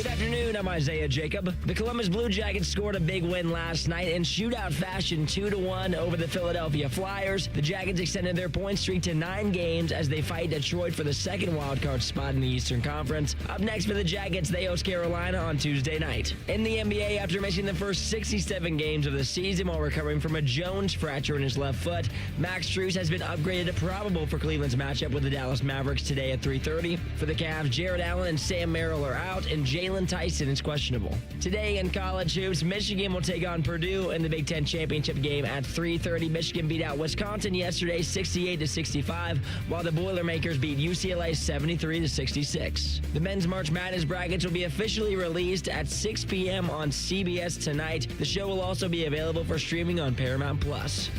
Good afternoon, I'm Isaiah Jacob. The Columbus Blue Jackets scored a big win last night in shootout fashion 2-1 over the Philadelphia Flyers. The Jackets extended their point streak to 9 games as they fight Detroit for the second wildcard spot in the Eastern Conference. Up next for the Jackets, they host Carolina on Tuesday night. In the NBA, after missing the first 67 games of the season while recovering from a Jones fracture in his left foot, Max Strus has been upgraded to probable for Cleveland's matchup with the Dallas Mavericks today at 3:30. For the Cavs, Jared Allen and Sam Merrill are out, and Jalen Tyson is questionable. Today in college hoops, Michigan will take on Purdue in the Big Ten championship game at 3:30. Michigan beat out Wisconsin yesterday 68-65, while the Boilermakers beat UCLA 73-66. The men's March Madness brackets will be officially released at 6 p.m. on CBS tonight. The show will also be available for streaming on Paramount Plus.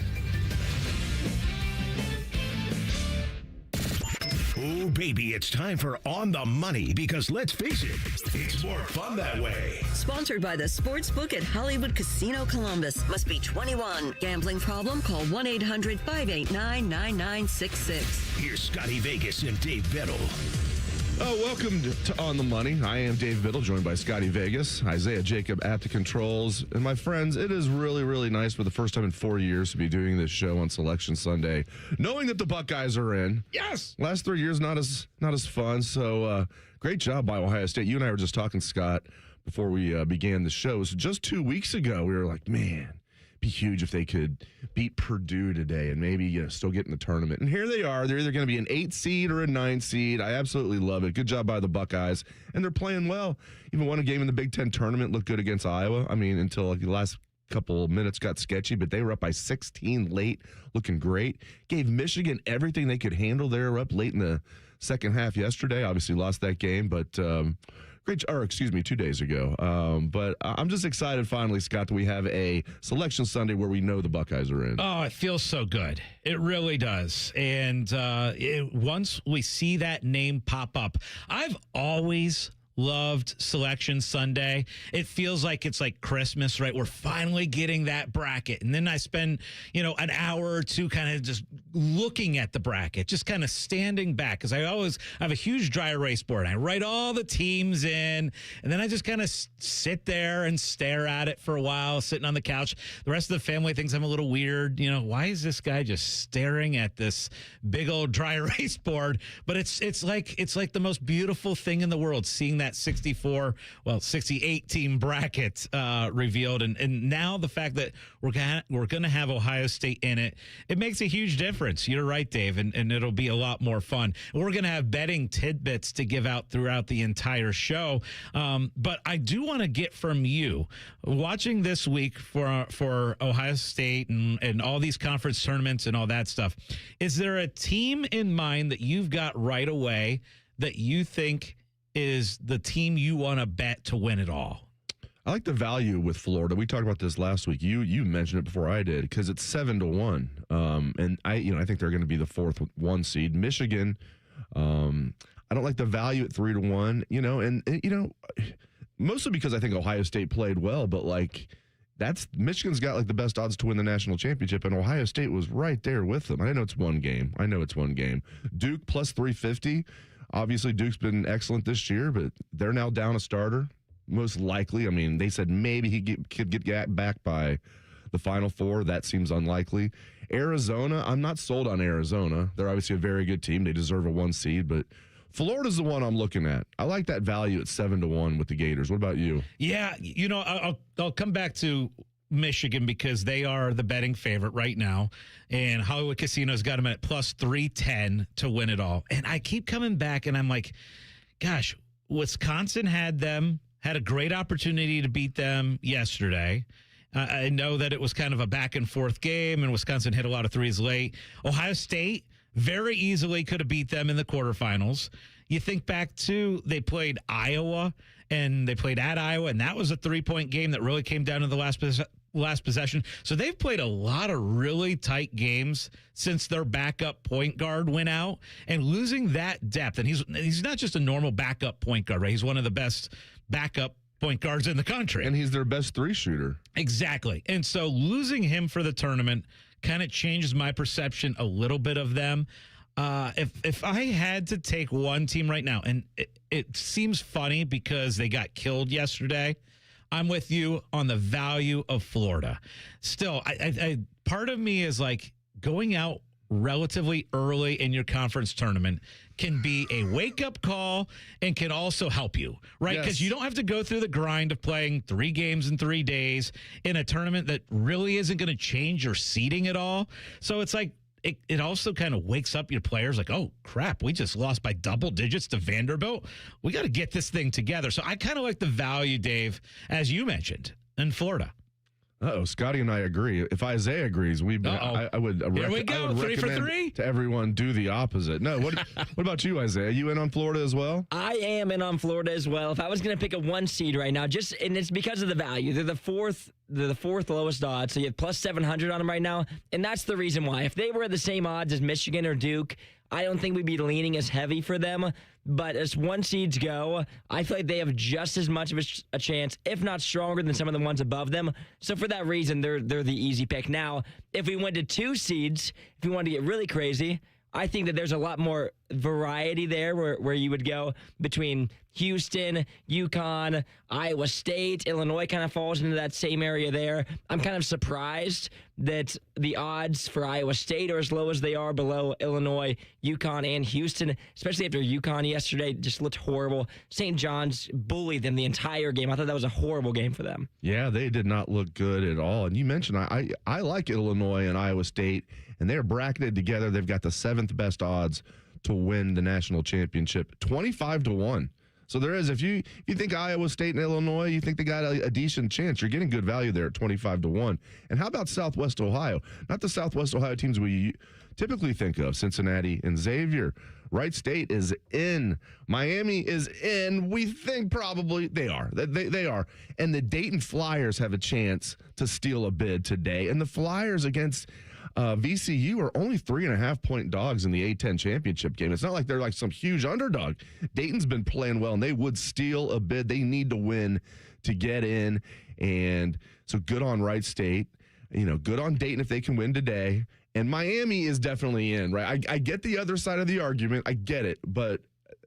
Oh, baby, it's time for On the Money because let's face it, it's more fun that way. Sponsored by the Sportsbook at Hollywood Casino Columbus. Must be 21. Gambling problem? Call 1-800-589-9966. Here's Scotty Vegas and Dave Biddle. Oh, welcome to On the Money. I am Dave Biddle, joined by Scotty Vegas, Isaiah Jacob at the controls. And my friends, it is really, really nice for the first time in 4 years to be doing this show on Selection Sunday, knowing that the Buckeyes are in. Yes! Last 3 years, not as fun. So great job by Ohio State. You and I were just talking, Scott, before we began the show. So just 2 weeks ago, we were like, man, it'd be huge if they could beat Purdue today and maybe still get in the tournament. And here they are. They're either going to be an 8 seed or a 9 seed. I absolutely love it. Good job by the Buckeyes. And they're playing well. Even won a game in the Big Ten tournament, looked good against Iowa. I mean, until the last couple of minutes got sketchy, but they were up by 16 late, looking great. Gave Michigan everything they could handle. They were up late in the second half yesterday. Obviously lost that game, but 2 days ago. But I'm just excited finally, Scott, that we have a Selection Sunday where we know the Buckeyes are in. Oh, it feels so good. It really does. And once we see that name pop up, I've always loved Selection Sunday. It feels like it's like Christmas, right? We're finally getting that bracket. And then I spend, an hour or two kind of just looking at the bracket, just kind of standing back. Because I have a huge dry erase board. And I write all the teams in. And then I just kind of sit there and stare at it for a while, sitting on the couch. The rest of the family thinks I'm a little weird. Why is this guy just staring at this big old dry erase board? But it's like the most beautiful thing in the world, seeing that 68 team bracket revealed, and now the fact that we're going to have Ohio State in it, it makes a huge difference. You're right, Dave, and it'll be a lot more fun. We're going to have betting tidbits to give out throughout the entire show, but I do want to get from you, watching this week for Ohio State and all these conference tournaments and all that stuff, is there a team in mind that you've got right away that you think is the team you want to bet to win it all? I like the value with Florida. We talked about this last week. You mentioned it before I did because it's 7-1, and I think they're going to be the 4th 1 seed. Michigan, I don't like the value at 3-1. And mostly because I think Ohio State played well, but Michigan's got the best odds to win the national championship, and Ohio State was right there with them. I know it's one game. Duke plus 350. Obviously, Duke's been excellent this year, but they're now down a starter, most likely. I mean, they said maybe he could get back by the Final Four. That seems unlikely. Arizona, I'm not sold on Arizona. They're obviously a very good team. They deserve a 1 seed, but Florida's the one I'm looking at. I like that value at 7-1 with the Gators. What about you? Yeah, I'll come back to Michigan because they are the betting favorite right now, and Hollywood Casino's got them at plus 310 to win it all. And I keep coming back, and I'm like, gosh, Wisconsin had a great opportunity to beat them yesterday. I know that it was kind of a back and forth game, and Wisconsin hit a lot of threes late. Ohio State very easily could have beat them in the quarterfinals. You think back to they played Iowa, and they played at Iowa, and that was a 3-point game that really came down to the last possession. So they've played a lot of really tight games since their backup point guard went out, and losing that depth. And he's not just a normal backup point guard, right? He's one of the best backup point guards in the country. And he's their best 3-shooter. Exactly. And so losing him for the tournament kind of changes my perception a little bit of them. If I had to take one team right now, and it seems funny because they got killed yesterday, I'm with you on the value of Florida. Still, I part of me is like going out relatively early in your conference tournament can be a wake-up call and can also help you, right? Because you don't have to go through the grind of playing 3 games in 3 days in a tournament that really isn't going to change your seeding at all. So it's like, it also kind of wakes up your players like, oh, crap, we just lost by double digits to Vanderbilt. We got to get this thing together. So I kind of like the value, Dave, as you mentioned, in Florida. Scotty and I agree. If Isaiah agrees, I would. Here we go. 3 for 3 to everyone. Do the opposite. No. What about you, Isaiah? You in on Florida as well? I am in on Florida as well. If I was going to pick a 1 seed right now, and it's because of the value. They're the fourth lowest odds, so you have plus 700 on them right now, and that's the reason why. If they were at the same odds as Michigan or Duke, I don't think we'd be leaning as heavy for them. But as 1 seeds go, I feel like they have just as much of a chance, if not stronger, than some of the ones above them. So for that reason, they're the easy pick. Now, if we went to 2 seeds, if we wanted to get really crazy, I think that there's a lot more variety there where you would go between Houston, UConn, Iowa State, Illinois kind of falls into that same area there. I'm kind of surprised that the odds for Iowa State are as low as they are below Illinois, UConn, and Houston, especially after UConn yesterday just looked horrible. St. John's bullied them the entire game. I thought that was a horrible game for them. Yeah, they did not look good at all. And you mentioned I like Illinois and Iowa State, and they're bracketed together. They've got the 7th best odds to win the national championship, 25-1. So there is, if you think Iowa State and Illinois, you think they got a decent chance, you're getting good value there at 25-1. And how about Southwest Ohio? Not the Southwest Ohio teams we typically think of, Cincinnati and Xavier. Wright State is in. Miami is in. We think probably they are. They are. And the Dayton Flyers have a chance to steal a bid today. And the Flyers against VCU are only 3.5-point dogs in the A10 championship game. It's not like they're like some huge underdog. Dayton's been playing well, and they would steal a bid. They need to win to get in. And so good on Wright State. Good on Dayton if they can win today. And Miami is definitely in, right? I get the other side of the argument. I get it. But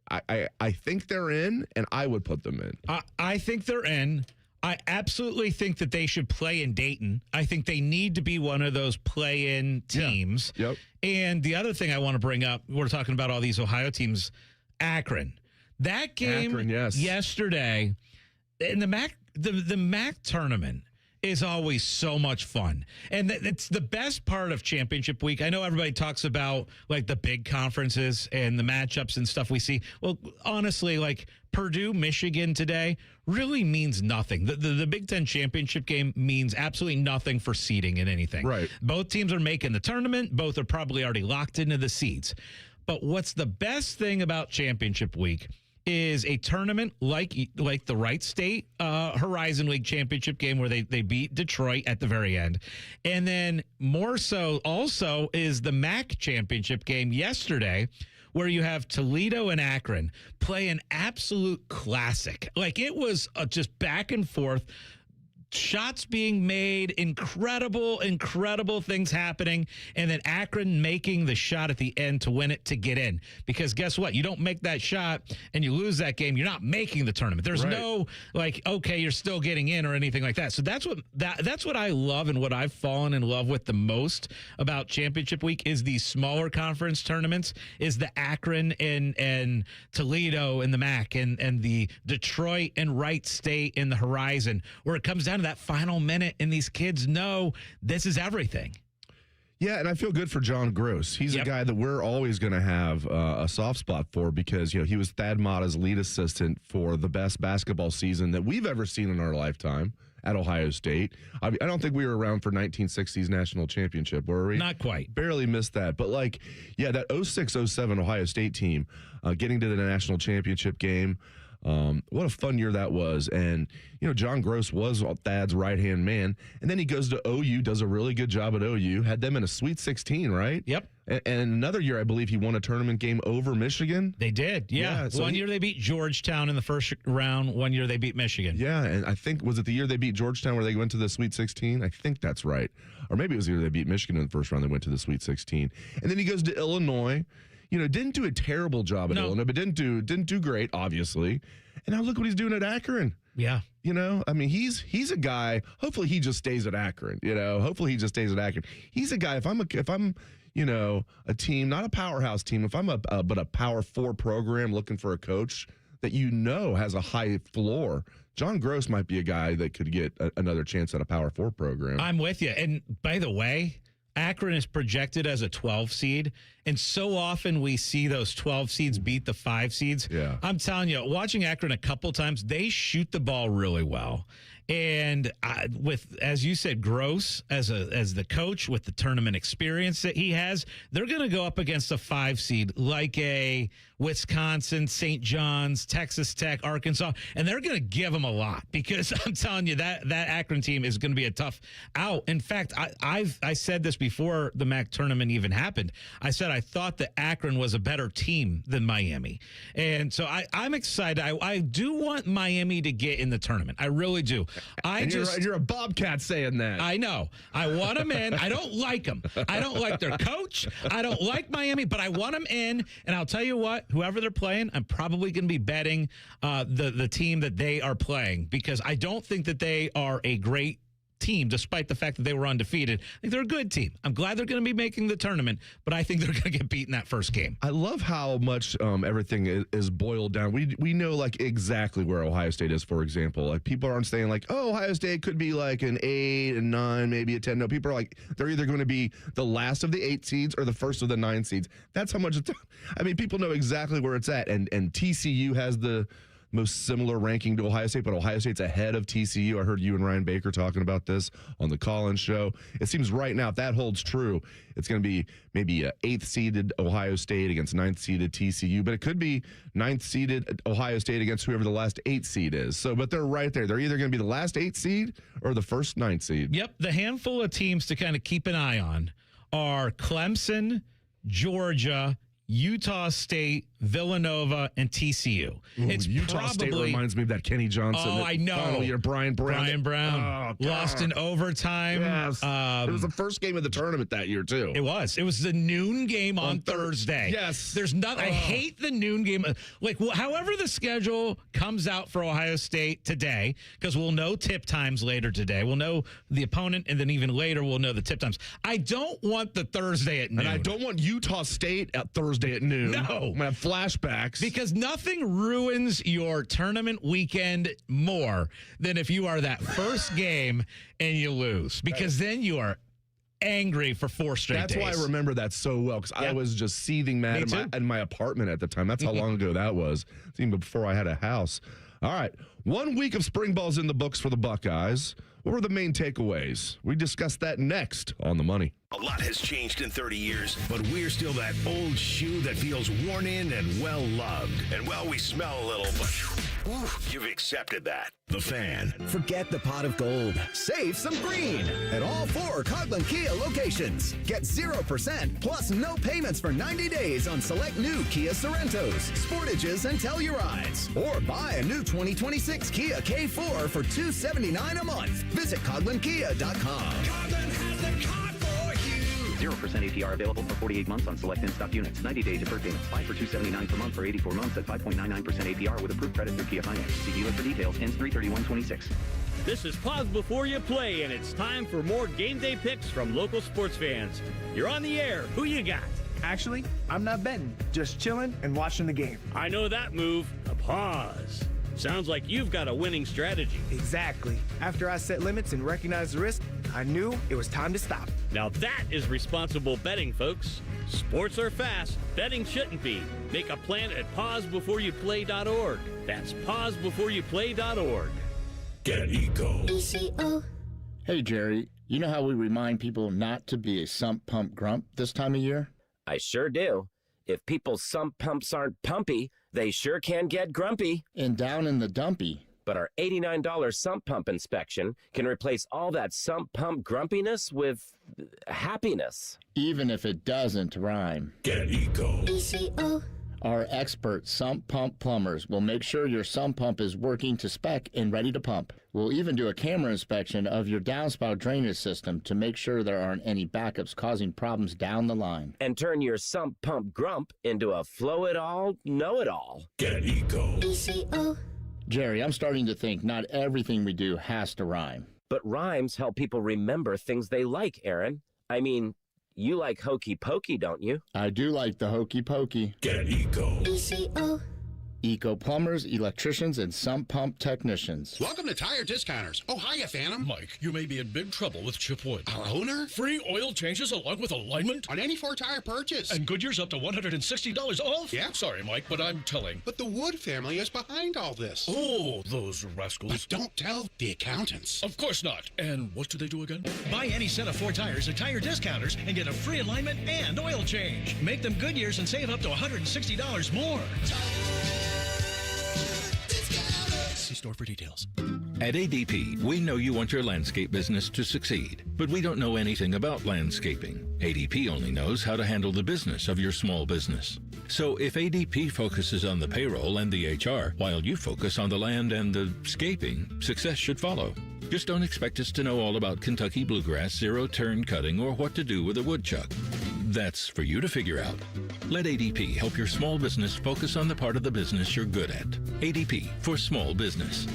I think they're in, and I would put them in. I think they're in. I absolutely think that they should play in Dayton. I think they need to be one of those play-in teams. Yeah. Yep. And the other thing I want to bring up, we're talking about all these Ohio teams, Akron. That game yesterday, in the MAC tournament is always so much fun. And it's the best part of championship week. I know everybody talks about like the big conferences and the matchups and stuff we see. Well, honestly, like Purdue, Michigan today really means nothing. The Big Ten championship game means absolutely nothing for seeding in anything. Right. Both teams are making the tournament. Both are probably already locked into the seeds. But what's the best thing about championship week is a tournament like the Wright State Horizon League championship game where they beat Detroit at the very end. And then more so also is the MAC championship game yesterday where you have Toledo and Akron play an absolute classic. Like it was just back and forth. Shots being made, incredible things happening, and then Akron making the shot at the end to win it to get in. Because guess what? You don't make that shot and you lose that game, you're not making the tournament. There's no like, okay, you're still getting in or anything like that. So that's what I love and what I've fallen in love with the most about championship week is these smaller conference tournaments, is the Akron and Toledo in the MAC and the Detroit and Wright State in the Horizon, where it comes down to that final minute and these kids know this is everything. Yeah, and I feel good for John Gross. He's a guy that we're always going to have a soft spot for because, he was Thad Matta's lead assistant for the best basketball season that we've ever seen in our lifetime at Ohio State. I don't think we were around for 1960s national championship, were we? Not quite. Barely missed that. But, that 06-07 Ohio State team getting to the national championship game, what a fun year that was. And, John Gross was Thad's right-hand man. And then he goes to OU, does a really good job at OU, had them in a Sweet 16, right? Yep. And another year, I believe he won a tournament game over Michigan. They did, yeah. So one year they beat Georgetown in the first round. One year they beat Michigan. Yeah, and I think, was it the year they beat Georgetown where they went to the Sweet 16? I think that's right. Or maybe it was the year they beat Michigan in the first round, they went to the Sweet 16. And then he goes to Illinois. didn't do a terrible job at Illinois, but didn't do great, obviously. And now look what he's doing at Akron. Yeah. I mean, he's a guy. Hopefully, he just stays at Akron. Hopefully, he just stays at Akron. He's a guy. If I'm a team, not a powerhouse team. If I'm but a Power 4 program looking for a coach that has a high floor, John Gross might be a guy that could get another chance at a Power 4 program. I'm with you. And by the way, Akron is projected as a 12 seed, and so often we see those 12 seeds beat the 5 seeds. Yeah. I'm telling you, watching Akron a couple times, they shoot the ball really well. And with, as you said, Gross as the coach with the tournament experience that he has, they're going to go up against a 5 seed like a Wisconsin, St. John's, Texas Tech, Arkansas, and they're going to give them a lot because I'm telling you that Akron team is going to be a tough out. In fact, I said this before the MAC tournament even happened. I said I thought that Akron was a better team than Miami, and so I'm excited. I do want Miami to get in the tournament. I really do. You're a Bobcat saying that. I know. I want them in. I don't like them. I don't like their coach. I don't like Miami, but I want them in. And I'll tell you what, whoever they're playing, I'm probably going to be betting the team that they are playing because I don't think that they are a great team, despite the fact that they were undefeated. I think they're a good team. I'm glad they're going to be making the tournament, but I think they're going to get beat in that first game. I love how much everything is boiled down. We know like exactly where Ohio State is, for example. Like people aren't saying like, oh, Ohio State could be like an 8 and 9, maybe a 10. No, people are like, they're either going to be the last of the 8 seeds or the first of the 9 seeds. That's how much it's, I mean, people know exactly where it's at. And TCU has the most similar ranking to Ohio State, but Ohio State's ahead of TCU. I heard you and Ryan Baker talking about this on the Collins show. It seems right now, if that holds true, it's going to be maybe a 8th seeded Ohio State against 9th seeded TCU, but it could be 9th seeded Ohio State against whoever the last 8 seed is. So, but they're right there. They're either going to be the last 8 seed or the first 9 seed. Yep. The handful of teams to kind of keep an eye on are Clemson, Georgia, Utah State, Villanova, and TCU. Ooh, it's Utah State reminds me of that Kenny Johnson. Oh, I know. Final year, Brian Brown. Lost in overtime. Yes. It was the first game of the tournament that year, too. It was. It was the noon game on Thursday. Yes. There's nothing. I hate the noon game. Like, however the schedule comes out for Ohio State today, because we'll know tip times later today. We'll know the opponent, and then even later we'll know the tip times. I don't want the Thursday at noon. And I don't want Utah State at Thursday at noon. No. I'm going to have flashbacks. Because nothing ruins your tournament weekend more than if you are that first game and you lose. Because then you are angry for 4 straight days. That's why I remember that so well, because I was just seething mad in my apartment at the time. That's how long ago that was. It's even before I had a house. All right. 1 week of spring ball's in the books for the Buckeyes. What were the main takeaways? We discuss that next on The Money. A lot has changed in 30 years, but we're still that old shoe that feels worn in and well-loved. And, well, we smell a little, but you've accepted that. The Fan. Forget the pot of gold. Save some green at all 4 Coghlan Kia locations. Get 0% plus no payments for 90 days on select new Kia Sorrentos, Sportages, and Tellurides. Or buy a new 2026 Kia K4 for $279 a month. Visit CoglanKia.com. Coghlan has the car for you. 0% APR available for 48 months on select in-stock units. 90-day deferred payments. 5 for $279 per month for 84 months at 5.99% APR with approved credit through Kia Finance. See dealer for details. Ends 3/31/26. This is Pause Before You Play, and it's time for more game day picks from local sports fans. You're on the air. Who you got? Actually, I'm not betting, just chilling and watching the game. I know that move. A pause. Sounds like you've got a winning strategy. Exactly. After I set limits and recognized the risk, I knew it was time to stop. Now that is responsible betting, folks. Sports are fast. Betting shouldn't be. Make a plan at pausebeforeyouplay.org. That's pausebeforeyouplay.org. Get Eco. ECO. Hey, Jerry, you know how we remind people not to be a sump pump grump this time of year? I sure do. If people's sump pumps aren't pumpy, they sure can get grumpy. And down in the dumpy. But our $89 sump pump inspection can replace all that sump pump grumpiness with happiness. Even if it doesn't rhyme. Get Eco. ECO. Our expert sump pump plumbers will make sure your sump pump is working to spec and ready to pump. We'll even do a camera inspection of your downspout drainage system to make sure there aren't any backups causing problems down the line. And turn your sump pump grump into a flow-it-all, know-it-all. Get Eco. Jerry, I'm starting to think not everything we do has to rhyme. But rhymes help people remember things they like, Aaron. I mean, you like hokey pokey, don't you? I do like the hokey pokey. Get Eco. Eco plumbers, electricians, and sump pump technicians. Welcome to Tire Discounters. Oh, hiya, Phantom. Mike, you may be in big trouble with Chip Wood. Our owner? Free oil changes along with alignment? On any Ford tire purchase. And Goodyear's up to $160 off? Yeah. Sorry, Mike, but I'm telling. But the Wood family is behind all this. Oh, those rascals. But don't tell the accountants. Of course not. And what do they do again? Buy any set of 4 tires at Tire Discounters and get a free alignment and oil change. Make them Goodyear's and save up to $160 more. See store for details. At ADP, we know you want your landscape business to succeed, but we don't know anything about landscaping. ADP only knows how to handle the business of your small business. So if ADP focuses on the payroll and the HR, while you focus on the land and the scaping, success should follow. Just don't expect us to know all about Kentucky bluegrass, zero-turn cutting, or what to do with a woodchuck. That's for you to figure out. Let ADP help your small business focus on the part of the business you're good at. ADP for small business.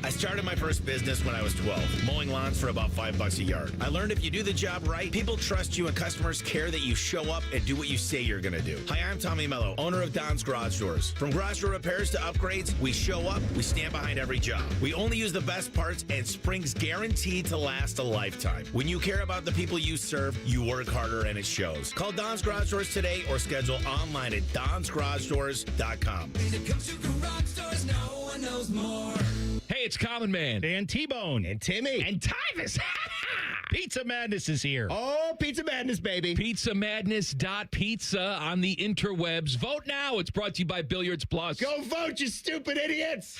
I started my first business when I was 12, mowing lawns for about $5 a yard. I learned if you do the job right, people trust you and customers care that you show up and do what you say you're going to do. Hi, I'm Tommy Mello, owner of Don's Garage Doors. From garage door repairs to upgrades, we show up, we stand behind every job. We only use the best parts and springs guaranteed to last a lifetime. When you care about the people you serve, you work harder and it shows. Call Don's Garage Doors today or schedule online at donsgaragedoors.com. When it comes to garage doors, no one knows more. Hey, it's Common Man. And T-Bone. And Timmy. And Tyvis. Pizza Madness is here. Oh, Pizza Madness, baby. PizzaMadness.pizza on the interwebs. Vote now. It's brought to you by Billiards Plus. Go vote, you stupid idiots.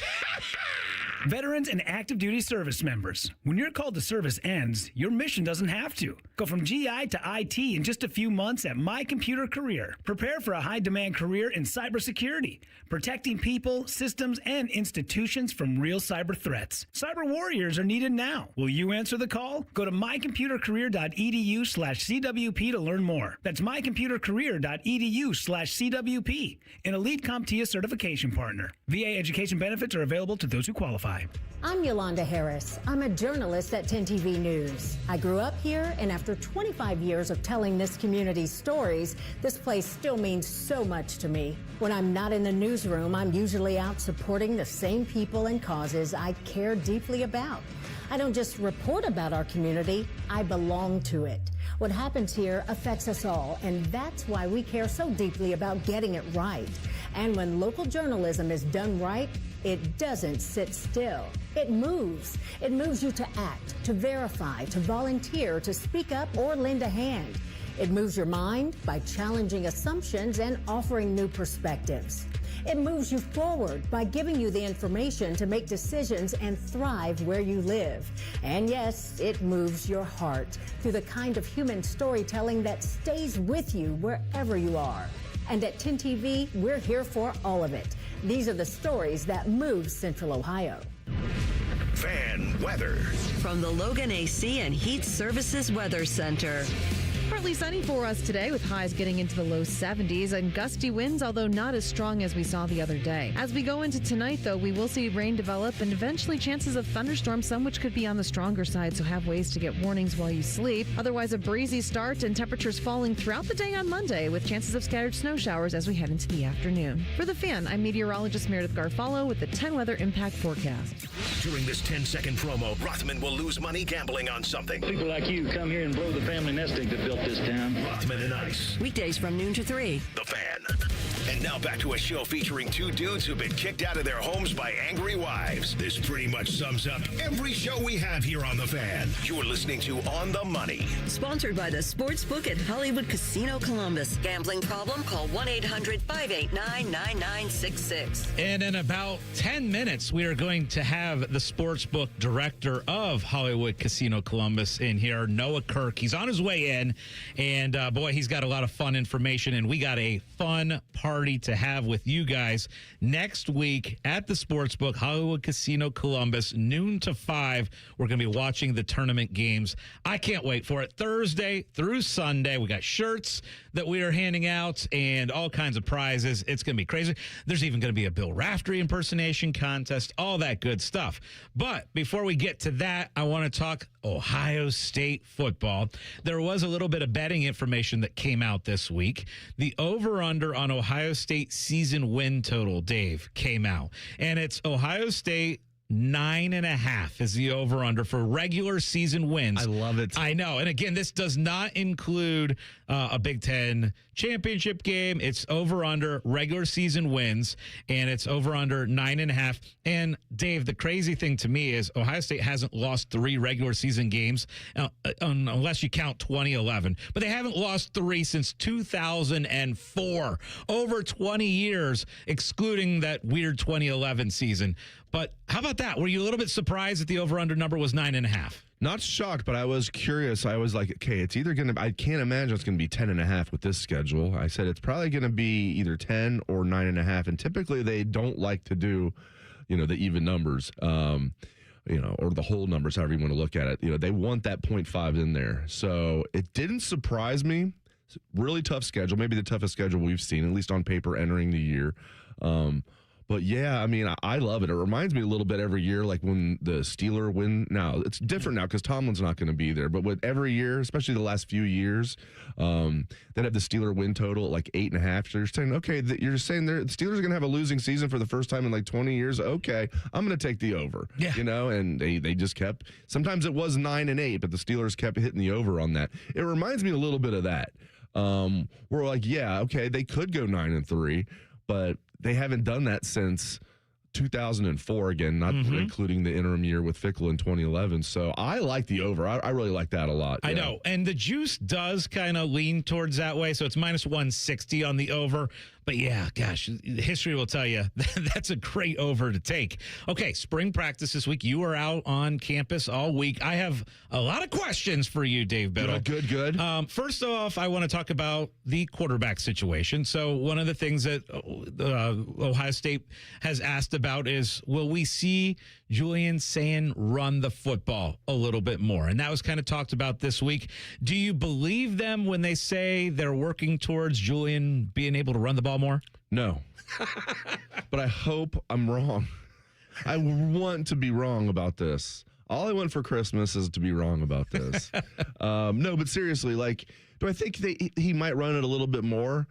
Veterans and active duty service members. When your call to service ends, your mission doesn't have to. Go from GI to IT in just a few months at My Computer Career. Prepare for a high-demand career in cybersecurity, protecting people, systems, and institutions from real cyber threats. Cyber warriors are needed now. Will you answer the call? Go to mycomputercareer.edu/CWP to learn more. That's mycomputercareer.edu/CWP, an elite CompTIA certification partner. VA education benefits are available to those who qualify. I'm Yolanda Harris. I'm a journalist at 10 TV News. I grew up here, and after 25 years of telling this community's stories, this place still means so much to me. When I'm not in the newsroom, I'm usually out supporting the same people and causes I care deeply about. I don't just report about our community, I belong to it. What happens here affects us all, and that's why we care so deeply about getting it right. And when local journalism is done right, it doesn't sit still. It moves. It moves you to act, to verify, to volunteer, to speak up or lend a hand. It moves your mind by challenging assumptions and offering new perspectives. It moves you forward by giving you the information to make decisions and thrive where you live. And yes, it moves your heart through the kind of human storytelling that stays with you wherever you are. And at 10 TV, we're here for all of it. These are the stories that move Central Ohio. Fan weather. From the Logan AC and Heat Services Weather Center. Partly sunny for us today with highs getting into the low 70s and gusty winds, although not as strong as we saw the other day. As we go into tonight, though, we will see rain develop and eventually chances of thunderstorms, some which could be on the stronger side, so have ways to get warnings while you sleep. Otherwise, a breezy start and temperatures falling throughout the day on Monday with chances of scattered snow showers as we head into the afternoon. For The Fan, I'm meteorologist Meredith Garfalo with the 10 Weather Impact Forecast. During this 10-second promo, Rothman will lose money gambling on something. People like you come here and blow the family nest egg that built this town. Rothman and Ice. Weekdays from noon to 3. The Fan. And now back to a show featuring two dudes who've been kicked out of their homes by angry wives. This pretty much sums up every show we have here on The Fan. You're listening to On the Money. Sponsored by the Sportsbook at Hollywood Casino Columbus. Gambling problem? Call 1-800-589-9966. And in about 10 minutes, we are going to have the Sportsbook director of Hollywood Casino Columbus in here, Noah Kirk. He's on his way in, and boy, he's got a lot of fun information, and we got a fun party opportunity to have with you guys next week at the Sportsbook, Hollywood Casino Columbus, noon to 5. We're going to be watching the tournament games. I can't wait for it. Thursday through Sunday, we got shirts that we are handing out and all kinds of prizes. It's going to be crazy. There's even going to be a Bill Raftery impersonation contest, all that good stuff. But before we get to that, I want to talk Ohio State football. There was a little bit of betting information that came out this week. The over-under on Ohio State season win total, Dave, came out. And it's Ohio State 9.5 is the over-under for regular season wins. I love it. I know. And again, this does not include a Big Ten championship game. It's over-under regular season wins, and it's over-under 9.5. And Dave, the crazy thing to me is Ohio State hasn't lost 3 regular season games, unless you count 2011. But they haven't lost 3 since 2004. Over 20 years, excluding that weird 2011 season. But how about that? Were you a little bit surprised that the over-under number was 9.5? Not shocked, but I was curious. I was like, okay, it's either going to, I can't imagine it's going to be 10.5 with this schedule. I said it's probably going to be either 10 or 9.5. And typically they don't like to do, the even numbers, or the whole numbers, however you want to look at it. They want that 0.5 in there. So it didn't surprise me. Really tough schedule, maybe the toughest schedule we've seen, at least on paper entering the year. But yeah, I mean, I love it. It reminds me a little bit every year, like when the Steelers win. Now, it's different now because Tomlin's not going to be there. But with every year, especially the last few years, that have the Steelers win total at like 8.5. So you're saying, okay, you're saying the Steelers are going to have a losing season for the first time in like 20 years. Okay, I'm going to take the over. Yeah. And they just kept. Sometimes it was 9 and 8, but the Steelers kept hitting the over on that. It reminds me a little bit of that. We're like, yeah, okay, they could go 9 and 3, but they haven't done that since 2004, again, not including the interim year with Fickle in 2011. So I like the over. I really like that a lot. I know. And the juice does kind of lean towards that way. So it's minus 160 on the over. But yeah, gosh, history will tell you that's a great over to take. Okay, spring practice this week. You are out on campus all week. I have a lot of questions for you, Dave Biddle. Good. First off, I want to talk about the quarterback situation. So one of the things that Ohio State has asked about is, will we see Julian Sayin run the football a little bit more? And that was kind of talked about this week. Do you believe them when they say they're working towards Julian being able to run the ball more? No. But I hope I'm wrong. I want to be wrong about this. All I want for Christmas is to be wrong about this. No, but seriously, do I think he might run it a little bit more?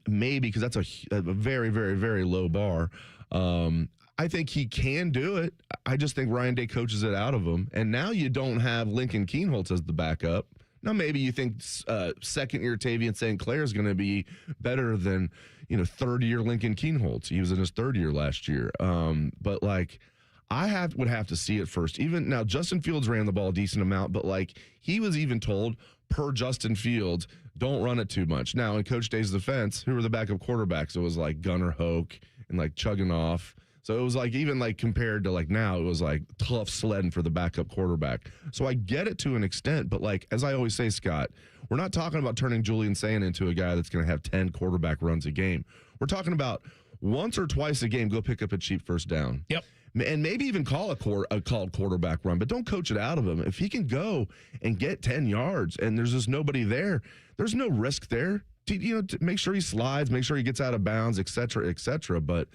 Maybe, because that's a very, very, very low bar. I think he can do it. I just think Ryan Day coaches it out of him. And now you don't have Lincoln Keenholz as the backup. Now maybe you think second-year Tavian St. Clair is going to be better than, third-year Lincoln Keenholz. He was in his third year last year. But would have to see it first. Even now, Justin Fields ran the ball a decent amount, but he was even told per Justin Fields, don't run it too much. Now in Coach Day's defense, who were the backup quarterbacks? It was Gunnar Hoke and chugging off. So it was even compared to now, it was tough sledding for the backup quarterback. So I get it to an extent, but as I always say, Scott, we're not talking about turning Julian Sayin into a guy that's going to have 10 quarterback runs a game. We're talking about once or twice a game, go pick up a cheap first down. Yep. And maybe even call a called quarterback run, but don't coach it out of him. If he can go and get 10 yards and there's just nobody there, there's no risk there. To make sure he slides, make sure he gets out of bounds, et cetera, et cetera. But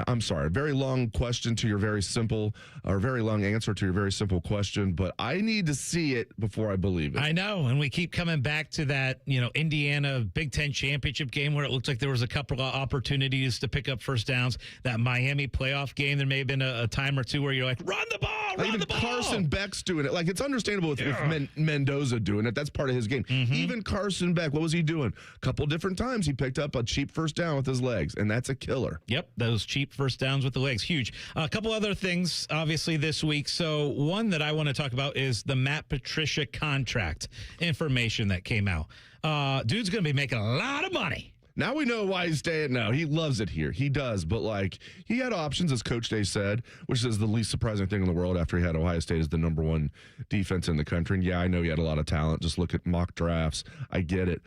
I'm sorry, very long question to your very simple, or very long answer to your very simple question, but I need to see it before I believe it. I know, and we keep coming back to that, Indiana Big Ten championship game where it looked like there was a couple of opportunities to pick up first downs. That Miami playoff game, there may have been a time or two where you're run the ball, run the ball. Carson Beck's doing it. It's understandable with Mendoza doing it. That's part of his game. Even Carson Beck, what was he doing? A couple different times he picked up a cheap first down with his legs, and that's a killer. Yep, those cheap first downs with the legs, huge. A couple other things, obviously, this week. So one that I want to talk about is the Matt Patricia contract information that came out. Dude's going to be making a lot of money. Now we know why he's staying. No, he loves it here. He does. But, he had options, as Coach Day said, which is the least surprising thing in the world after he had Ohio State as the number one defense in the country. And, yeah, I know he had a lot of talent. Just look at mock drafts. I get it.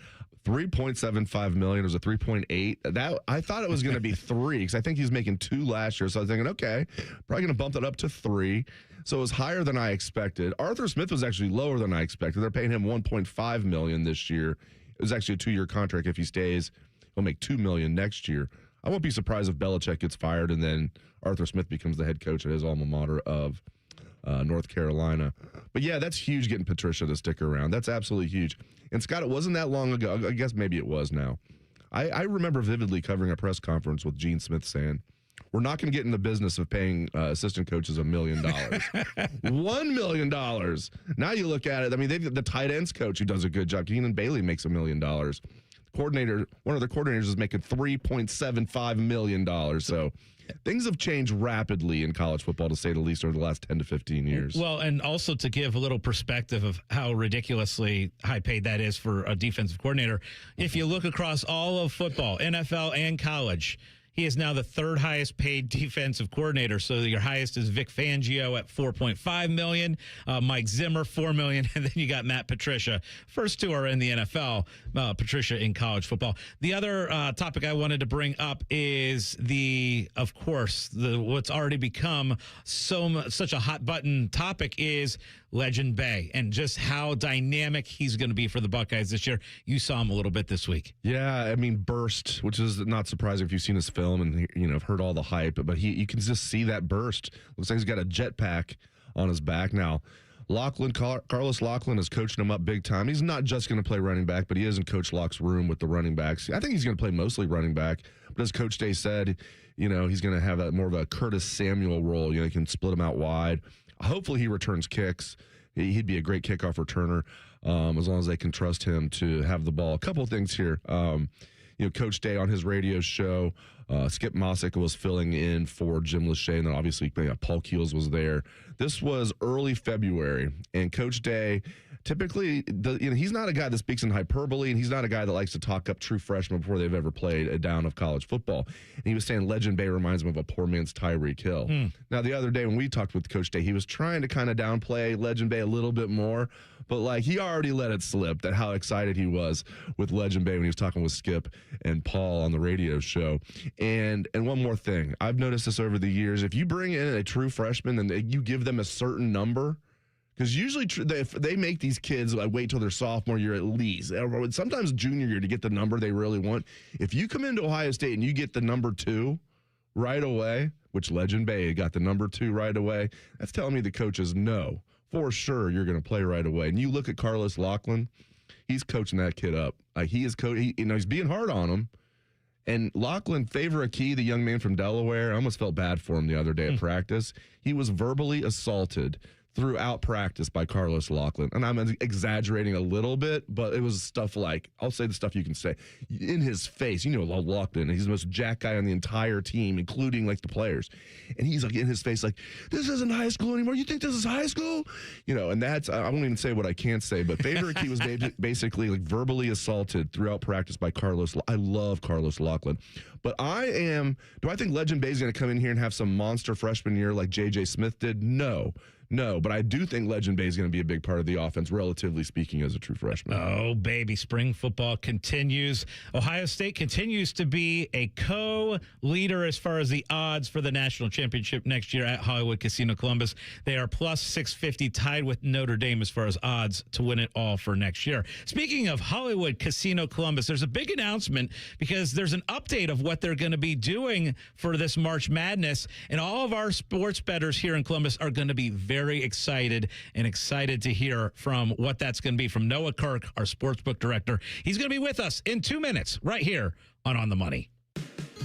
$3.75 million. It was a 3.8. That I thought it was going to be 3 because I think he's making 2 last year. So I was thinking, okay, probably going to bump that up to 3. So it was higher than I expected. Arthur Smith was actually lower than I expected. They're paying him $1.5 million this year. It was actually a 2-year contract. If he stays, he'll make $2 million next year. I won't be surprised if Belichick gets fired and then Arthur Smith becomes the head coach at his alma mater of North Carolina. But yeah, that's huge getting Patricia to stick around. That's absolutely huge. And Scott, it wasn't that long ago. I guess maybe it was now. I remember vividly covering a press conference with Gene Smith saying, we're not going to get in the business of paying assistant coaches $1 million. $1 million. Now you look at it. I mean, they've got the tight ends coach who does a good job. Keenan Bailey makes $1 million. Coordinator, one of the coordinators is making $3.75 million. So things have changed rapidly in college football, to say the least, over the last 10 to 15 years. Well, and also to give a little perspective of how ridiculously high paid that is for a defensive coordinator, if you look across all of football, NFL and college, he is now the 3rd highest paid defensive coordinator. So your highest is Vic Fangio at $4.5 million, Mike Zimmer $4 million, and then you got Matt Patricia. First 2 are in the NFL, Patricia in college football. The other topic I wanted to bring up is of course, what's already become such a hot button topic is Legend Bay and just how dynamic he's going to be for the Buckeyes this year. You saw him a little bit this week. Yeah, I mean, burst, which is not surprising if you've seen his film and have heard all the hype, but you can just see that burst. Looks like he's got a jetpack on his back now. Carlos Lachlan is coaching him up big time. He's not just going to play running back, but he is in Coach Locke's room with the running backs. I think he's going to play mostly running back, but as Coach Day said, he's going to have more of a Curtis Samuel role. He can split him out wide. Hopefully he returns kicks. He'd be a great kickoff returner as long as they can trust him to have the ball. A couple of things here. Coach Day on his radio show, Skip Mossick was filling in for Jim Lachey, and then obviously Paul Keels was there. This was early February, and Coach Day typically, he's not a guy that speaks in hyperbole, and he's not a guy that likes to talk up true freshmen before they've ever played a down of college football. And he was saying Legend Bay reminds him of a poor man's Tyreek Hill. Now, the other day when we talked with Coach Day, he was trying to kind of downplay Legend Bay a little bit more, but he already let it slip that how excited he was with Legend Bay when he was talking with Skip and Paul on the radio show. And one more thing, I've noticed this over the years. If you bring in a true freshman and you give them a certain number, because usually they make these kids wait till their sophomore year at least, or sometimes junior year to get the number they really want. If you come into Ohio State and you get the number 2 right away, which Legend Bay got the number 2 right away, that's telling me the coaches know for sure you're going to play right away. And you look at Carlos Lachlan, he's coaching that kid up. He is he's being hard on him. And Lachlan, Favor Akey, the young man from Delaware, I almost felt bad for him the other day at practice. He was verbally assaulted throughout practice by Carlos Lachlan. And I'm exaggerating a little bit, but it was stuff like, I'll say the stuff you can say, in his face. Lachlan, he's the most jack guy on the entire team, including the players. And he's in his face this isn't high school anymore. You think this is high school? And that's, I won't even say what I can't say, but Favor Akey was basically verbally assaulted throughout practice by Carlos. I love Carlos Lachlan. But do I think Legend Bay is going to come in here and have some monster freshman year like J.J. Smith did? No, but I do think Legend Bay is going to be a big part of the offense, relatively speaking, as a true freshman. Oh, baby. Spring football continues. Ohio State continues to be a co-leader as far as the odds for the national championship next year at Hollywood Casino Columbus. They are plus 650, tied with Notre Dame as far as odds to win it all for next year. Speaking of Hollywood Casino Columbus, there's a big announcement because there's an update of what they're going to be doing for this March Madness, and all of our sports bettors here in Columbus are going to be very excited to hear from what that's going to be from Noah Kirk, our sportsbook director. He's going to be with us in 2 minutes right here on the Money.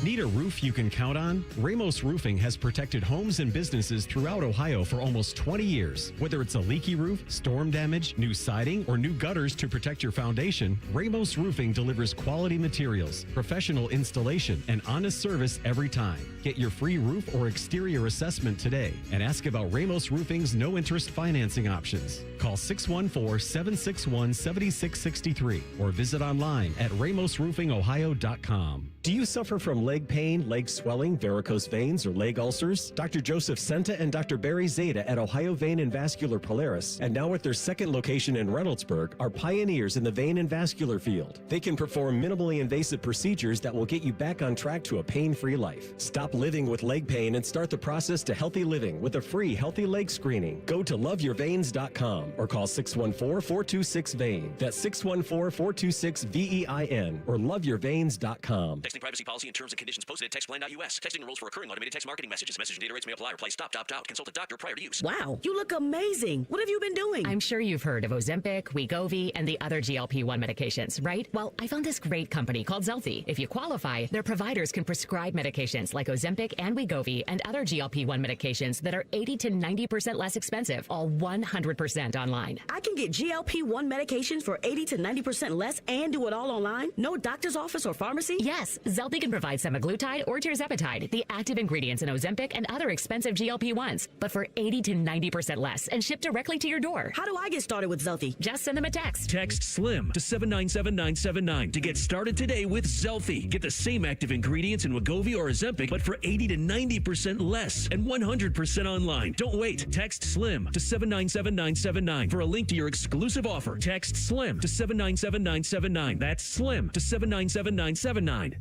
Need a roof you can count on? Ramos Roofing has protected homes and businesses throughout Ohio for almost 20 years. Whether it's a leaky roof, storm damage, new siding, or new gutters to protect your foundation, Ramos Roofing delivers quality materials, professional installation, and honest service every time. Get your free roof or exterior assessment today and ask about Ramos Roofing's no-interest financing options. Call 614-761-7663 or visit online at ramosroofingohio.com. Do you suffer from leg pain, leg swelling, varicose veins, or leg ulcers? Dr. Joseph Senta and Dr. Barry Zeta at Ohio Vein and Vascular Polaris, and now at their second location in Reynoldsburg, are pioneers in the vein and vascular field. They can perform minimally invasive procedures that will get you back on track to a pain-free life. Stop living with leg pain and start the process to healthy living with a free healthy leg screening. Go to loveyourveins.com or call 614-426-VEIN. That's 614-426-VEIN or loveyourveins.com. Texting privacy policy and terms and conditions posted at textplan.us. Texting and rules for recurring automated text marketing messages. Message and data rates may apply. Reply stop, opt out. Consult a doctor prior to use. Wow, you look amazing. What have you been doing? I'm sure you've heard of Ozempic, Wegovy, and the other GLP-1 medications, right? Well, I found this great company called Zelfie. If you qualify, their providers can prescribe medications like Ozempic and Wegovy and other GLP-1 medications that are 80 to 90% less expensive, all 100% online. I can get GLP-1 medications for 80 to 90% less and do it all online? No doctor's office or pharmacy? Yes, Zelfie can provide semaglutide or tirzepatide, the active ingredients in Ozempic and other expensive GLP-1s, but for 80 to 90% less and shipped directly to your door. How do I get started with Zelfie? Just send them a text. Text SLIM to 797979 to get started today with Zelfie. Get the same active ingredients in Wegovy or Ozempic, but for 80 to 90% less and 100% online. Don't wait. Text SLIM to 797979 for a link to your exclusive offer. Text SLIM to 797979. That's SLIM to 797979.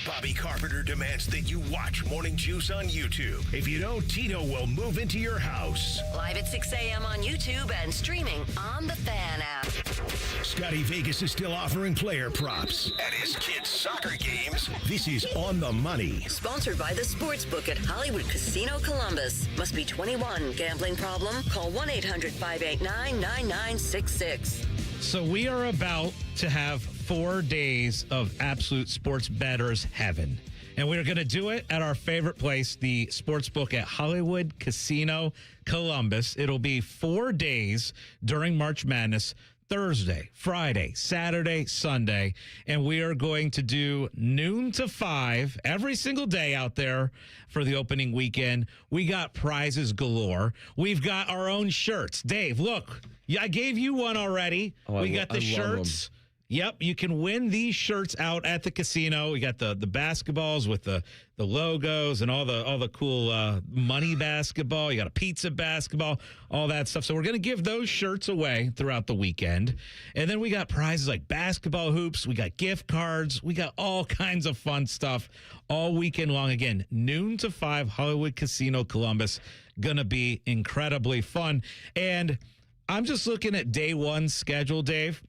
Bobby Carpenter demands that you watch Morning Juice on YouTube. If you don't, Tito will move into your house. Live at 6 a.m. on YouTube and streaming on the Fan app. Scotty Vegas is still offering player props at his kids' soccer games. This is On the Money. Sponsored by the Sportsbook at Hollywood Casino Columbus. Must be 21. Gambling problem? Call 1-800-589-9966. So we are about to have 4 days of absolute sports bettors heaven. And we're going to do it at our favorite place, the Sportsbook at Hollywood Casino Columbus. It'll be 4 days during March Madness, Thursday, Friday, Saturday, Sunday. And we are going to do noon to 5 every single day out there for the opening weekend. We got prizes galore. We've got our own shirts. Dave, look, I gave you one already. We got the shirts. Yep, you can win these shirts out at the casino. We got the basketballs with the logos and all the cool money basketball. You got a pizza basketball, all that stuff. So we're going to give those shirts away throughout the weekend. And then we got prizes like basketball hoops. We got gift cards. We got all kinds of fun stuff all weekend long. Again, noon to 5, Hollywood Casino Columbus. Going to be incredibly fun. And I'm just looking at day one schedule, Dave.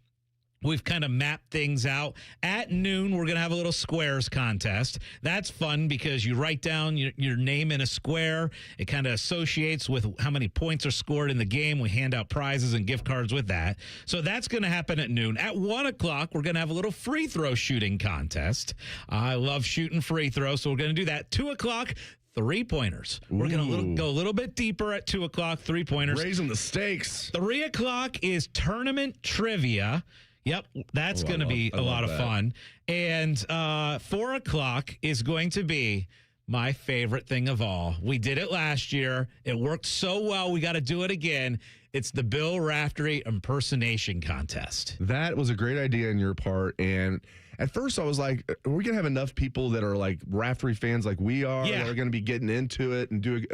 We've kind of mapped things out. At noon, we're going to have a little squares contest. That's fun because you write down your name in a square. It kind of associates with how many points are scored in the game. We hand out prizes and gift cards with that. So that's going to happen at noon. At 1 o'clock, we're going to have a little free throw shooting contest. I love shooting free throws, so we're going to do that. 2 o'clock, 3-pointers. We're going to go a little bit deeper at 2 o'clock, 3-pointers. Raising the stakes. 3 o'clock is tournament trivia. Yep, that's going to be a lot of fun. And 4 o'clock is going to be my favorite thing of all. We did it last year. It worked so well. We got to do it again. It's the Bill Raftery impersonation contest. That was a great idea on your part. And at first I was like, are we going to have enough people that are like Raftery fans like we are that are going to be getting into it and doing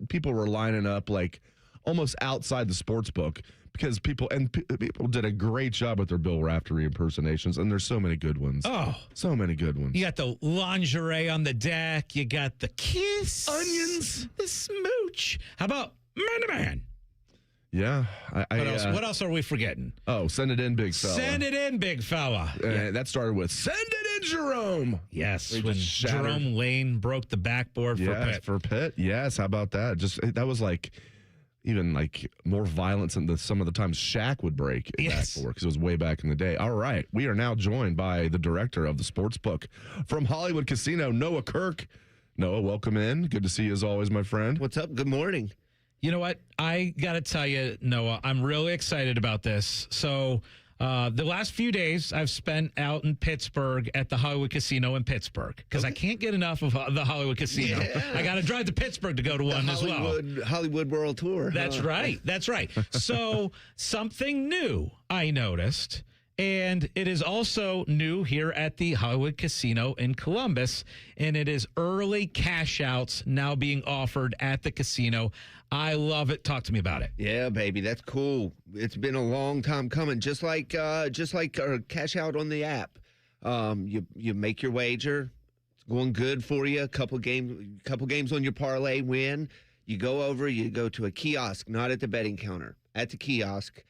people were lining up like almost outside the sports book. Because people did a great job with their Bill Raftery impersonations, and there's so many good ones. Oh, so many good ones. You got the lingerie on the deck. You got the kiss, onions, the smooch. How about man to man? Yeah. What else are we forgetting? Oh, send it in, big fella. Send it in, big fella. That started with send it in, Jerome. Yes, when Jerome Lane broke the backboard for Pitt. Yes, how about that? That was like. Even like more violence than some of the times Shaq would break in backboard because it was way back in the day. All right. We are now joined by the director of the sports book from Hollywood Casino, Noah Kirk. Noah, welcome in. Good to see you as always, my friend. What's up? Good morning. You know what? I got to tell you, Noah, I'm really excited about this. So the last few days I've spent out in Pittsburgh at the Hollywood Casino in Pittsburgh because I can't get enough of the Hollywood Casino. Yeah. I got to drive to Pittsburgh to go to one as well. Hollywood World Tour. That's right. That's right. So something new I noticed, And it is also new here at the Hollywood Casino in Columbus, and it is early cash outs now being offered at the casino. I love it. Talk to me about it. Yeah, baby, that's cool. It's been a long time coming. Just like cash out on the app. You make your wager. It's going good for you. Couple games on your parlay win. You go over. You go to a kiosk, not at the betting counter. At the kiosk.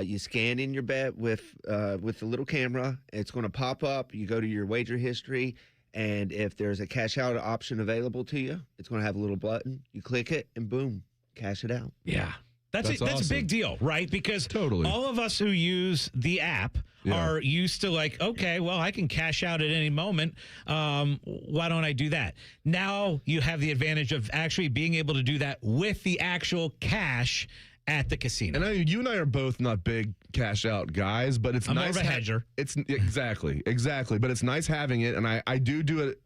You scan in your bet with the little camera. It's going to pop up. You go to your wager history, and if there's a cash out option available to you, it's going to have a little button. You click it, and boom, cash it out. Yeah. That's a big deal, right? Because all of us who use the app are used to like, okay, well, I can cash out at any moment. Why don't I do that? Now you have the advantage of actually being able to do that with the actual cash at the casino. And you and I are both not big cash out guys, but it's I'm nice. more of a hedger. It's exactly. But it's nice having it, and I do it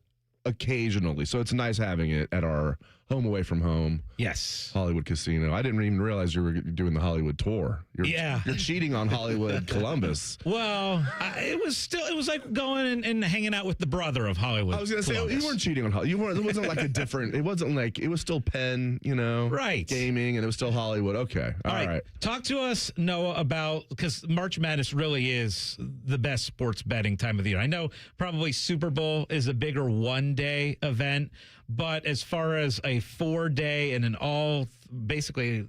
occasionally. So it's nice having it at our home away from home. Yes. Hollywood Casino. I didn't even realize you were doing the Hollywood tour. You're cheating on Hollywood Columbus. Well, it was like going and hanging out with the brother of Hollywood. I was going to say, you weren't cheating on Hollywood. It wasn't like it was still Penn, right. Gaming, and it was still Hollywood. Okay. All right. Talk to us, Noah, about, because March Madness really is the best sports betting time of the year. I know probably Super Bowl is a bigger one-day event, but as far as a 4-day and an basically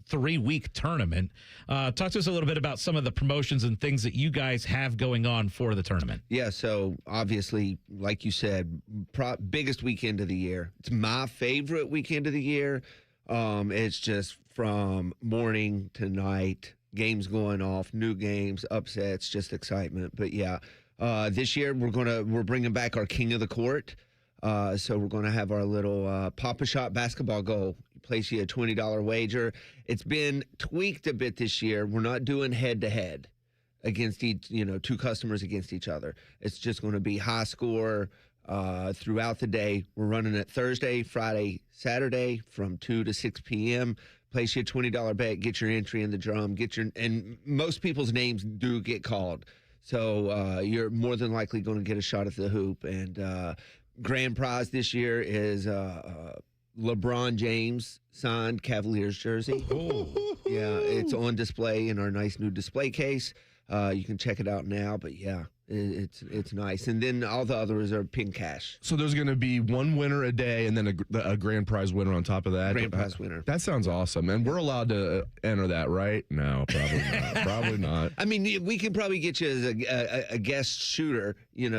3-week tournament, talk to us a little bit about some of the promotions and things that you guys have going on for the tournament. Yeah, so obviously, like you said, biggest weekend of the year. It's my favorite weekend of the year. It's just from morning to night, games going off, new games, upsets, just excitement. But yeah, this year we're bringing back our King of the Court. So we're going to have our little Papa Shot basketball goal. You place you a $20 wager. It's been tweaked a bit this year. We're not doing head-to-head against two customers against each other. It's just going to be high score throughout the day. We're running it Thursday, Friday, Saturday from 2 to 6 p.m. Place you a $20 bet, get your entry in the drum, and most people's names do get called. So you're more than likely going to get a shot at the hoop. And grand prize this year is LeBron James signed Cavaliers jersey. Oh. Yeah, it's on display in our nice new display case. You can check it out now, but yeah, it's nice. And then all the others are pin cash. So there's going to be one winner a day and then a grand prize winner on top of that? Grand prize winner. That sounds awesome. And we're allowed to enter that, right? No, probably not. Probably not. I mean, we can probably get you as a guest shooter,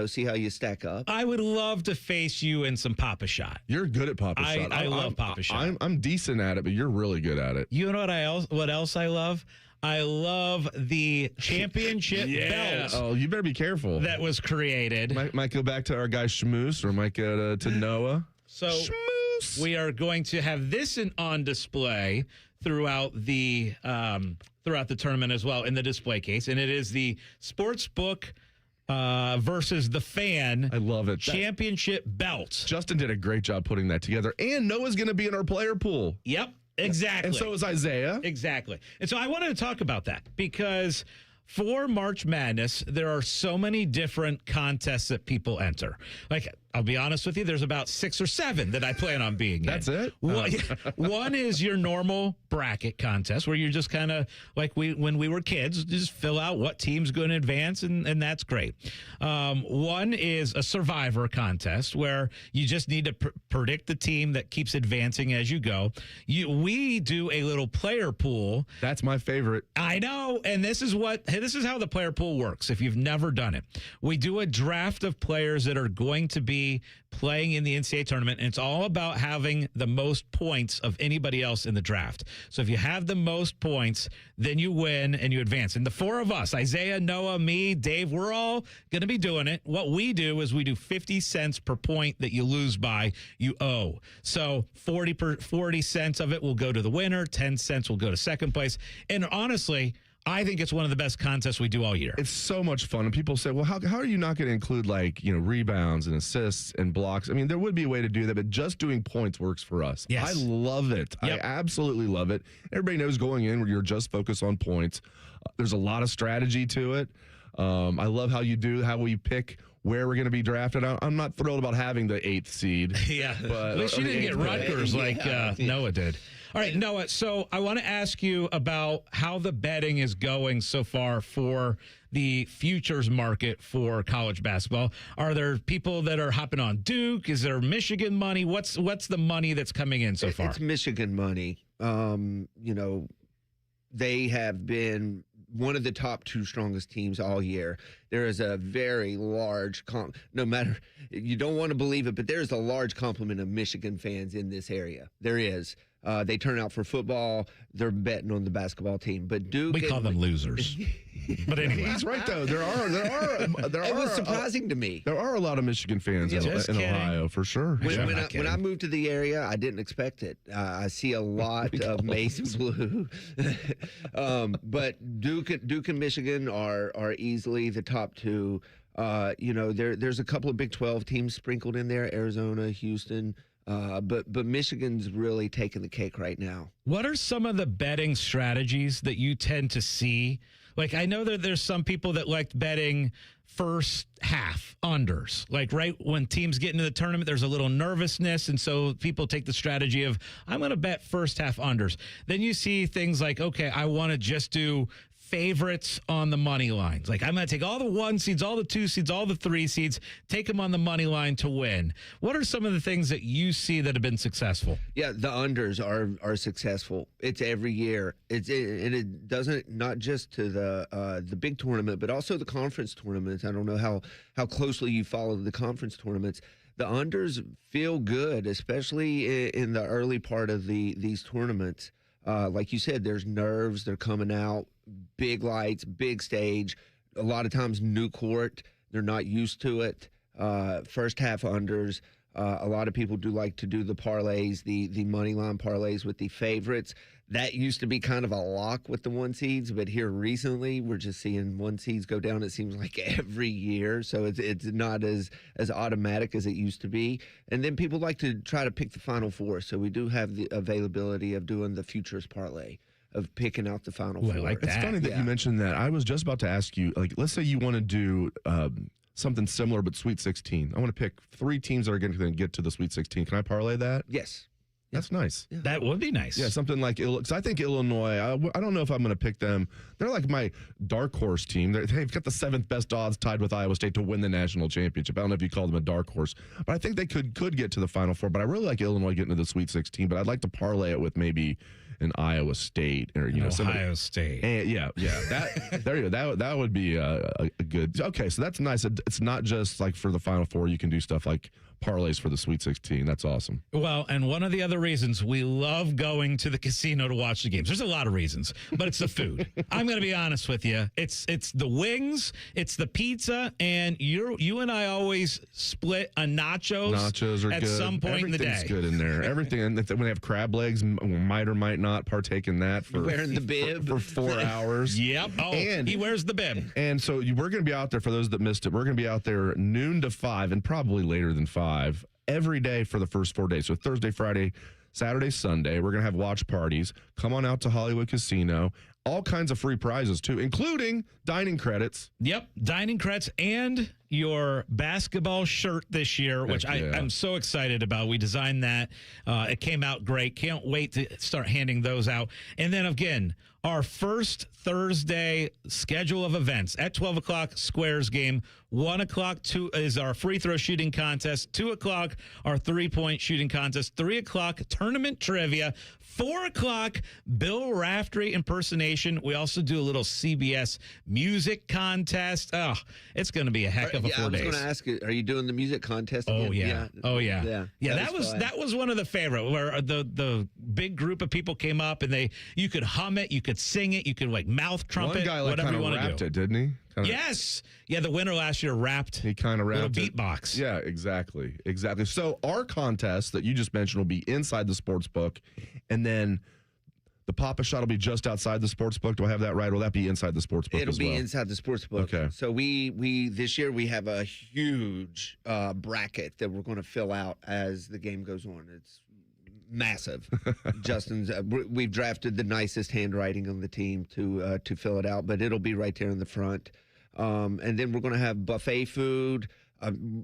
see how you stack up. I would love to face you in some Papa Shot. You're good at Papa Shot. I love Papa Shot. I'm decent at it, but you're really good at it. You know what else I love? I love the championship belt. Oh, you better be careful. That was created. Might go back to our guy Schmoose, or might go to Noah. So Schmoose. We are going to have this on display throughout the tournament as well in the display case, and it is the Sportsbook versus the Fan. I love it. Championship belt. Justin did a great job putting that together, and Noah's going to be in our player pool. Yep. Exactly. And so is Isaiah. Exactly. And so I wanted to talk about that because for March Madness, there are so many different contests that people enter. Like, I'll be honest with you, there's about 6 or 7 that I plan on being That's in. it? One is your normal bracket contest where you're just kind of like when we were kids, just fill out what team's going to advance, and that's great. One is a survivor contest where you just need to predict the team that keeps advancing as you go. We do a little player pool. That's my favorite. I know, and this is how the player pool works if you've never done it. We do a draft of players that are going to be playing in the NCAA tournament, and it's all about having the most points of anybody else in the draft. So if you have the most points, then you win and you advance. And the 4 of us, Isaiah, Noah, me, Dave, we're all going to be doing it. What we do is we do 50 cents per point that you lose by, you owe. So 40 cents of it will go to the winner, 10 cents will go to second place. And honestly, I think it's one of the best contests we do all year. It's so much fun. And people say, well, how are you not going to include rebounds and assists and blocks? I mean, there would be a way to do that, but just doing points works for us. Yes. I love it. Yep. I absolutely love it. Everybody knows going in where you're just focused on points. There's a lot of strategy to it. I love how we pick where we're going to be drafted. I'm not thrilled about having the 8th seed. Yeah, but at least you didn't get Rutgers like Noah did. All right, Noah, so I want to ask you about how the betting is going so far for the futures market for college basketball. Are there people that are hopping on Duke? Is there Michigan money? What's the money that's coming in so far? It's Michigan money. They have been one of the top 2 strongest teams all year. There is a very large, no matter, you don't want to believe it, but there's a large complement of Michigan fans in this area. There is. They turn out for football. They're betting on the basketball team. But Duke, we call them losers. But anyway, he's right though. There are. It was surprising to me. There are a lot of Michigan fans in Ohio for sure. When I moved to the area, I didn't expect it. I see a lot of maize blue, but Duke and Michigan are easily the top 2. There's a couple of Big 12 teams sprinkled in there: Arizona, Houston. But Michigan's really taking the cake right now. What are some of the betting strategies that you tend to see? Like, I know that there's some people that like betting first half unders. Like, right when teams get into the tournament, there's a little nervousness. And so people take the strategy of, I'm going to bet first half unders. Then you see things like, okay, I want to just do favorites on the money lines. Like, I'm going to take all the 1 seeds, all the 2 seeds, all the 3 seeds, take them on the money line to win. What are some of the things that you see that have been successful? Yeah, the unders are successful. It's every year. It doesn't, not just to the big tournament, but also the conference tournaments. I don't know how closely you follow the conference tournaments. The unders feel good, especially in the early part of these tournaments. Like you said, there's nerves. They're coming out. Big lights, big stage, a lot of times new court. They're not used to it. First half unders. A lot of people do like to do the parlays, the money line parlays with the favorites. That used to be kind of a lock with the 1 seeds, but here recently we're just seeing 1 seeds go down. It seems like every year, so it's not as automatic as it used to be. And then people like to try to pick the Final Four, so we do have the availability of doing the futures parlay, of picking out the Final Four. Like it's funny that you mentioned that. I was just about to ask you, like, let's say you want to do something similar but Sweet 16. I want to pick 3 teams that are going to get to the Sweet 16. Can I parlay that? Yes. That's nice. Yeah. That would be nice. Yeah, something like, because I think Illinois, I don't know if I'm going to pick them. They're like my dark horse team. They've got the 7th best odds, tied with Iowa State, to win the national championship. I don't know if you call them a dark horse, but I think they could get to the Final Four. But I really like Illinois getting to the Sweet 16, but I'd like to parlay it with maybe an Iowa State or Ohio State. And that there you go. That would be a good. Okay, so that's nice. It's not just like for the Final Four. You can do stuff like parlays for the Sweet 16. That's awesome. Well, and one of the other reasons we love going to the casino to watch the games. There's a lot of reasons, but it's the food. I'm going to be honest with you. It's the wings, it's the pizza, and you and I always split a nachos. Nachos are at good. some point in the day. Everything's good in there. Everything. And when they have crab legs, might or might not partake in that for wearing the bib for 4 hours. Yep. Oh, and he wears the bib. And so we're going to be out there, for those that missed it, we're going to be out there noon to 5 and probably later than 5 every day for the first 4 days. So Thursday, Friday, Saturday, Sunday, we're going to have watch parties. Come on out to Hollywood Casino. All kinds of free prizes, too, including dining credits. Yep, dining credits and your basketball shirt this year, which I'm so excited about. We designed that. It came out great. Can't wait to start handing those out. And then, again, our first Thursday schedule of events at 12 o'clock, Squares game. 1 o'clock is our free throw shooting contest. 2 o'clock, our 3-point shooting contest. 3 o'clock, tournament trivia. 4 o'clock, Bill Raftery impersonation. We also do a little CBS music contest. Oh, it's going to be a heck of a 4 days. I was going to ask you, are you doing the music contest again? Oh, yeah. Oh, yeah. Yeah, that was one of the favorite, where the big group of people came up and you could hum it, you could sing it, you could like mouth trumpet, one guy whatever you want to do. Rapped it, didn't he? Yes. Yeah, the winner last year rapped. He kind of rapped little beatbox. Yeah, exactly. So our contest that you just mentioned will be inside the sports book, and then the Papa Shot will be just outside the sports book. Do I have that right? Will that be inside the sports book? It'll be inside the sports book. Okay. So we this year we have a huge bracket that we're going to fill out as the game goes on. It's massive. Justin's we've drafted the nicest handwriting on the team to fill it out, but it'll be right there in the front. And then we're going to have buffet food.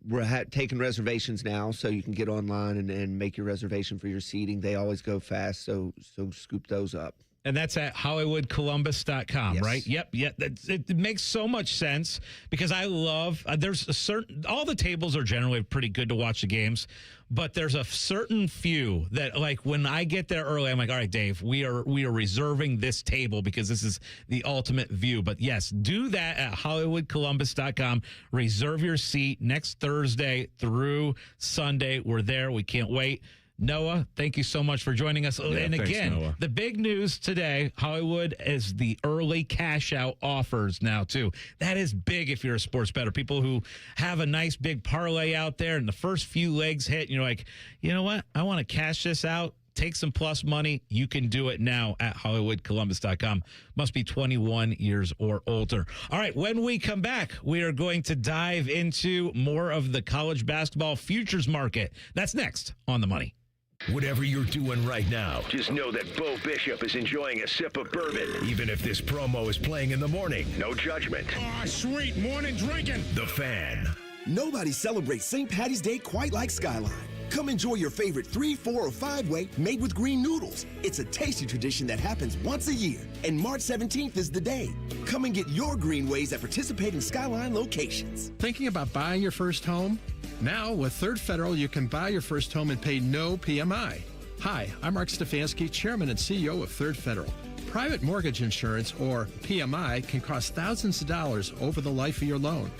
We're taking reservations now, so you can get online and make your reservation for your seating. They always go fast, so scoop those up. And that's at HollywoodColumbus.com, Yes. right? Yep. It makes so much sense because I love, there's a certain, all the tables are generally pretty good to watch the games, but there's a certain few that, like, when I get there early, I'm like, all right, Dave, we are reserving this table because this is the ultimate view. But yes, do that at HollywoodColumbus.com. Reserve your seat next Thursday through Sunday. We're there. We can't wait. Noah, thank you so much for joining us. Yeah, and thanks, again, Noah. the big news today, Hollywood is the early cash out offers now too. That is big if you're a sports bettor. People who have a nice big parlay out there and the first few legs hit, and you're like, you know what? I want to cash this out. Take some plus money. You can do it now at HollywoodColumbus.com. Must be 21 years or older. All right, when we come back, we are going to dive into more of the college basketball futures market. That's next on The Money. Whatever you're doing right now, just know that Bo Bishop is enjoying a sip of bourbon, even if this promo is playing in the morning. No judgment. Sweet morning drinking. The Fan. Nobody celebrates St. Patty's Day quite like Skyline. Come enjoy your favorite 3, 4, or 5-way made with green noodles. It's a tasty tradition that happens once a year, and March 17th is the day. Come and get your green ways at participating Skyline locations. Thinking about buying your first home? Now, with Third Federal, you can buy your first home and pay no PMI. Hi, I'm Mark Stefanski, Chairman and CEO of Third Federal. Private mortgage insurance, or PMI, can cost thousands of dollars over the life of your loan.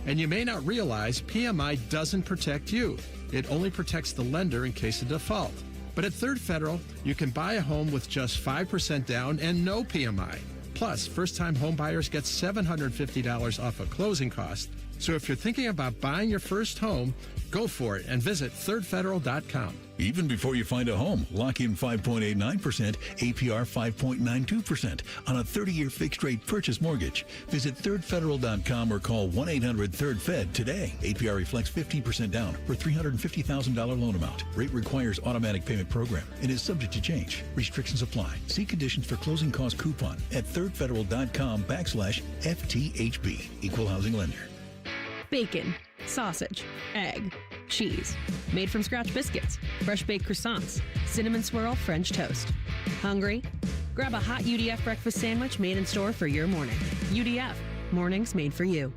And you may not realize PMI doesn't protect you. It only protects the lender in case of default. But at Third Federal, you can buy a home with just 5% down and no PMI. Plus, first-time home buyers get $750 off of closing costs. So if you're thinking about buying your first home, go for it and visit thirdfederal.com. Even before you find a home, lock in 5.89%, APR 5.92% on a 30-year fixed-rate purchase mortgage. Visit thirdfederal.com or call 1-800-3RD-FED today. APR reflects 15% down for $350,000 loan amount. Rate requires automatic payment program and is subject to change. Restrictions apply. See conditions for closing cost coupon at thirdfederal.com/FTHB. Equal housing lender. Bacon, sausage, egg, cheese, made from scratch biscuits, fresh baked croissants, cinnamon swirl French toast. Hungry? Grab a hot UDF breakfast sandwich made in store for your morning. UDF, mornings made for you.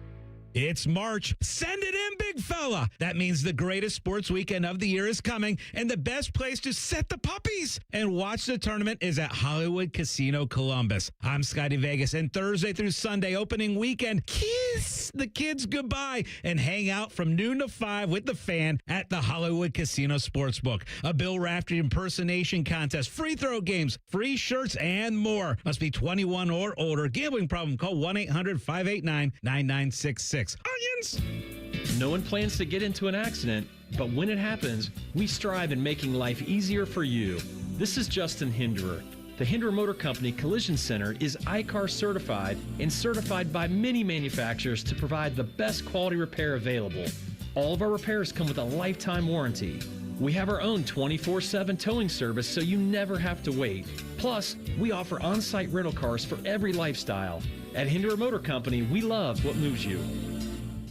It's March. Send it in, big fella. That means the greatest sports weekend of the year is coming, and the best place to set the puppies and watch the tournament is at Hollywood Casino Columbus. I'm Scotty Vegas, and Thursday through Sunday opening weekend, kiss the kids goodbye and hang out from noon to 5 with the Fan at the Hollywood Casino Sportsbook. A Bill Raftery impersonation contest, free throw games, free shirts, and more. Must be 21 or older. Gambling problem? Call 1-800-589-9966. Onions! No one plans to get into an accident, but when it happens, we strive in making life easier for you. This is Justin Hinderer. The Hinderer Motor Company Collision Center is ICAR certified and certified by many manufacturers to provide the best quality repair available. All of our repairs come with a lifetime warranty. We have our own 24/7 towing service so you never have to wait. Plus, we offer on-site rental cars for every lifestyle. At Hinderer Motor Company, we love what moves you.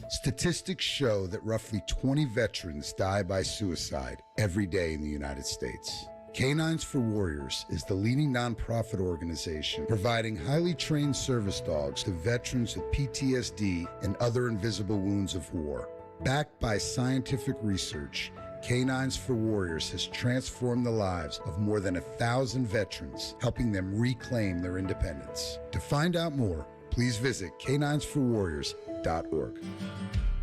Statistics show that roughly 20 veterans die by suicide every day in the United States. Canines for Warriors is the leading nonprofit organization providing highly trained service dogs to veterans with PTSD and other invisible wounds of war. Backed by scientific research, Canines for Warriors has transformed the lives of more than 1,000 veterans, helping them reclaim their independence. To find out more, please visit caninesforwarriors.org.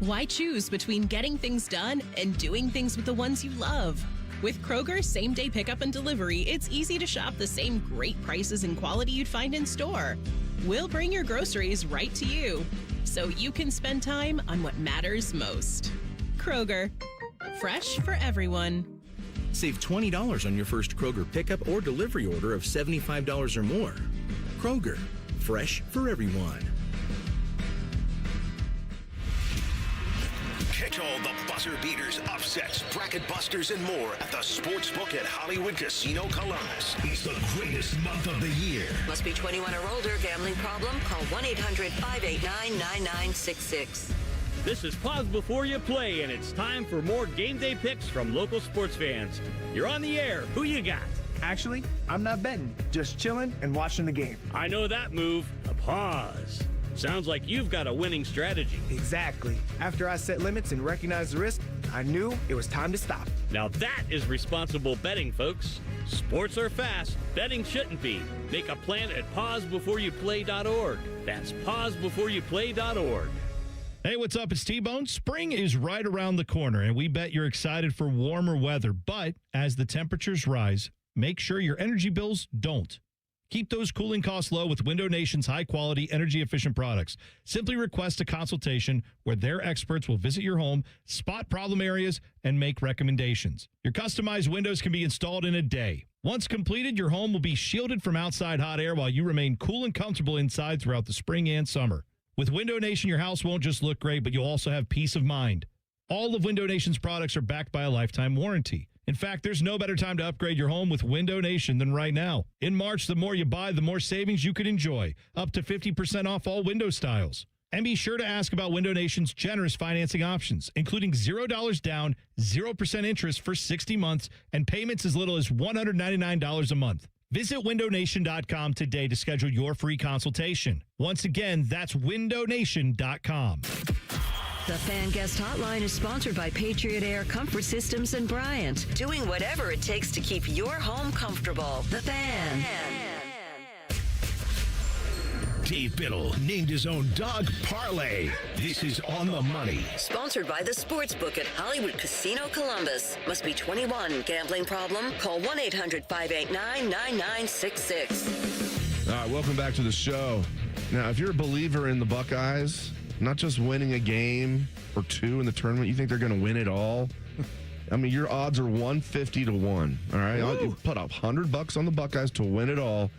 Why choose between getting things done and doing things with the ones you love? With Kroger same-day pickup and delivery, it's easy to shop the same great prices and quality you'd find in store. We'll bring your groceries right to you, so you can spend time on what matters most. Kroger, fresh for everyone. Save $20 on your first Kroger pickup or delivery order of $75 or more. Kroger, fresh for everyone. Catch Catch all the buzzer beaters, upsets, bracket busters, and more at the Sportsbook at Hollywood Casino Columbus. It's the greatest month of the year. Must be 21 or older. Gambling problem? Call 1-800-589-9966. This is Pause Before You Play, and it's time for more game day picks from local sports fans. You're on the air. Who you got? Actually, I'm not betting, just chilling and watching the game. I know that move. A pause. Sounds like you've got a winning strategy. Exactly. After I set limits and recognized the risk, I knew it was time to stop. Now that is responsible betting, folks. Sports are fast. Betting shouldn't be. Make a plan at pausebeforeyouplay.org. That's pausebeforeyouplay.org. Hey, what's up? It's T-Bone. Spring is right around the corner, and we bet you're excited for warmer weather. But as the temperatures rise, make sure your energy bills don't. Keep those cooling costs low with Window Nation's high-quality, energy-efficient products. Simply request a consultation where their experts will visit your home, spot problem areas, and make recommendations. Your customized windows can be installed in a day. Once completed, your home will be shielded from outside hot air while you remain cool and comfortable inside throughout the spring and summer. With Window Nation, your house won't just look great, but you'll also have peace of mind. All of Window Nation's products are backed by a lifetime warranty. In fact, there's no better time to upgrade your home with Window Nation than right now. In March, the more you buy, the more savings you could enjoy, up to 50% off all window styles. And be sure to ask about Window Nation's generous financing options, including $0 down, 0% interest for 60 months, and payments as little as $199 a month. Visit windownation.com today to schedule your free consultation. Once again, that's windownation.com. The Fan Guest Hotline is sponsored by Patriot Air Comfort Systems and Bryant, doing whatever it takes to keep your home comfortable. The Fan. Dave Biddle named his own dog Parlay. This is On the Money. Sponsored by the Sportsbook at Hollywood Casino Columbus. Must be 21. Gambling problem? Call 1-800-589-9966. All right, welcome back to the show. Now, if you're a believer in the Buckeyes, not just winning a game or two in the tournament, you think they're going to win it all? I mean, your odds are 150 to 1. All right, you put up $100 on the Buckeyes to win it all.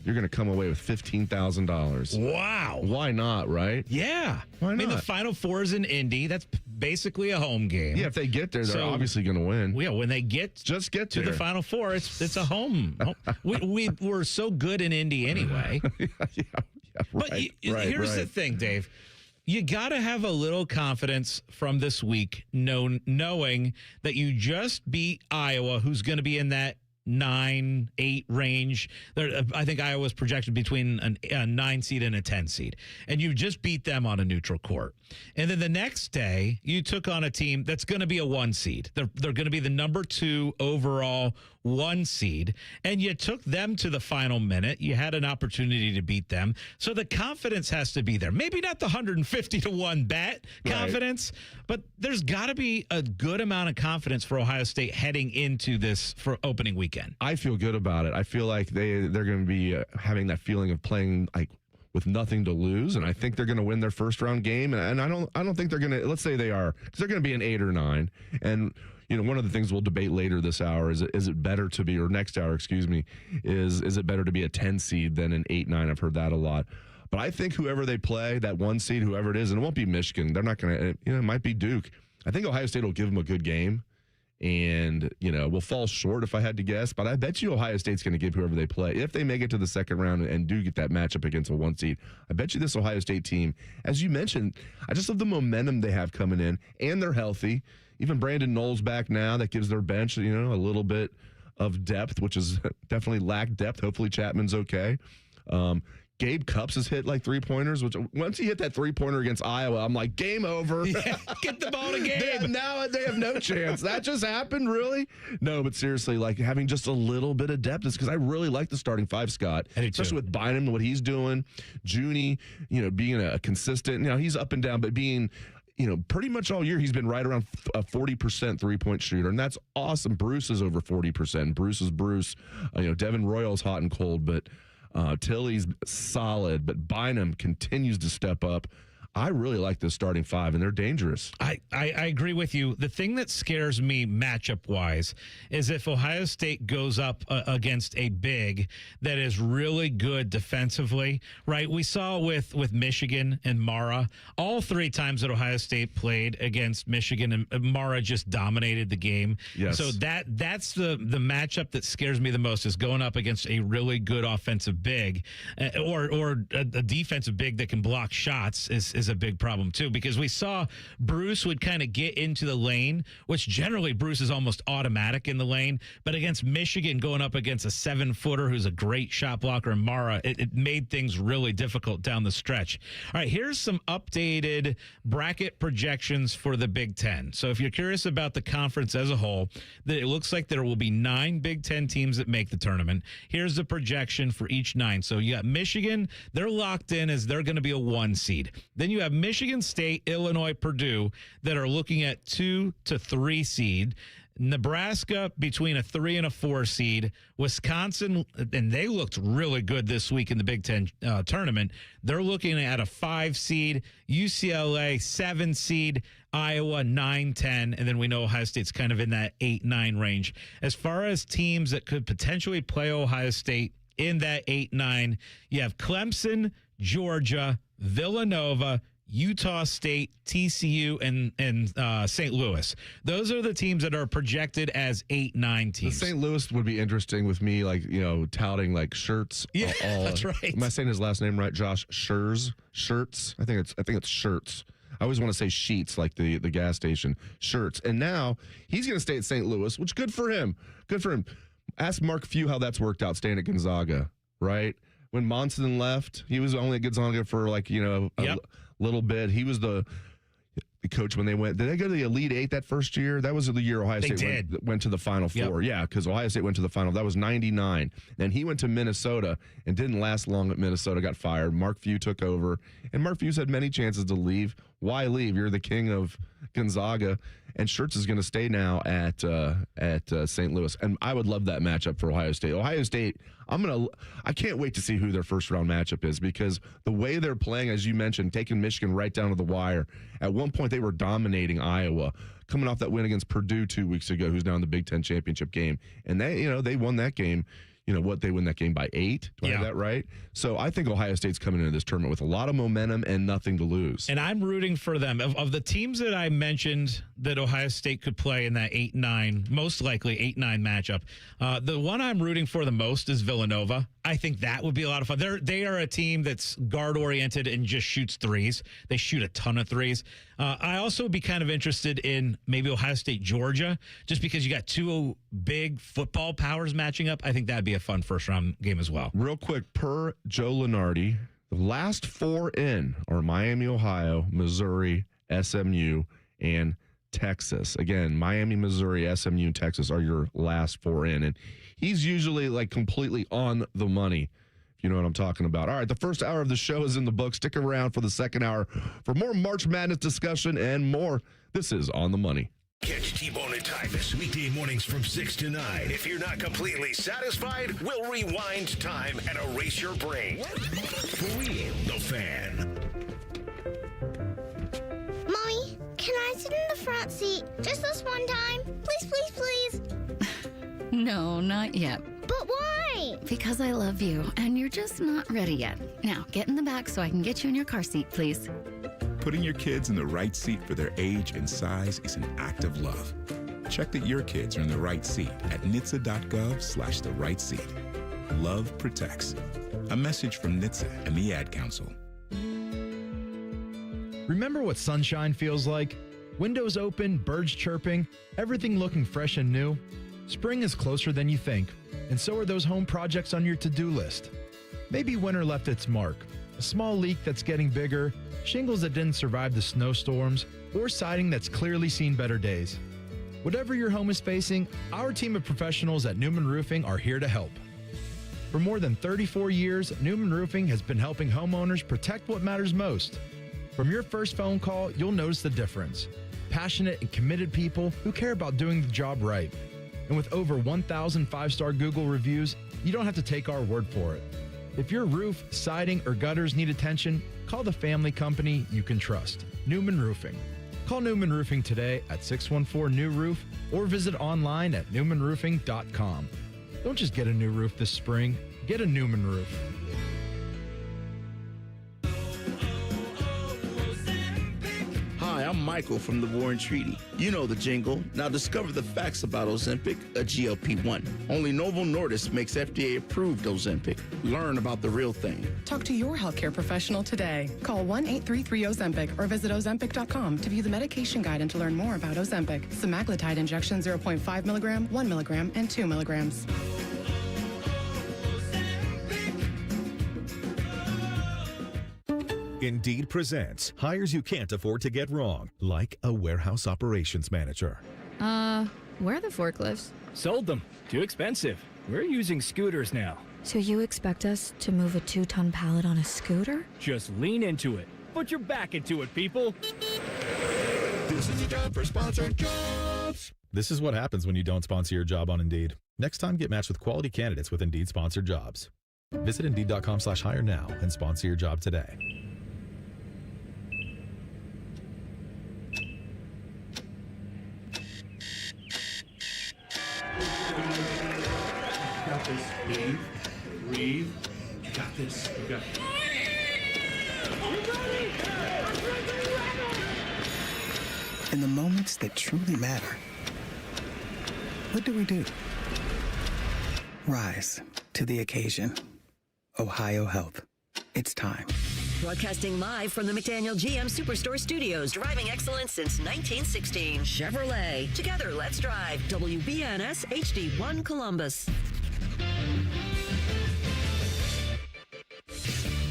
You're going to come away with $15,000. Wow. Why not, right? Yeah. Why not? I mean, the Final Four is in Indy. That's basically a home game. Yeah, if they get there, they're obviously going to win. Yeah, when they get to the Final Four, it's a home. We're so good in Indy anyway. But here's the thing, Dave. You got to have a little confidence from this week, knowing that you just beat Iowa, who's going to be in that 9-8 range. I think Iowa's projected between a 9 seed and a 10 seed. And you just beat them on a neutral court. And then the next day, you took on a team that's going to be a 1 seed. They're going to be the number 2 overall 1 seed. And you took them to the final minute. You had an opportunity to beat them. So the confidence has to be there. Maybe not the 150 to 1 bet confidence, but there's got to be a good amount of confidence for Ohio State heading into this for opening weekend. I feel good about it. I feel like they're going to be having that feeling of playing like with nothing to lose, and I think they're going to win their first round game. And I don't think they're going to. Let's say they are, because they're going to be an 8 or 9. And one of the things we'll debate later this hour is it better to be, or next hour, excuse me, is it better to be a 10 seed than an 8-9? I've heard that a lot. But I think whoever they play, that 1 seed, whoever it is, and it won't be Michigan. They're not going to. It might be Duke. I think Ohio State will give them a good game. And, we'll fall short if I had to guess. But I bet you Ohio State's going to give whoever they play. If they make it to the second round and do get that matchup against a 1 seed, I bet you this Ohio State team, as you mentioned, I just love the momentum they have coming in. And they're healthy. Even Brandon Knowles back now. That gives their bench, a little bit of depth, which is definitely lacked depth. Hopefully Chapman's okay. Gabe Cupps has hit like 3-pointers, which once he hit that 3-pointer against Iowa, I'm like, game over. Yeah, get the ball to Gabe. Now they have no chance. That just happened, really? No, but seriously, like having just a little bit of depth is because I really like the starting 5, Scott. Especially with Bynum, what he's doing. Junie, being a consistent, he's up and down, but being pretty much all year he's been right around a 40% 3-point shooter, and that's awesome. Bruce is over 40%. Bruce is Bruce. Devin Royal's hot and cold, but Tilly's solid, but Bynum continues to step up. I really like this starting five, and they're dangerous. I agree with you. The thing that scares me matchup-wise is if Ohio State goes up against a big that is really good defensively, right? We saw with Michigan and Mara, all 3 times that Ohio State played against Michigan, and Mara just dominated the game. Yes. So that's the matchup that scares me the most, is going up against a really good offensive big or a defensive big that can block shots is a big problem too, because we saw Bruce would kind of get into the lane, which generally Bruce is almost automatic in the lane, but against Michigan going up against a 7-footer who's a great shot blocker, and Mara, it made things really difficult down the stretch. All right, here's some updated bracket projections for the Big Ten. So if you're curious about the conference as a whole, it looks like there will be 9 Big Ten teams that make the tournament. Here's the projection for each 9. So you got Michigan, they're locked in as they're going to be a 1 seed. Then you have Michigan State, Illinois, Purdue that are looking at 2 to 3 seed. Nebraska between a 3 and a 4 seed. Wisconsin, and they looked really good this week in the Big Ten tournament. They're looking at a 5 seed. UCLA 7 seed. Iowa 9, 10, and then we know Ohio State's kind of in that 8, 9 range. As far as teams that could potentially play Ohio State in that 8, 9, you have Clemson, Georgia, Villanova, Utah State, TCU, and St. Louis. Those are the teams that are projected as 8, 9 teams. St. Louis would be interesting with me, like, touting like Shirts. Yeah, that's right. Am I saying his last name right, Josh? Shirts. I think it's Shirts. I always want to say Sheets, like the gas station. Shirts. And now he's going to stay at St. Louis, which good for him. Good for him. Ask Mark Few how that's worked out, staying at Gonzaga, right? When Monson left, he was only at Gonzaga for little bit. He was the coach when they went. Did they go to the Elite Eight that first year? That was the year Ohio State went to the Final Four. Yeah, because Ohio State went to the Final. That was 99. Then he went to Minnesota and didn't last long at Minnesota, got fired. Mark Few took over, and Mark Few's had many chances to leave. Why leave? You're the king of Gonzaga. And Shirts is going to stay now at St. Louis, and I would love that matchup for Ohio State. Ohio State, I can't wait to see who their first round matchup is, because the way they're playing, as you mentioned, taking Michigan right down to the wire. At one point, they were dominating Iowa, coming off that win against Purdue 2 weeks ago, who's now in the Big Ten championship game, and they won that game. They win that game by 8. Do I have that right? So I think Ohio State's coming into this tournament with a lot of momentum and nothing to lose. And I'm rooting for them. Of the teams that I mentioned that Ohio State could play in that 8-9, most likely 8-9 matchup, the one I'm rooting for the most is Villanova. I think that would be a lot of fun. They are a team that's guard-oriented and just shoots threes. They shoot a ton of threes. I also would be kind of interested in maybe Ohio State, Georgia, just because you got 2 big football powers matching up. I think that'd be a fun first-round game as well. Real quick, per Joe Lunardi, the last 4 in are Miami, Ohio, Missouri, SMU, and Texas. Again, Miami, Missouri, SMU, and Texas are your last 4 in. And he's usually like completely on the money, if you know what I'm talking about. All right, the first hour of the show is in the book. Stick around for the second hour for more March Madness discussion and more. This is On the Money. Catch T-Bone and Tyvus weekday mornings from 6 to 9. If you're not completely satisfied, we'll rewind time and erase your brain. For real, the Fan. Mommy, can I sit in the front seat just this one time? Please, please, please. No, not yet. But why? Because I love you, and you're just not ready yet. Now, get in the back so I can get you in your car seat, please. Putting your kids in the right seat for their age and size is an act of love. Check that your kids are in the right seat at NHTSA.gov/the right seat. Love protects. A message from NHTSA and the Ad Council. Remember what sunshine feels like? Windows open, birds chirping, everything looking fresh and new. Spring is closer than you think, and so are those home projects on your to-do list. Maybe winter left its mark, a small leak that's getting bigger, shingles that didn't survive the snowstorms, or siding that's clearly seen better days. Whatever your home is facing, our team of professionals at Newman Roofing are here to help. For more than 34 years, Newman Roofing has been helping homeowners protect what matters most. From your first phone call, you'll notice the difference. Passionate and committed people who care about doing the job right. And with over 1,000 5-star Google reviews, you don't have to take our word for it. If your roof, siding, or gutters need attention, call the family company you can trust, Newman Roofing. Call Newman Roofing today at 614-NEW-ROOF or visit online at newmanroofing.com. Don't just get a new roof this spring, get a Newman roof. Hi, I'm Michael from the Warren Treaty. You know the jingle. Now discover the facts about Ozempic, a GLP-1. Only Novo Nordisk makes FDA-approved Ozempic. Learn about the real thing. Talk to your healthcare professional today. Call 1-833-OZEMPIC or visit Ozempic.com to view the medication guide and to learn more about Ozempic. Semaglutide injection 0.5 milligram, 1 milligram, and 2 milligrams. Indeed presents hires you can't afford to get wrong, like a warehouse operations manager. Where are the forklifts? Sold them. Too expensive. We're using scooters now. So you expect us to move a 2-ton pallet on a scooter? Just lean into it. Put your back into it, people. This is the job for sponsored jobs. This is what happens when you don't sponsor your job on Indeed. Next time, get matched with quality candidates with Indeed sponsored jobs. Visit Indeed.com/hire now and sponsor your job today. Got this. Breathe. You got this. You got this. In the moments that truly matter, what do? Rise to the occasion. Ohio Health. It's time. Broadcasting live from the McDaniel GM Superstore Studios, driving excellence since 1916. Chevrolet. Together, let's drive. WBNS HD1 Columbus.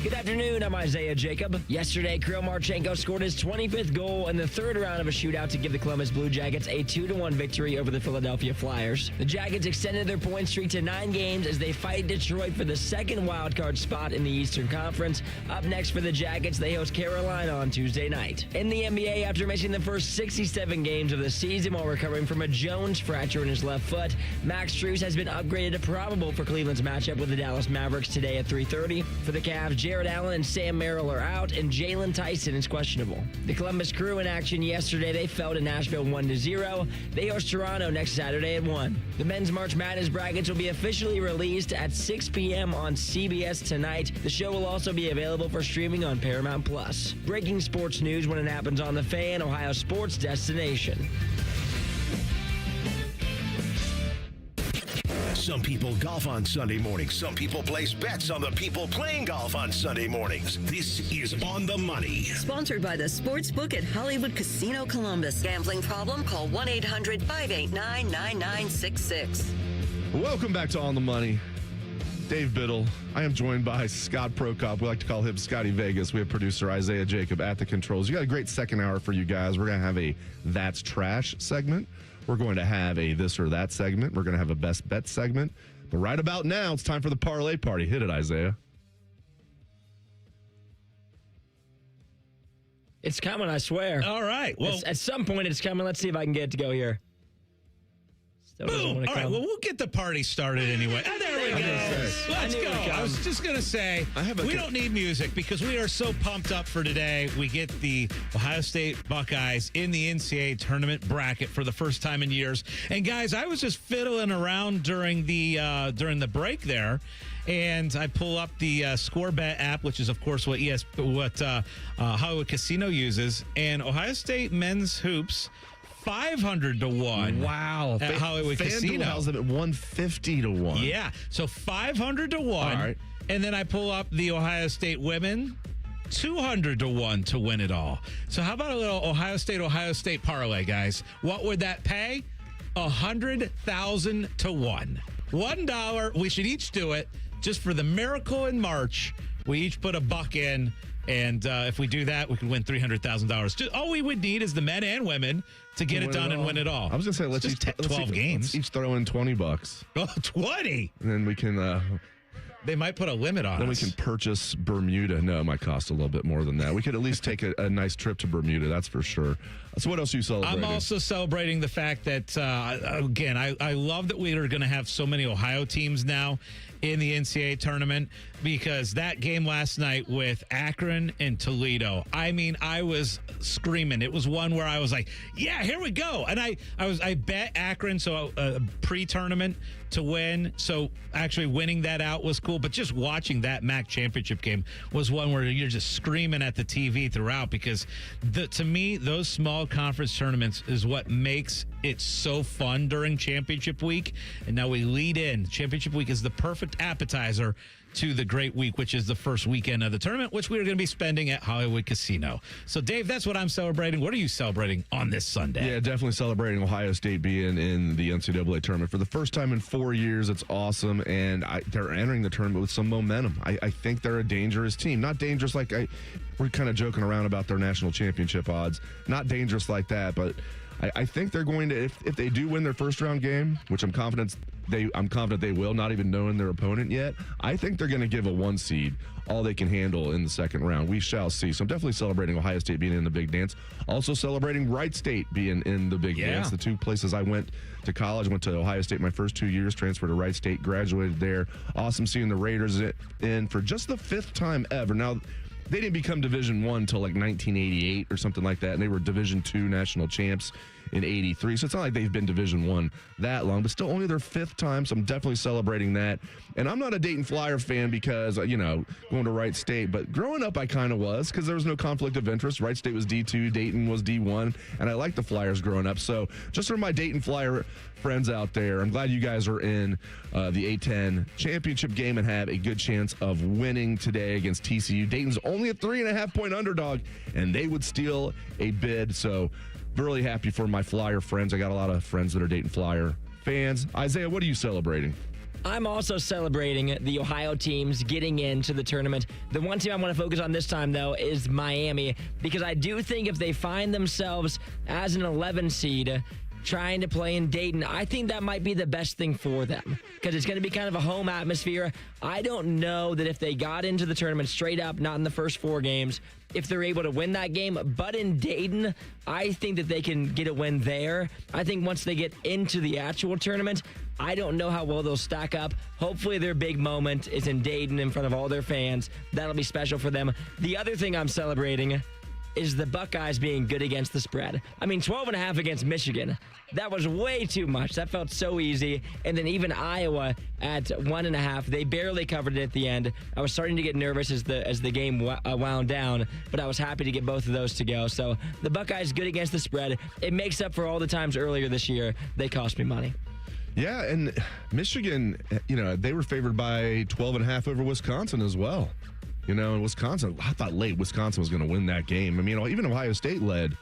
Good afternoon, I'm Isaiah Jacob. Yesterday, Kirill Marchenko scored his 25th goal in the third round of a shootout to give the Columbus Blue Jackets a 2-1 victory over the Philadelphia Flyers. The Jackets extended their point streak to 9 games as they fight Detroit for the second wildcard spot in the Eastern Conference. Up next for the Jackets, they host Carolina on Tuesday night. In the NBA, after missing the first 67 games of the season while recovering from a Jones fracture in his left foot, Max Strus has been upgraded to probable for Cleveland's matchup with the Dallas Mavericks today at 3:30. For the Cavs, Jared Allen and Sam Merrill are out, and Jalen Tyson is questionable. The Columbus Crew in action yesterday. They fell to Nashville 1-0. They host Toronto next Saturday at 1. The men's March Madness brackets will be officially released at 6 p.m. on CBS tonight. The show will also be available for streaming on Paramount+. Breaking sports news when it happens on The Fan, Ohio sports destination. Some people golf on Sunday mornings. Some people place bets on the people playing golf on Sunday mornings. This is On the Money. Sponsored by the Sportsbook at Hollywood Casino Columbus. Gambling problem? Call 1-800-589-9966. Welcome back to On the Money. Dave Biddle. I am joined by Scott Prokop. We like to call him Scotty Vegas. We have producer Isaiah Jacob at the controls. You got a great second hour for you guys. We're going to have a That's Trash segment. We're going to have a This or That segment. We're going to have a Best Bet segment. But right about now, it's time for the parlay party. Hit it, Isaiah. It's coming, I swear. All right. Well, at some point, it's coming. Let's see if I can get it to go here. Boom. All right. Well, we'll get the party started anyway. Oh, there we go. Let's go. I was just going to say, we don't need music because we are so pumped up for today. We get the Ohio State Buckeyes in the NCAA tournament bracket for the first time in years. And guys, I was just fiddling around during the break there, and I pull up the ScoreBet app, which is of course what Hollywood Casino uses, and Ohio State men's hoops. 500 to 1. Wow. At Hollywood Casino. FanDuel has them at 150 to 1. Yeah. So 500 to 1. All right. And then I pull up the Ohio State women 200 to 1 to win it all. So how about a little Ohio State parlay, guys? What would that pay? 100,000 to 1. $1. We should each do it just for the miracle in March. We each put $1 in. And if we do that, we could win $300,000. All we would need is the men and women to get it done and win it all. I was going to say, let's 12 games. Let's each throw in $20. Oh, 20? And then we can They might put a limit on Then us. we can purchase Bermuda. No, it might cost a little bit more than that. We could at least take a nice trip to Bermuda, that's for sure. So what else are you celebrating? I'm also celebrating the fact that, again, I love that we are going to have so many Ohio teams now in the NCAA tournament, because that game last night with Akron and Toledo, I mean, I was screaming. It was one where I was like, yeah, here we go. And I bet Akron, so pre-tournament to win. So actually winning that out was cool. But just watching that MAC championship game was one where you're just screaming at the TV throughout, because to me, those small conference tournaments is what makes it so fun during championship week. And now we lead in. Championship week is the perfect appetizer to the great week, which is the first weekend of the tournament, which we are going to be spending at Hollywood Casino. So, Dave, that's what I'm celebrating. What are you celebrating on this Sunday? Yeah, definitely celebrating Ohio State being in the NCAA tournament for the first time in 4 years. It's awesome, and they're entering the tournament with some momentum. I think they're a dangerous team. Not dangerous like we're kind of joking around about their national championship odds. Not dangerous like that, but I think they're going to, if they do win their first round game, which I'm confident they will, not even knowing their opponent yet, I think they're going to give a 1 seed all they can handle in the second round. We shall see. So I'm definitely celebrating Ohio State being in the big dance. Also celebrating Wright State being in the big dance. The two places I went to college, went to Ohio State my first 2 years, transferred to Wright State, graduated there. Awesome seeing the Raiders in for just the 5th time ever. Now, they didn't become Division I until like 1988 or something like that, and they were Division II national champs in 83. So it's not like they've been Division I that long, but still only their 5th time, so I'm definitely celebrating that. And I'm not a Dayton Flyer fan because, going to Wright State, but growing up I kind of was, because there was no conflict of interest. Wright State was D2, Dayton was D1, and I liked the Flyers growing up. So just for my Dayton Flyer friends out there, I'm glad you guys are in the A10 championship game and have a good chance of winning today against TCU. Dayton's only a 3.5-point underdog, and they would steal a bid. So really happy for my Flyer friends. I got a lot of friends that are Dayton Flyer fans. Isaiah, what are you celebrating? I'm also celebrating the Ohio teams getting into the tournament. The one team I want to focus on this time, though, is Miami, because I do think if they find themselves as an 11 seed trying to play in Dayton, I think that might be the best thing for them, because it's going to be kind of a home atmosphere. I don't know that if they got into the tournament straight up, not in the first 4 games, if they're able to win that game. But in Dayton, I think that they can get a win there. I think once they get into the actual tournament, I don't know how well they'll stack up. Hopefully their big moment is in Dayton in front of all their fans. That'll be special for them. The other thing I'm celebrating is the Buckeyes being good against the spread. I mean, 12.5 against Michigan. That was way too much. That felt so easy. And then even Iowa at 1.5, they barely covered it at the end. I was starting to get nervous as the game wound down, but I was happy to get both of those to go. So the Buckeyes good against the spread. It makes up for all the times earlier this year they cost me money. Yeah, and Michigan, they were favored by 12.5 over Wisconsin as well. In Wisconsin, I thought late Wisconsin was going to win that game. I mean, even Ohio State led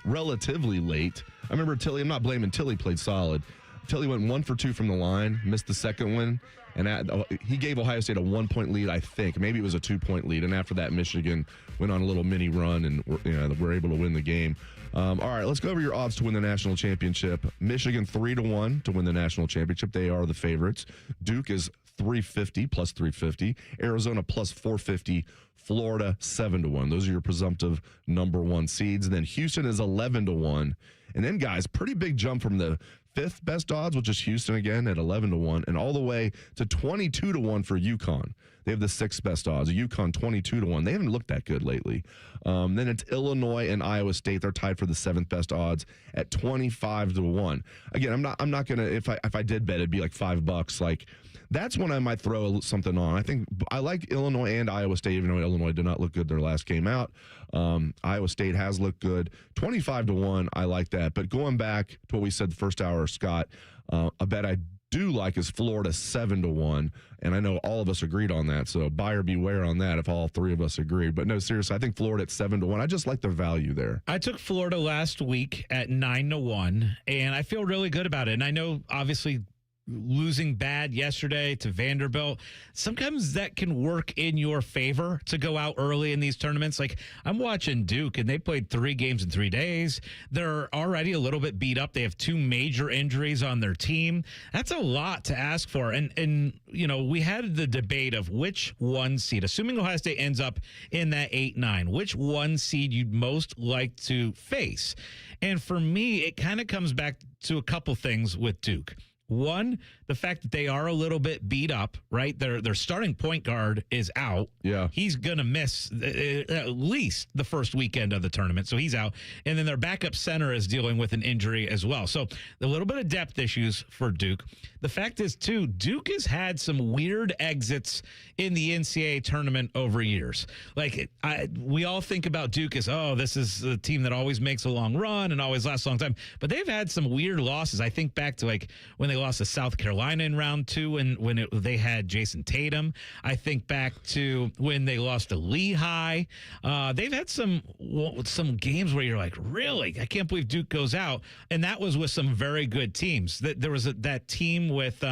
relatively late. I remember Tilly, I'm not blaming Tilly, played solid. Tilly went 1 for 2 from the line, missed the second one, and he gave Ohio State a 1-point lead, I think. Maybe it was a 2-point lead, and after that, Michigan went on a little mini run and were able to win the game. All right, let's go over your odds to win the national championship. Michigan 3-1 to win the national championship. They are the favorites. Duke is 350 plus 350. Arizona plus 450. Florida 7-1. Those are your presumptive number 1 seeds. And then Houston is 11-1. And then, guys, pretty big jump from the 5th best odds, which is Houston again at 11-1, and all the way to 22-1 for UConn. They have the 6th best odds. UConn 22-1. They haven't looked that good lately. Then it's Illinois and Iowa State. They're tied for the 7th best odds at 25-1. Again, I'm not gonna, if I did bet, it'd be like $5. Like, that's when I might throw something on. I think I like Illinois and Iowa State, even though Illinois did not look good their last game out. Iowa State has looked good. 25-1, I like that. But going back to what we said the first hour, Scott, a bet I do like is Florida 7-1, and I know all of us agreed on that, so buyer beware on that if all 3 of us agree. But no, seriously, I think Florida at 7-1. I just like the value there. I took Florida last week at 9-1, and I feel really good about it. And I know, obviously, losing bad yesterday to Vanderbilt, sometimes that can work in your favor to go out early in these tournaments. Like, I'm watching Duke, and they played 3 games in 3 days. They're already a little bit beat up. They have 2 major injuries on their team. That's a lot to ask for. And we had the debate of which 1 seed, assuming Ohio State ends up in that 8-9, which 1 seed you'd most like to face. And for me, it kind of comes back to a couple things with Duke. One, the fact that they are a little bit beat up, right? Their starting point guard is out. Yeah. He's going to miss at least the first weekend of the tournament, so he's out. And then their backup center is dealing with an injury as well. So a little bit of depth issues for Duke. The fact is, too, Duke has had some weird exits in the NCAA tournament over years. Like, we all think about Duke as, this is a team that always makes a long run and always lasts a long time. But they've had some weird losses. I think back to, like, when they lost to South Carolina in round 2 and when they had Jason Tatum. I think back to when they lost to Lehigh. They've had some games where you're like, really? I can't believe Duke goes out. And that was with some very good teams. There was that team with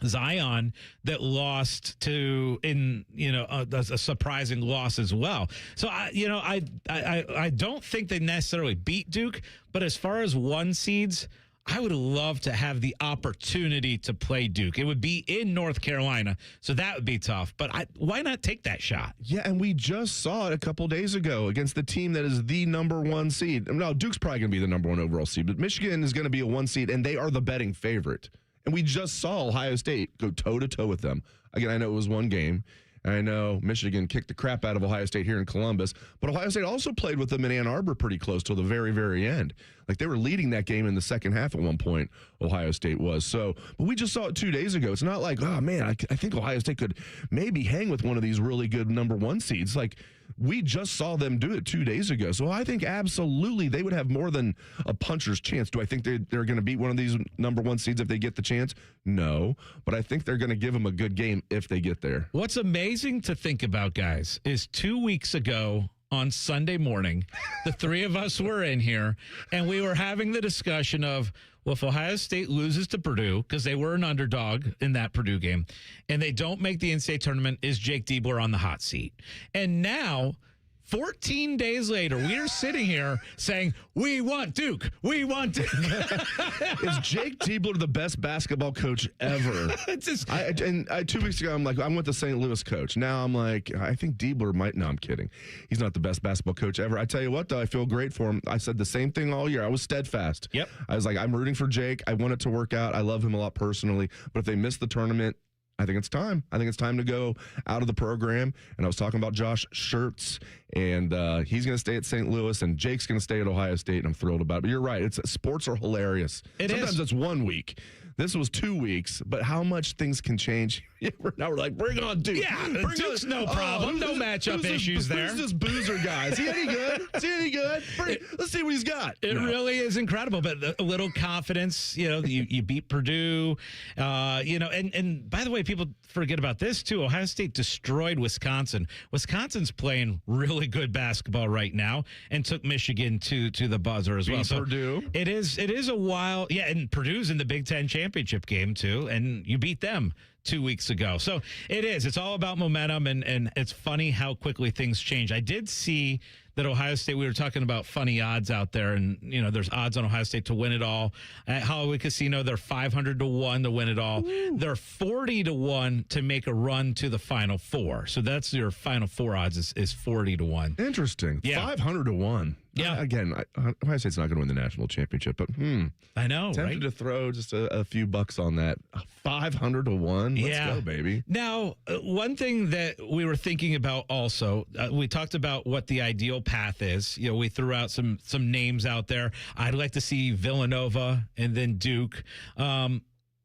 Zion that lost to a surprising loss as well. So I don't think they necessarily beat Duke, but as far as 1 seeds, I would love to have the opportunity to play Duke. It would be in North Carolina, so that would be tough. But why not take that shot? Yeah, and we just saw it a couple days ago against the team that is the number 1 seed. No, Duke's probably going to be the number 1 overall seed, but Michigan is going to be a 1 seed, and they are the betting favorite. And we just saw Ohio State go toe-to-toe with them. Again, I know it was 1 game. I know Michigan kicked the crap out of Ohio State here in Columbus, but Ohio State also played with them in Ann Arbor pretty close till the very, very end. Like, they were leading that game in the second half at one point, Ohio State was. So, but we just saw it 2 days ago. It's not like, oh, man, I think Ohio State could maybe hang with one of these really good number 1 seeds. Like, we just saw them do it 2 days ago. So I think absolutely they would have more than a puncher's chance. Do I think they're going to beat one of these number 1 seeds if they get the chance? No. But I think they're going to give them a good game if they get there. What's amazing to think about, guys, is 2 weeks ago on Sunday morning, the 3 of us were in here, and we were having the discussion of, well, if Ohio State loses to Purdue, because they were an underdog in that Purdue game, and they don't make the NCAA tournament, is Jake Diebler on the hot seat? And now, 14 days later, we are sitting here saying, we want Duke. We want Duke. Is Jake Diebler the best basketball coach ever? 2 weeks ago, I'm like, I'm with the St. Louis coach. Now I'm like, I think Diebler might. No, I'm kidding. He's not the best basketball coach ever. I tell you what, though, I feel great for him. I said the same thing all year. I was steadfast. Yep. I was like, I'm rooting for Jake. I want it to work out. I love him a lot personally. But if they miss the tournament, I think it's time. I think it's time to go out of the program. And I was talking about Josh Schertz, and he's going to stay at St. Louis, and Jake's going to stay at Ohio State, and I'm thrilled about it. But you're right. Sports are hilarious. Sometimes it's 1 week. This was 2 weeks, but how much things can change. Now we're like, bring on Duke. Yeah, Duke's no problem. No matchup issues there. Who's this boozer guy? Is he any good? Let's see what he's got. It really is incredible, but a little confidence, you beat Purdue, and by the way, people forget about this too. Ohio State destroyed Wisconsin. Wisconsin's playing really good basketball right now and took Michigan to the buzzer as well. So Purdue. It is a while. Yeah, and Purdue's in the Big Ten championship game too, and you beat them 2 weeks ago. So it's all about momentum, and it's funny how quickly things change. I did see that Ohio State, we were talking about funny odds out there, and there's odds on Ohio State to win it all. At Hollywood Casino, they're 500 to 1 to win it all. Ooh. They're 40 to 1 to make a run to the Final Four. So that's your Final Four odds is 40 to 1. Interesting. Yeah. 500 to 1. Yeah. Again, Ohio State's not going to win the national championship, but I know, tempted right? to throw just a few bucks on that. 500 to 1. Let's go, baby. Now, one thing that we were thinking about also, we talked about what the ideal path is. We threw out some names out there. I'd like to see Villanova and then Duke.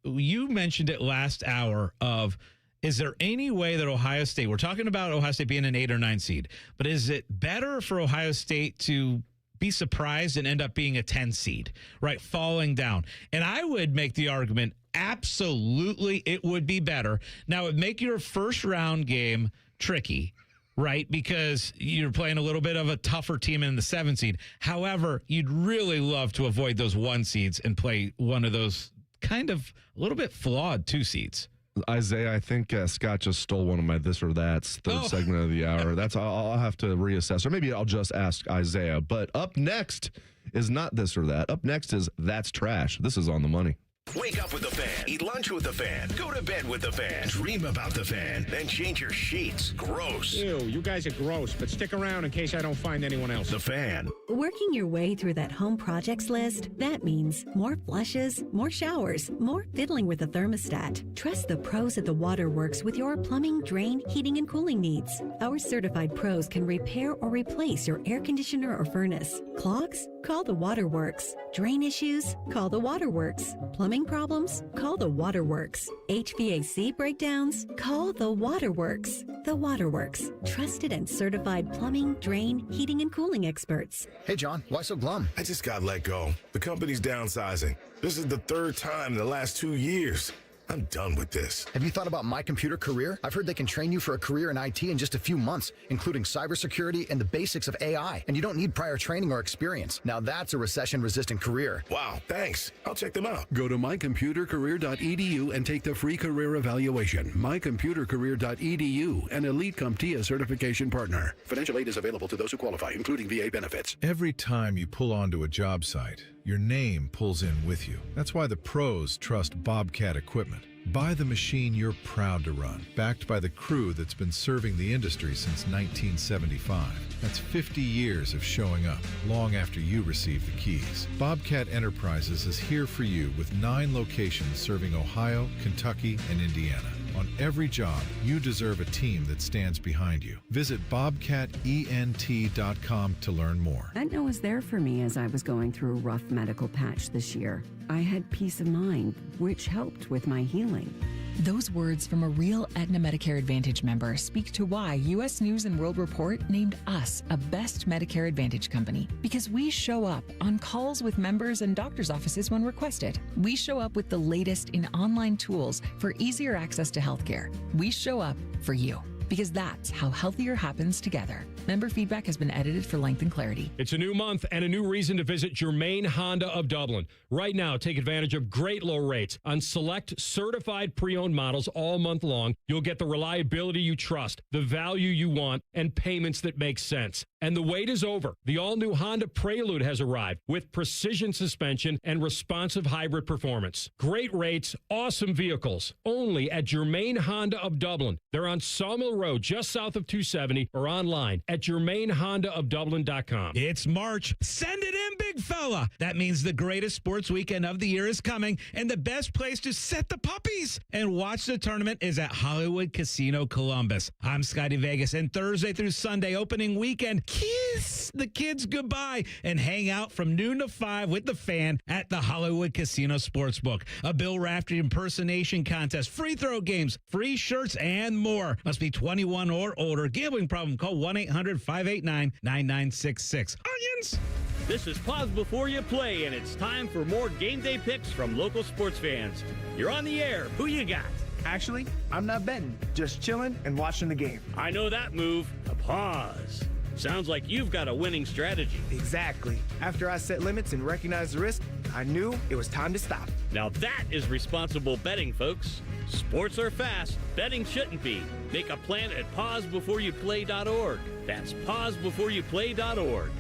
You mentioned it last hour of, is there any way that Ohio State, we're talking about Ohio State being an 8 or 9 seed, but is it better for Ohio State to be surprised and end up being a 10 seed, right? Falling down. And I would make the argument, absolutely, it would be better. Now, it would make your first round game tricky, right? Because you're playing a little bit of a tougher team in the 7 seed. However, you'd really love to avoid those 1 seeds and play one of those kind of a little bit flawed 2 seeds. Isaiah, I think Scott just stole one of my this or that's third segment of the hour. That's I'll have to reassess, or maybe I'll just ask Isaiah. But up next is not this or that. Up next is That's Trash. This is On the Money. Wake up with the Fan. Eat lunch with the Fan. Go to bed with the Fan. Dream about the Fan. Then change your sheets. Gross. Ew, you guys are gross, but stick around in case I don't find anyone else. The Fan. Working your way through that home projects list, that means more flushes, more showers, more fiddling with the thermostat. Trust the pros at the Waterworks with your plumbing, drain, heating, and cooling needs. Our certified pros can repair or replace your air conditioner or furnace. Clogs? Call the Waterworks. Drain issues? Call the Waterworks. Plumbing problems? Call the Waterworks. HVAC breakdowns? Call the Waterworks. The Waterworks. Trusted and certified plumbing, drain, heating, and cooling experts. Hey, John, why so glum? I just got let go. The company's downsizing. This is the 3rd time in the last 2 years. I'm done with this. Have you thought about My Computer Career? I've heard they can train you for a career in IT in just a few months, including cybersecurity and the basics of AI. And you don't need prior training or experience. Now that's a recession-resistant career. Wow, thanks. I'll check them out. Go to mycomputercareer.edu and take the free career evaluation. Mycomputercareer.edu, an Elite CompTIA certification partner. Financial aid is available to those who qualify, including VA benefits. Every time you pull onto a job site, your name pulls in with you. That's why the pros trust Bobcat equipment. Buy the machine you're proud to run, backed by the crew that's been serving the industry since 1975. That's 50 years of showing up, long after you receive the keys. Bobcat Enterprises is here for you with 9 locations serving Ohio, Kentucky, and Indiana. On every job, you deserve a team that stands behind you. Visit bobcatent.com to learn more. Aetna was there for me as I was going through a rough medical patch this year. I had peace of mind, which helped with my healing. Those words from a real Aetna Medicare Advantage member speak to why U.S. News & World Report named us a best Medicare Advantage company. Because we show up on calls with members and doctors' offices when requested. We show up with the latest in online tools for easier access to healthcare. We show up for you. Because that's how healthier happens together. Member feedback has been edited for length and clarity. It's a new month and a new reason to visit Germain Honda of Dublin. Right now, take advantage of great low rates on select certified pre-owned models all month long. You'll get the reliability you trust, the value you want, and payments that make sense. And the wait is over. The all-new Honda Prelude has arrived with precision suspension and responsive hybrid performance. Great rates, awesome vehicles. Only at Germain Honda of Dublin. They're on Sawmill Road, just south of 270, or online at GermainHondaofDublin.com. It's March. Send it in, big fella. That means the greatest sports weekend of the year is coming, and the best place to set the puppies and watch the tournament is at Hollywood Casino Columbus. I'm Scotty Vegas, and Thursday through Sunday opening weekend, kiss the kids goodbye and hang out from noon to 5 with the Fan at the Hollywood Casino Sportsbook. A Bill Raftery impersonation contest, free throw games, free shirts, and more. Must be 21 or older. Gambling problem? Call 1-800-589-9966. Onions! This is Pause Before You Play, and it's time for more game day picks from local sports fans. You're on the air. Who you got? Actually, I'm not betting, just chilling and watching the game. I know that move. A pause. Sounds like you've got a winning strategy. Exactly. After I set limits and recognized the risk, I knew it was time to stop. Now that is responsible betting, folks. Sports are fast. Betting shouldn't be. Make a plan at pausebeforeyouplay.org. That's pausebeforeyouplay.org.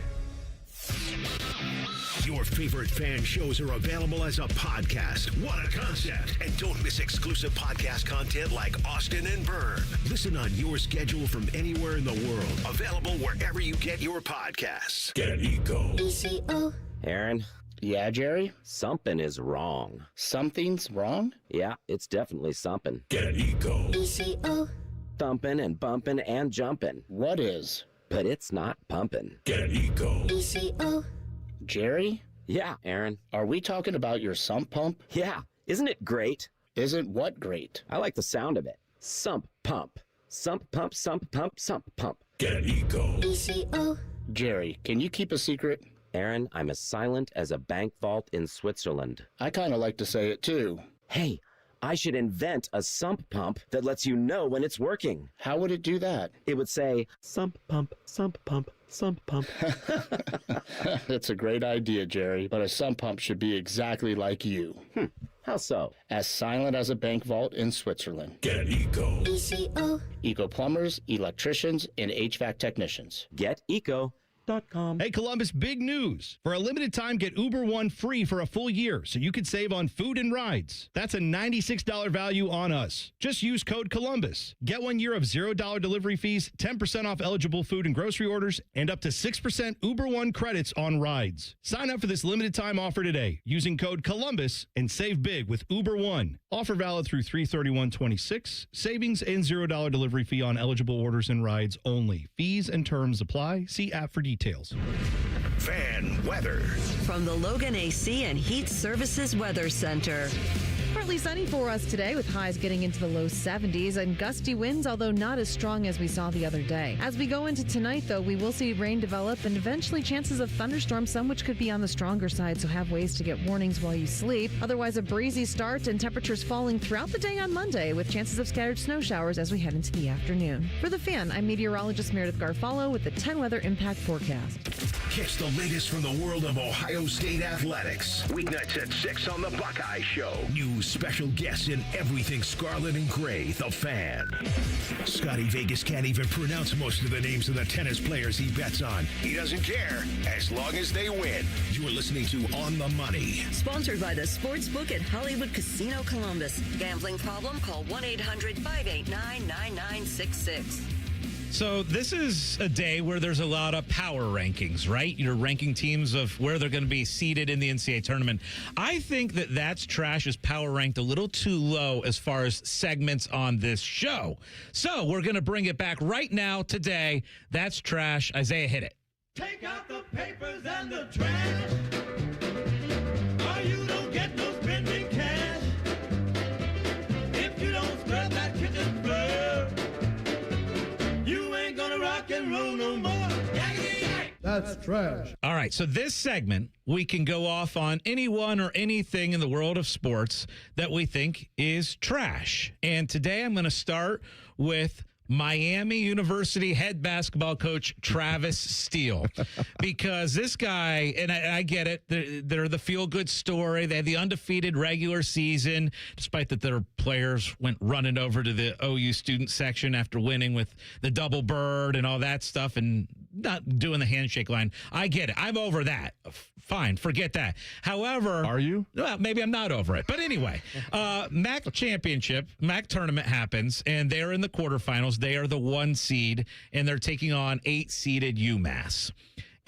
Your favorite fan shows are available as a podcast. What a concept. And don't miss exclusive podcast content like Austin and Byrne. Listen on your schedule from anywhere in the world. Available wherever you get your podcasts. Get Eco. ECO. Aaron? Yeah, Jerry? Something is wrong. Something's wrong? Yeah, it's definitely something. Get Eco. ECO. Thumping and bumping and jumping. What is? But it's not pumping. Get Eco. ECO. Jerry? Yeah, Aaron. Are we talking about your sump pump? Yeah. Isn't it great? Isn't what great? I like the sound of it. Sump pump. Sump pump, sump pump, sump pump. Get Eco. ECO. Jerry, can you keep a secret? Aaron, I'm as silent as a bank vault in Switzerland. I kind of like to say it too. Hey, I should invent a sump pump that lets you know when it's working. How would it do that? It would say, sump pump, sump pump, sump pump. That's a great idea, Jerry, but a sump pump should be exactly like you. How so? As silent as a bank vault in Switzerland. Get Eco. ECO. Eco plumbers, electricians, and HVAC technicians. GetEco.com. Hey, Columbus, big news. For a limited time, get Uber One free for a full year so you could save on food and rides. That's a $96 value on us. Just use code Columbus. Get 1 year of $0 delivery fees, 10% off eligible food and grocery orders, and up to 6% Uber One credits on rides. Sign up for this limited time offer today using code Columbus and save big with Uber One. Offer valid through 3/31/26. Savings and $0 delivery fee on eligible orders and rides only. Fees and terms apply. See app for details. Fan weather. From the Logan AC and Heat Services Weather Center. Partly sunny for us today with highs getting into the low 70s and gusty winds, although not as strong as we saw the other day. As we go into tonight, though, we will see rain develop and eventually chances of thunderstorms, some which could be on the stronger side, so have ways to get warnings while you sleep. Otherwise, a breezy start and temperatures falling throughout the day on Monday with chances of scattered snow showers as we head into the afternoon. For The Fan, I'm meteorologist Meredith Garfalo with the 10 Weather Impact Forecast. Catch the latest from the world of Ohio State athletics. Weeknights at 6 on the Buckeye Show. New special guests in everything scarlet and gray. The Fan. Scotty Vegas can't even pronounce most of the names of the tennis players he bets on. He doesn't care as long as they win. You're listening to On the Money. Sponsored by the Sportsbook at Hollywood Casino Columbus. Gambling problem? Call 1-800-589-9966. So this is a day where there's a lot of power rankings, right? You're ranking teams of where they're going to be seated in the NCAA tournament. I think that That's Trash is power ranked a little too low as far as segments on this show. So we're going to bring it back right now today. That's Trash. Isaiah, hit it. Take out the papers and the trash, or you don't get no spending cash. If you don't scrub that kitchen floor, you ain't gonna rock and roll no more. That's trash. All right, so this segment, we can go off on anyone or anything in the world of sports that we think is trash. And today I'm going to start with Miami University head basketball coach Travis Steele, because this guy, and I get it, they're the feel-good story. They had the undefeated regular season, despite that their players went running over to the OU student section after winning with the double bird and all that stuff and not doing the handshake line. I get it. I'm over that. Fine, forget that. However, are you? Well, maybe I'm not over it. But anyway, MAC tournament happens, and they're in the quarterfinals. They are the 1 seed, and they're taking on 8-seeded UMass.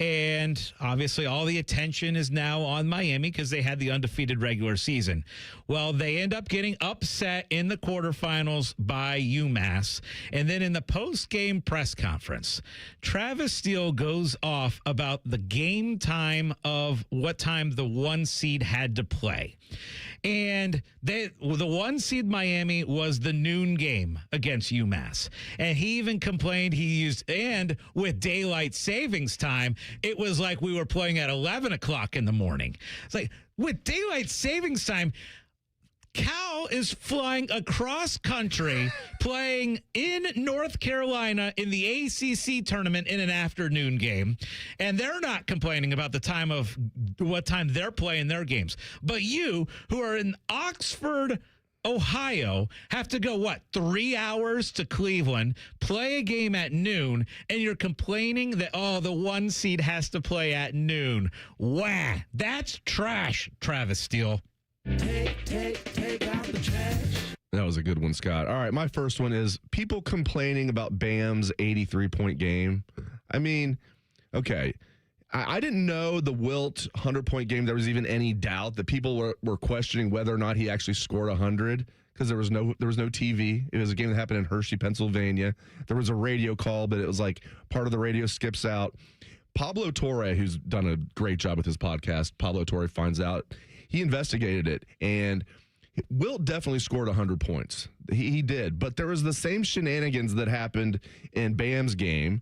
And obviously all the attention is now on Miami because they had the undefeated regular season. Well, they end up getting upset in the quarterfinals by UMass. And then in the post-game press conference, Travis Steele goes off about the game time of what time the 1 seed had to play. And the 1 seed Miami was the noon game against UMass. And he even complained and with daylight savings time, it was like we were playing at 11 o'clock in the morning. It's like, with daylight savings time, Cal is flying across country playing in North Carolina in the ACC tournament in an afternoon game. And they're not complaining about the time of what time they're playing their games. But you, who are in Oxford, Ohio, have to go, 3 hours to Cleveland, play a game at noon, and you're complaining that, the 1 seed has to play at noon. Wow, that's trash, Travis Steele. Take out the trash. That was a good one, Scott. All right, my first one is people complaining about Bam's 83-point game. I mean, okay, I didn't know the Wilt 100-point game, there was even any doubt that people were questioning whether or not he actually scored 100 because there was no TV. It was a game that happened in Hershey, Pennsylvania. There was a radio call, but it was like part of the radio skips out. Pablo Torre, who's done a great job with his podcast, Pablo Torre Finds Out, he investigated it, and Wilt definitely scored 100 points. He did, but there was the same shenanigans that happened in Bam's game,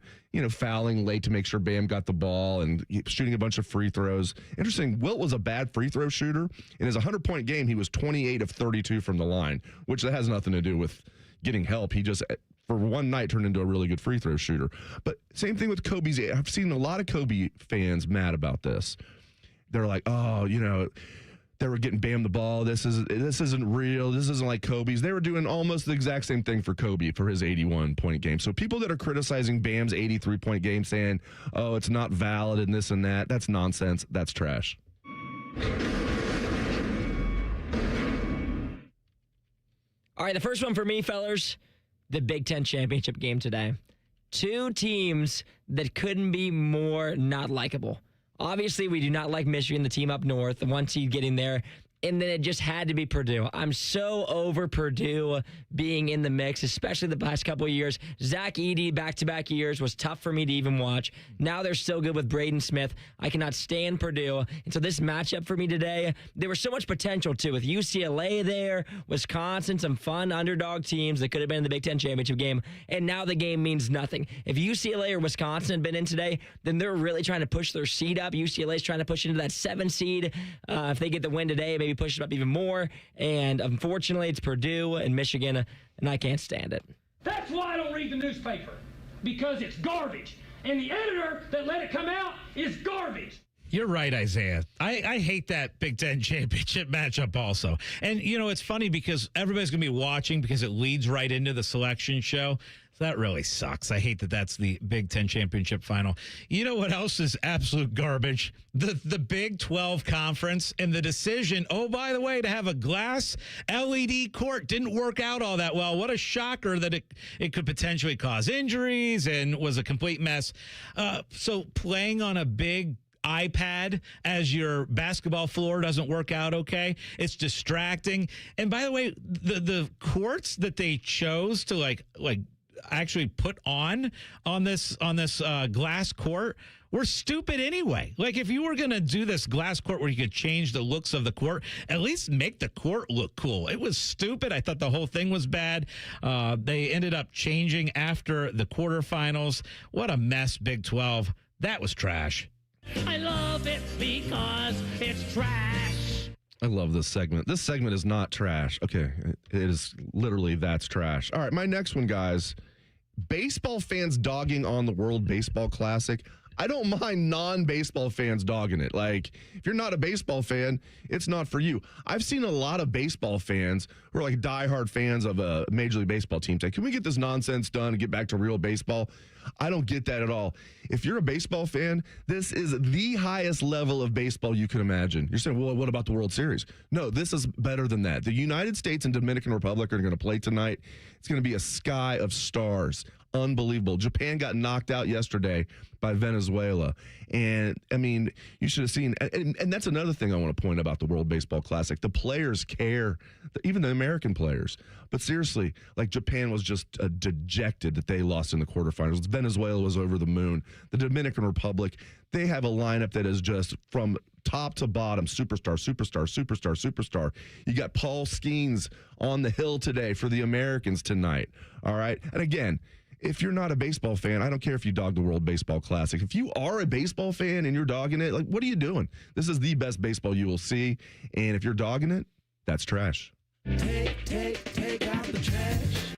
fouling late to make sure Bam got the ball and shooting a bunch of free throws. Interesting, Wilt was a bad free throw shooter. In his 100-point game, he was 28 of 32 from the line, which that has nothing to do with getting help. He just, for one night, turned into a really good free throw shooter. But same thing with Kobe's. I've seen a lot of Kobe fans mad about this. They're like, They were getting Bam the ball. This isn't real. This isn't like Kobe's. They were doing almost the exact same thing for Kobe for his 81-point game. So people that are criticizing Bam's 83-point game saying, oh, it's not valid and this and that, that's nonsense. That's trash. All right, the first one for me, fellas, the Big Ten championship game today. Two teams that couldn't be more not likable. Obviously, we do not like Michigan, the team up north, the one seed getting there. And then it just had to be Purdue. I'm so over Purdue being in the mix, especially the past couple of years. Zach Edey, back-to-back years, was tough for me to even watch. Now they're so good with Braden Smith. I cannot stand Purdue. And so this matchup for me today, there was so much potential, too, with UCLA there, Wisconsin, some fun underdog teams that could have been in the Big Ten championship game. And now the game means nothing. If UCLA or Wisconsin had been in today, then they're really trying to push their seed up. UCLA's trying to push into that 7 seed. If they get the win today, maybe push it up even more. And unfortunately, it's Purdue and Michigan, and I can't stand it. That's why I don't read the newspaper, because it's garbage. And the editor that let it come out is garbage. You're right, Isaiah. I hate that Big Ten championship matchup also. And, you know, it's funny because everybody's going to be watching because it leads right into the selection show. So that really sucks. I hate that that's the Big Ten championship final. You know what else is absolute garbage? The Big 12 conference and the decision, oh, by the way, to have a glass LED court didn't work out all that well. What a shocker that it could potentially cause injuries and was a complete mess. So playing on a big iPad as your basketball floor doesn't work out okay. It's distracting. And by the way, the courts that they chose to like actually put on this glass court were stupid anyway. Like, if you were going to do this glass court where you could change the looks of the court, at least make the court look cool. It was stupid. I thought the whole thing was bad. They ended up changing after the quarterfinals. What a mess, Big 12. That was trash. I love it because it's trash. I love this segment. This segment is not trash. Okay, it is literally that's trash. All right, my next one, guys. Baseball fans dogging on the World Baseball Classic. I don't mind non-baseball fans dogging it. Like, if you're not a baseball fan, it's not for you. I've seen a lot of baseball fans who are like diehard fans of a Major League Baseball team say, can we get this nonsense done and get back to real baseball? I don't get that at all. If you're a baseball fan, this is the highest level of baseball you can imagine. You're saying, well, what about the World Series? No, this is better than that. The United States and Dominican Republic are going to play tonight. It's going to be a sky of stars. Unbelievable. Japan got knocked out yesterday by Venezuela. And, I mean, you should have seen. And that's another thing I want to point about the World Baseball Classic. The players care, even the American players. But seriously, like, Japan was just dejected that they lost in the quarterfinals. Venezuela was over the moon. The Dominican Republic, they have a lineup that is just from top to bottom, superstar, superstar, superstar, superstar. You got Paul Skeens on the hill today for the Americans tonight. All right. And again, if you're not a baseball fan, I don't care if you dog the World Baseball Classic. If you are a baseball fan and you're dogging it, like, what are you doing? This is the best baseball you will see. And if you're dogging it, that's trash. Take out the trash.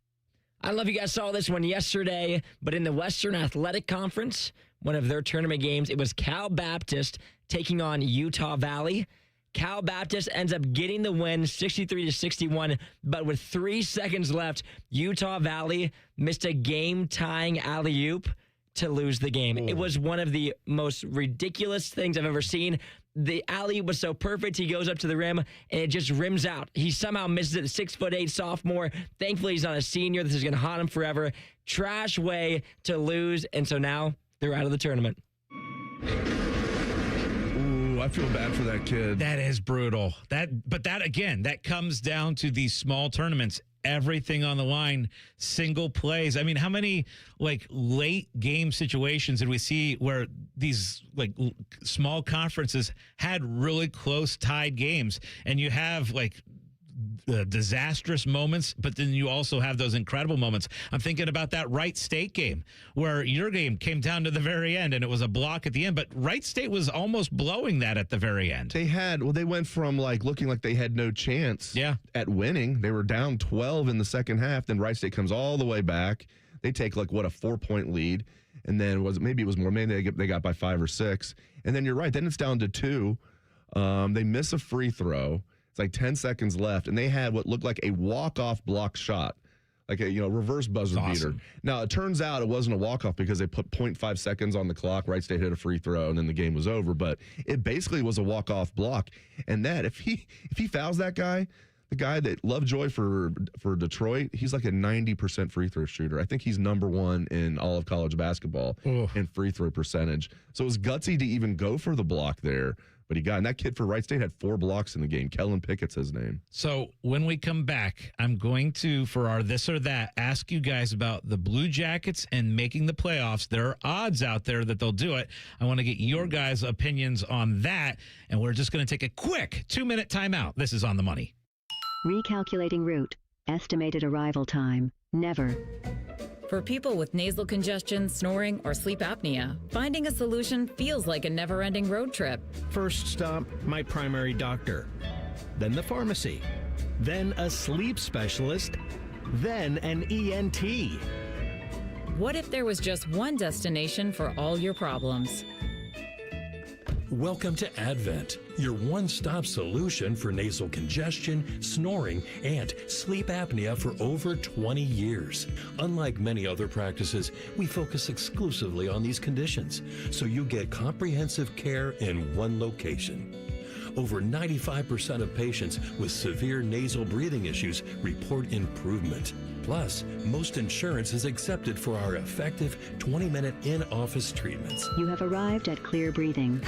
I don't know if you guys saw this one yesterday, but in the Western Athletic Conference, one of their tournament games, it was Cal Baptist taking on Utah Valley. Cal Baptist ends up getting the win, 63-61, but with 3 seconds left, Utah Valley missed a game-tying alley-oop to lose the game. It was one of the most ridiculous things I've ever seen. The alley was so perfect. He goes up to the rim, and it just rims out. He somehow misses it, 6'8" sophomore. Thankfully, he's not a senior. This is going to haunt him forever. Trash way to lose, and so now they're out of the tournament. I feel bad for that kid. That is brutal. But again, that comes down to these small tournaments. Everything on the line, single plays. I mean, how many like late game situations did we see where these like small conferences had really close tied games, and you have like disastrous moments, but then you also have those incredible moments. I'm thinking about that Wright State game where your game came down to the very end and it was a block at the end, but Wright State was almost blowing that at the very end. They went from like looking like they had no chance at winning. They were down 12 in the second half. Then Wright State comes all the way back. They take like a 4-point lead. And then maybe it was more. Maybe they got by 5 or 6. And then you're right. Then it's down to 2. They miss a free throw. It's like 10 seconds left, and they had what looked like a walk-off block shot, like a reverse buzzer beater. Now, it turns out it wasn't a walk-off because they put 0.5 seconds on the clock. Wright State hit a free throw, and then the game was over. But it basically was a walk-off block. And that, if he fouls that guy, the guy that Lovejoy for Detroit, he's like a 90% free throw shooter. I think he's number one in all of college basketball in free throw percentage. So it was gutsy to even go for the block there. But he got, and that kid for Wright State had 4 blocks in the game. Kellen Pickett's his name. So when we come back, I'm going to, for our this or that, ask you guys about the Blue Jackets and making the playoffs. There are odds out there that they'll do it. I want to get your guys' opinions on that. And we're just going to take a quick 2-minute timeout. This is On the Money. Recalculating route. Estimated arrival time. Never. For people with nasal congestion, snoring, or sleep apnea, finding a solution feels like a never-ending road trip. First stop, my primary doctor. Then the pharmacy. Then a sleep specialist. Then an ENT. What if there was just one destination for all your problems? Welcome to Advent, your one-stop solution for nasal congestion, snoring, and sleep apnea for over 20 years. Unlike many other practices, we focus exclusively on these conditions, so you get comprehensive care in one location. Over 95% of patients with severe nasal breathing issues report improvement. Plus, most insurance is accepted for our effective 20-minute in-office treatments. You have arrived at Clear Breathing.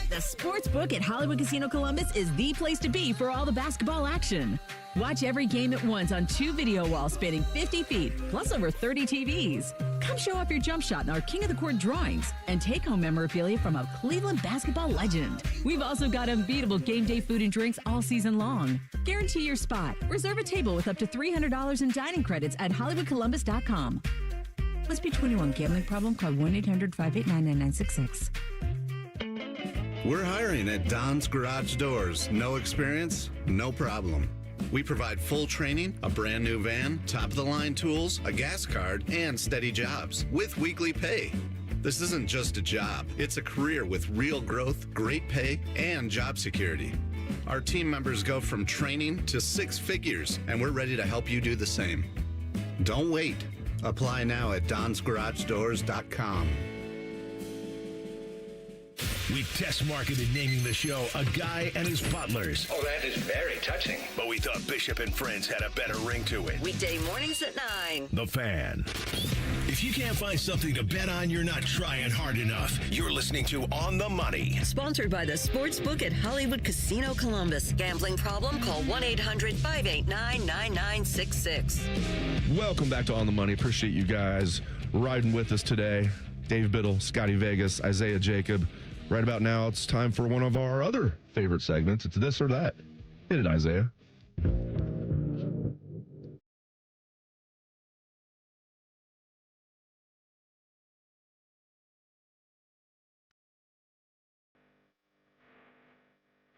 The sports book at Hollywood Casino Columbus is the place to be for all the basketball action. Watch every game at once on 2 video walls spanning 50 feet, plus over 30 TVs. Come show off your jump shot in our King of the Court drawings and take home memorabilia from a Cleveland basketball legend. We've also got unbeatable game day food and drinks all season long. Guarantee your spot. Reserve a table with up to $300 in dining credits at HollywoodColumbus.com. Must be 21. Gambling problem? Call 1-800-589-9966. We're hiring at Don's Garage Doors. No experience? No problem. We provide full training, a brand new van, top-of-the-line tools, a gas card, and steady jobs with weekly pay. This isn't just a job. It's a career with real growth, great pay, and job security. Our team members go from training to 6 figures, and we're ready to help you do the same. Don't wait. Apply now at donsgaragedoors.com. We test marketed naming the show A Guy and His Butlers. Oh, that is very touching. But we thought Bishop and Friends had a better ring to it. Weekday mornings at 9. The Fan. If you can't find something to bet on, you're not trying hard enough. You're listening to On the Money. Sponsored by the Sportsbook at Hollywood Casino Columbus. Gambling problem? Call 1-800-589-9966. Welcome back to On the Money. Appreciate you guys riding with us today. Dave Biddle, Scotty Vegas, Isaiah Jacob. Right about now, it's time for one of our other favorite segments. It's This or That. Hit it, Isaiah.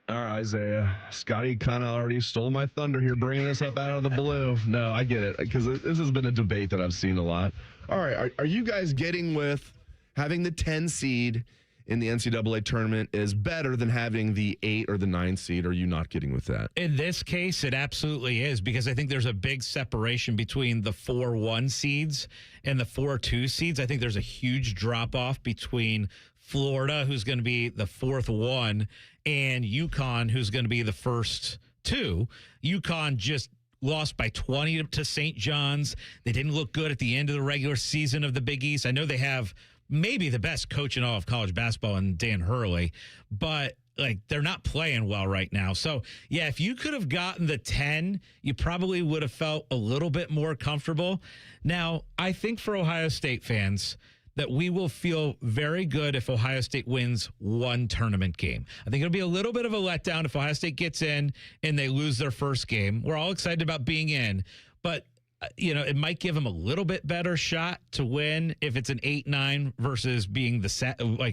All right, Isaiah. Scotty kind of already stole my thunder here, bringing this up out of the blue. No, I get it, because this has been a debate that I've seen a lot. All right, are you guys getting with having the 10 seed in the NCAA tournament is better than having the 8 or the 9 seed? Or are you not getting with that? In this case, it absolutely is, because I think there's a big separation between the 4-1 seeds and the 4-2 seeds. I think there's a huge drop-off between Florida, who's going to be the 4th one, and UConn, who's going to be the first 2. UConn just lost by 20 to St. John's. They didn't look good at the end of the regular season of the Big East. I know they have maybe the best coach in all of college basketball in Dan Hurley, but they're not playing well right now. So yeah, if you could have gotten the 10, you probably would have felt a little bit more comfortable. Now, I think for Ohio State fans that we will feel very good if Ohio State wins one tournament game. I think it'll be a little bit of a letdown if Ohio State gets in and they lose their first game. We're all excited about being in, but it might give them a little bit better shot to win if it's an 8-9 versus being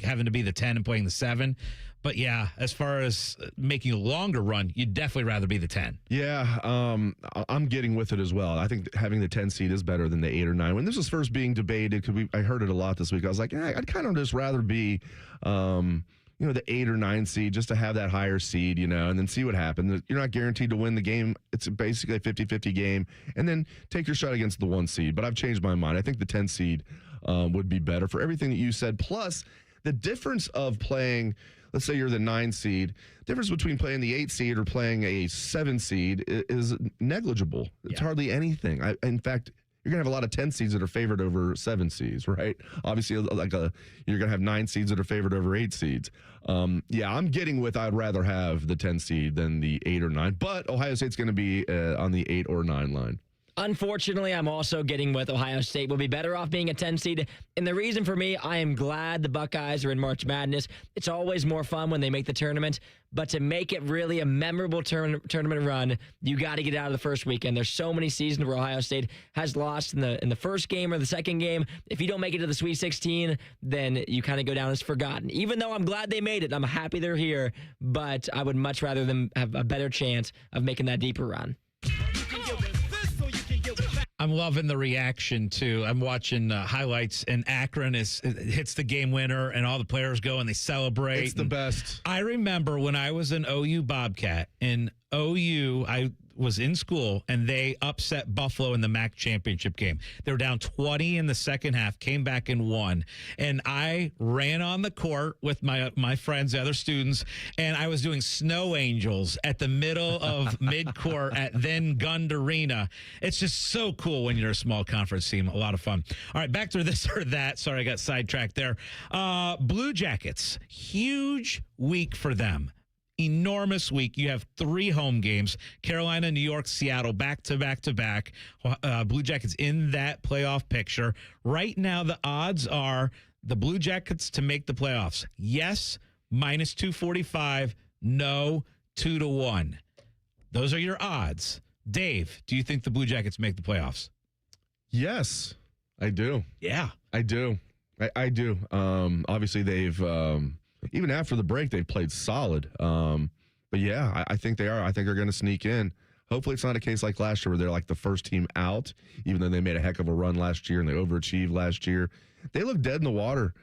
having to be the 10 and playing the 7. But yeah, as far as making a longer run, you'd definitely rather be the 10. Yeah, I'm getting with it as well. I think having the 10 seed is better than the 8 or 9. When this was first being debated, because I heard it a lot this week, I was like, I'd kind of just rather be, the 8 or 9 seed just to have that higher seed, and then see what happens. You're not guaranteed to win the game. It's basically a 50-50 game, and then take your shot against the 1 seed. But I've changed my mind. I think the 10 seed would be better for everything that you said. Plus, the difference of playing, let's say you're the 9 seed, difference between playing the 8 seed or playing a 7 seed is negligible. It's hardly anything. In fact, you're going to have a lot of 10 seeds that are favored over 7 seeds, right? Obviously, you're going to have 9 seeds that are favored over 8 seeds. I'm getting with I'd rather have the 10 seed than the 8 or 9, but Ohio State's going to be on the 8 or 9 line. Unfortunately, I'm also getting with Ohio State. We'll be better off being a 10 seed. And the reason for me, I am glad the Buckeyes are in March Madness. It's always more fun when they make the tournament. But to make it really a memorable tournament run, you got to get out of the first weekend. There's so many seasons where Ohio State has lost in the first game or the second game. If you don't make it to the Sweet 16, then you kind of go down as forgotten. Even though I'm glad they made it, I'm happy they're here, but I would much rather them have a better chance of making that deeper run. I'm loving the reaction too. I'm watching highlights, and Akron hits the game winner, and all the players go and they celebrate. It's the best. I remember when I was an OU Bobcat in OU, I was in school, and they upset Buffalo in the MAC championship game. They were down 20 in the second half, came back and won. And I ran on the court with my friends, the other students, and I was doing snow angels at the middle of mid-court at then Gund Arena. It's just so cool when you're a small conference team. A lot of fun. All right, back to this or that. Sorry, I got sidetracked there. Blue Jackets, huge week for them. Enormous week. You have 3 home games: Carolina, New York, Seattle, back to back to back. Blue Jackets in that playoff picture. Right now, the odds are the Blue Jackets to make the playoffs. Yes, -245. No, 2-1. Those are your odds. Dave, do you think the Blue Jackets make the playoffs? Yes, I do. Yeah. I do. I do. Obviously, they've... even after the break, they've played solid. But yeah, I think they are. I think they're going to sneak in. Hopefully it's not a case like last year where they're like the first team out, even though they made a heck of a run last year and they overachieved last year. They looked dead in the water,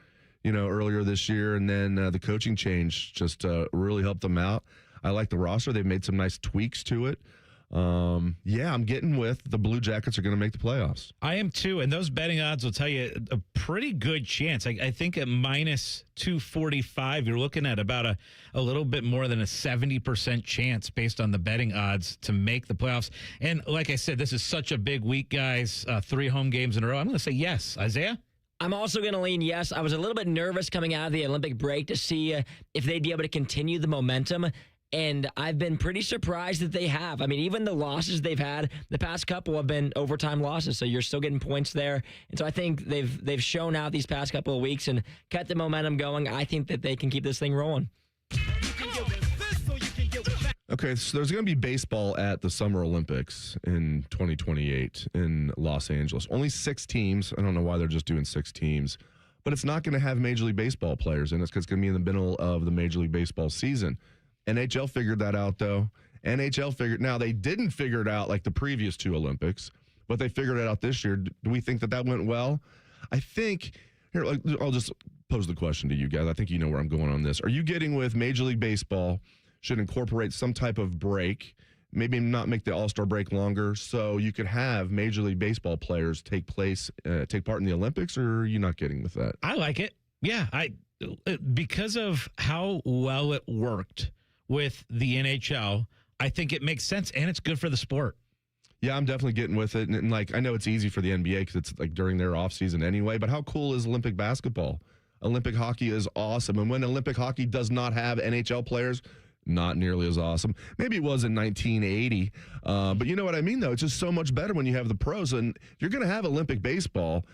earlier this year. And then the coaching change just really helped them out. I like the roster. They've made some nice tweaks to it. I'm getting with the Blue Jackets are going to make the playoffs. I am too, and those betting odds will tell you a pretty good chance. I think at -245, you're looking at about a little bit more than a 70% chance based on the betting odds to make the playoffs. And like I said, this is such a big week, guys. 3 home games in a row. I'm going to say yes. Isaiah? I'm also going to lean yes. I was a little bit nervous coming out of the Olympic break to see if they'd be able to continue the momentum. And I've been pretty surprised that they have. I mean, even the losses they've had, the past couple have been overtime losses, so you're still getting points there. And so I think they've shown out these past couple of weeks and kept the momentum going. I think that they can keep this thing rolling. Okay, so there's going to be baseball at the Summer Olympics in 2028 in Los Angeles. Only 6 teams. I don't know why they're just doing 6 teams. But it's not going to have Major League Baseball players in it because it's going to be in the middle of the Major League Baseball season. NHL figured that out, though. Now, they didn't figure it out like the previous 2 Olympics, but they figured it out this year. Do we think that went well? I think, here, I'll just pose the question to you guys. I think you know where I'm going on this. Are you getting with Major League Baseball should incorporate some type of break, maybe not make the All-Star break longer, so you could have Major League Baseball players take part in the Olympics, or are you not getting with that? I like it. Yeah, because of how well it worked with the NHL, I think it makes sense, and it's good for the sport. Yeah, I'm definitely getting with it. And I know it's easy for the NBA because it's like during their offseason anyway, but how cool is Olympic basketball? Olympic hockey is awesome. And when Olympic hockey does not have NHL players, not nearly as awesome. Maybe it was in 1980, but you know what I mean, though? It's just so much better when you have the pros. And if you're going to have Olympic baseball,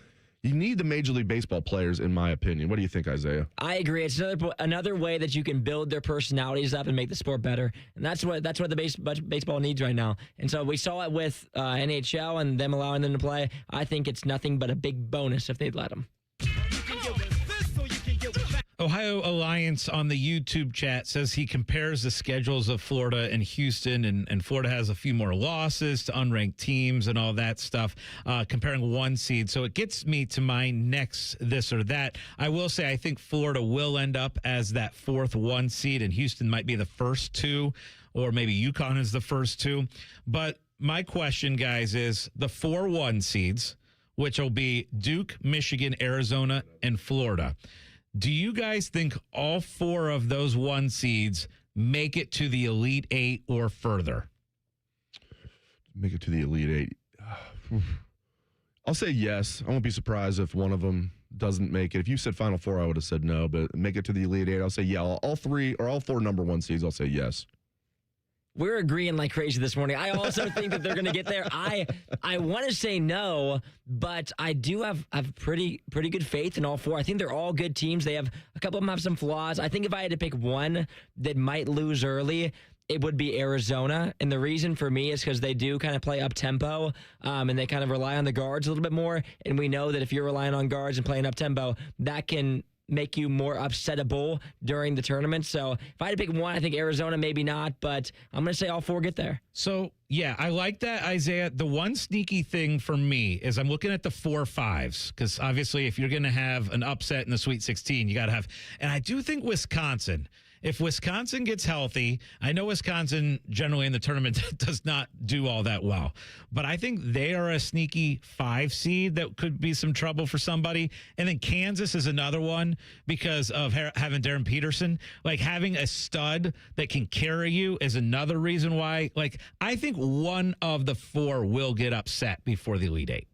you need the Major League Baseball players, in my opinion. What do you think, Isaiah? I agree. It's another way that you can build their personalities up and make the sport better, and that's what the baseball needs right now. And so we saw it with NHL and them allowing them to play. I think it's nothing but a big bonus if they'd let them. Ohio Alliance on the YouTube chat says he compares the schedules of Florida and Houston, and Florida has a few more losses to unranked teams and all that stuff, comparing one seed. So it gets me to my next this or that. I will say I think Florida will end up as that fourth one seed, and Houston might be the first two, or maybe UConn is the first two. But my question, guys, is the 4-1 seeds, which will be Duke, Michigan, Arizona, and Florida. Do you guys think all four of those one seeds make it to the Elite Eight or further? Make it to the Elite Eight. I'll say yes. I won't be surprised if one of them doesn't make it. If you said Final Four, I would have said no, but make it to the Elite Eight, I'll say yeah. All three or all four number one seeds, I'll say yes. We're agreeing like crazy this morning. I also think that they're going to get there. I want to say no, but I do have pretty good faith in all four. I think they're all good teams. They have a couple of them have some flaws. I think if I had to pick one that might lose early, it would be Arizona. And the reason for me is because they do kind of play up tempo, and they kind of rely on the guards a little bit more. And we know that if you're relying on guards and playing up tempo, that can make you more upsettable during the tournament. So if I had to pick one, I think Arizona, maybe not, but I'm going to say all four get there. So, yeah, I like that, Isaiah. The one sneaky thing for me is I'm looking at the 4-5s, because obviously if you're going to have an upset in the Sweet 16, you got to have, and I do think Wisconsin, if Wisconsin gets healthy, I know Wisconsin generally in the tournament does not do all that well, but I think they are a sneaky 5 seed that could be some trouble for somebody. And then Kansas is another one because of having Darren Peterson. Like, having a stud that can carry you is another reason why. Like, I think one of the four will get upset before the Elite Eight.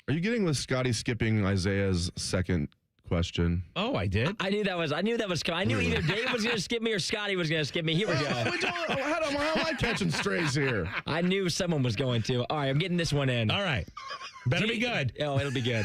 Are you getting with Scotty skipping Isaiah's second question? Oh, I did. I knew that was coming. I knew either Dave was going to skip me or Scotty was going to skip me. Here we go. How am I catching strays here? I knew someone was going to. All right, I'm getting this one in. All right. Better be good. Oh, it'll be good.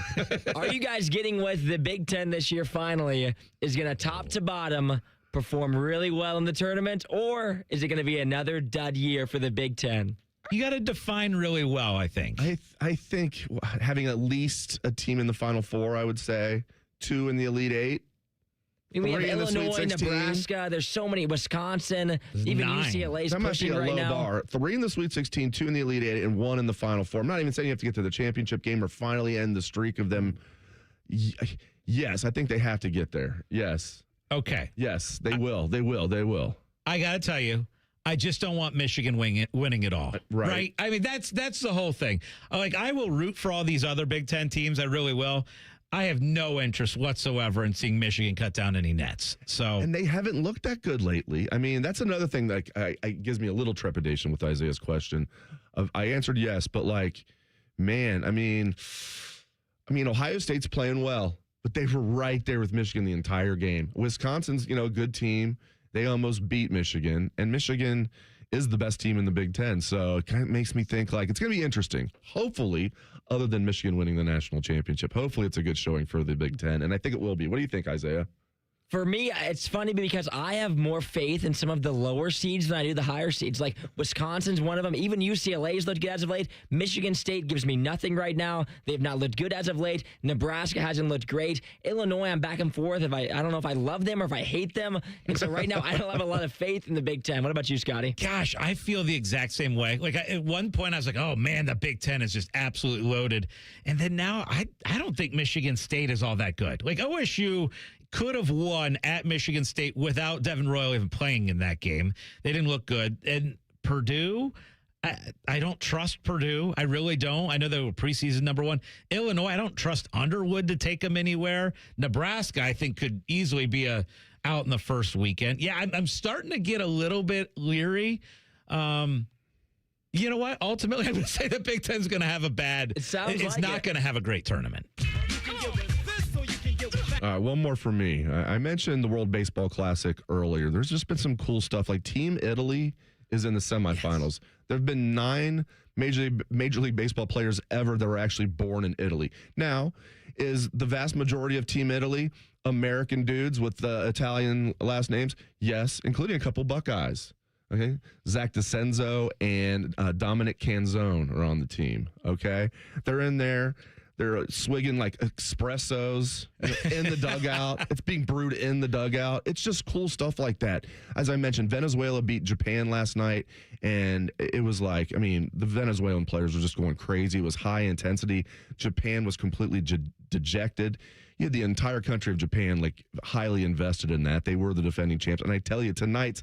Are you guys getting with the Big Ten this year finally is going to top to bottom perform really well in the tournament, or is it going to be another dud year for the Big Ten? You got to define really well, I think. I think having at least a team in the Final Four, I would say. 2 in the Elite Eight. We have Illinois, Nebraska. There's so many. Wisconsin. Even 9. UCLA's pushing right now. Bar. 3 in the Sweet 16, 2 in the Elite Eight, and 1 in the Final Four. I'm not even saying you have to get to the championship game or finally end the streak of them. Yes, I think they have to get there. Yes. Okay. Yes, they will. They will. I got to tell you, I just don't want Michigan winning it all. Right. I mean, that's the whole thing. Like, I will root for all these other Big Ten teams. I really will. I have no interest whatsoever in seeing Michigan cut down any nets. And they haven't looked that good lately. I mean, that's another thing that gives me a little trepidation with Isaiah's question. I answered yes, but man, I mean, Ohio State's playing well, but they were right there with Michigan the entire game. Wisconsin's, a good team. They almost beat Michigan, and Michigan is the best team in the Big Ten. So it kind of makes me think it's going to be interesting. Hopefully, other than Michigan winning the national championship, hopefully it's a good showing for the Big Ten. And I think it will be. What do you think, Isaiah? For me, it's funny because I have more faith in some of the lower seeds than I do the higher seeds. Like, Wisconsin's one of them. Even UCLA's looked good as of late. Michigan State gives me nothing right now. They've not looked good as of late. Nebraska hasn't looked great. Illinois, I'm back and forth. I don't know if I love them or if I hate them. And so right now, I don't have a lot of faith in the Big Ten. What about you, Scotty? Gosh, I feel the exact same way. At one point, I was like, oh, man, the Big Ten is just absolutely loaded. And then now, I don't think Michigan State is all that good. OSU could have won at Michigan State without Devin Royal even playing in that game. They didn't look good. And Purdue, I don't trust Purdue. I really don't. I know they were preseason number 1. Illinois, I don't trust Underwood to take them anywhere. Nebraska, I think, could easily be out in the first weekend. Yeah, I'm starting to get a little bit leery. You know what? Ultimately, I'm going to say the Big Ten's going to have it's not going to have a great tournament. One more for me. I mentioned the World Baseball Classic earlier. There's just been some cool stuff. Team Italy is in the semifinals. Yes. There have been 9 Major League Baseball players ever that were actually born in Italy. Now, is the vast majority of Team Italy American dudes with Italian last names? Yes, including a couple Buckeyes. Okay, Zach DeCenzo and Dominic Canzone are on the team. Okay, they're in there. They're swigging like espressos in the dugout. It's being brewed in the dugout. It's just cool stuff like that. As I mentioned, Venezuela beat Japan last night, and it was like, I mean, the Venezuelan players were just going crazy. It was high intensity. Japan was completely dejected. You had the entire country of Japan like highly invested in that. They were the defending champs. And I tell you, tonight's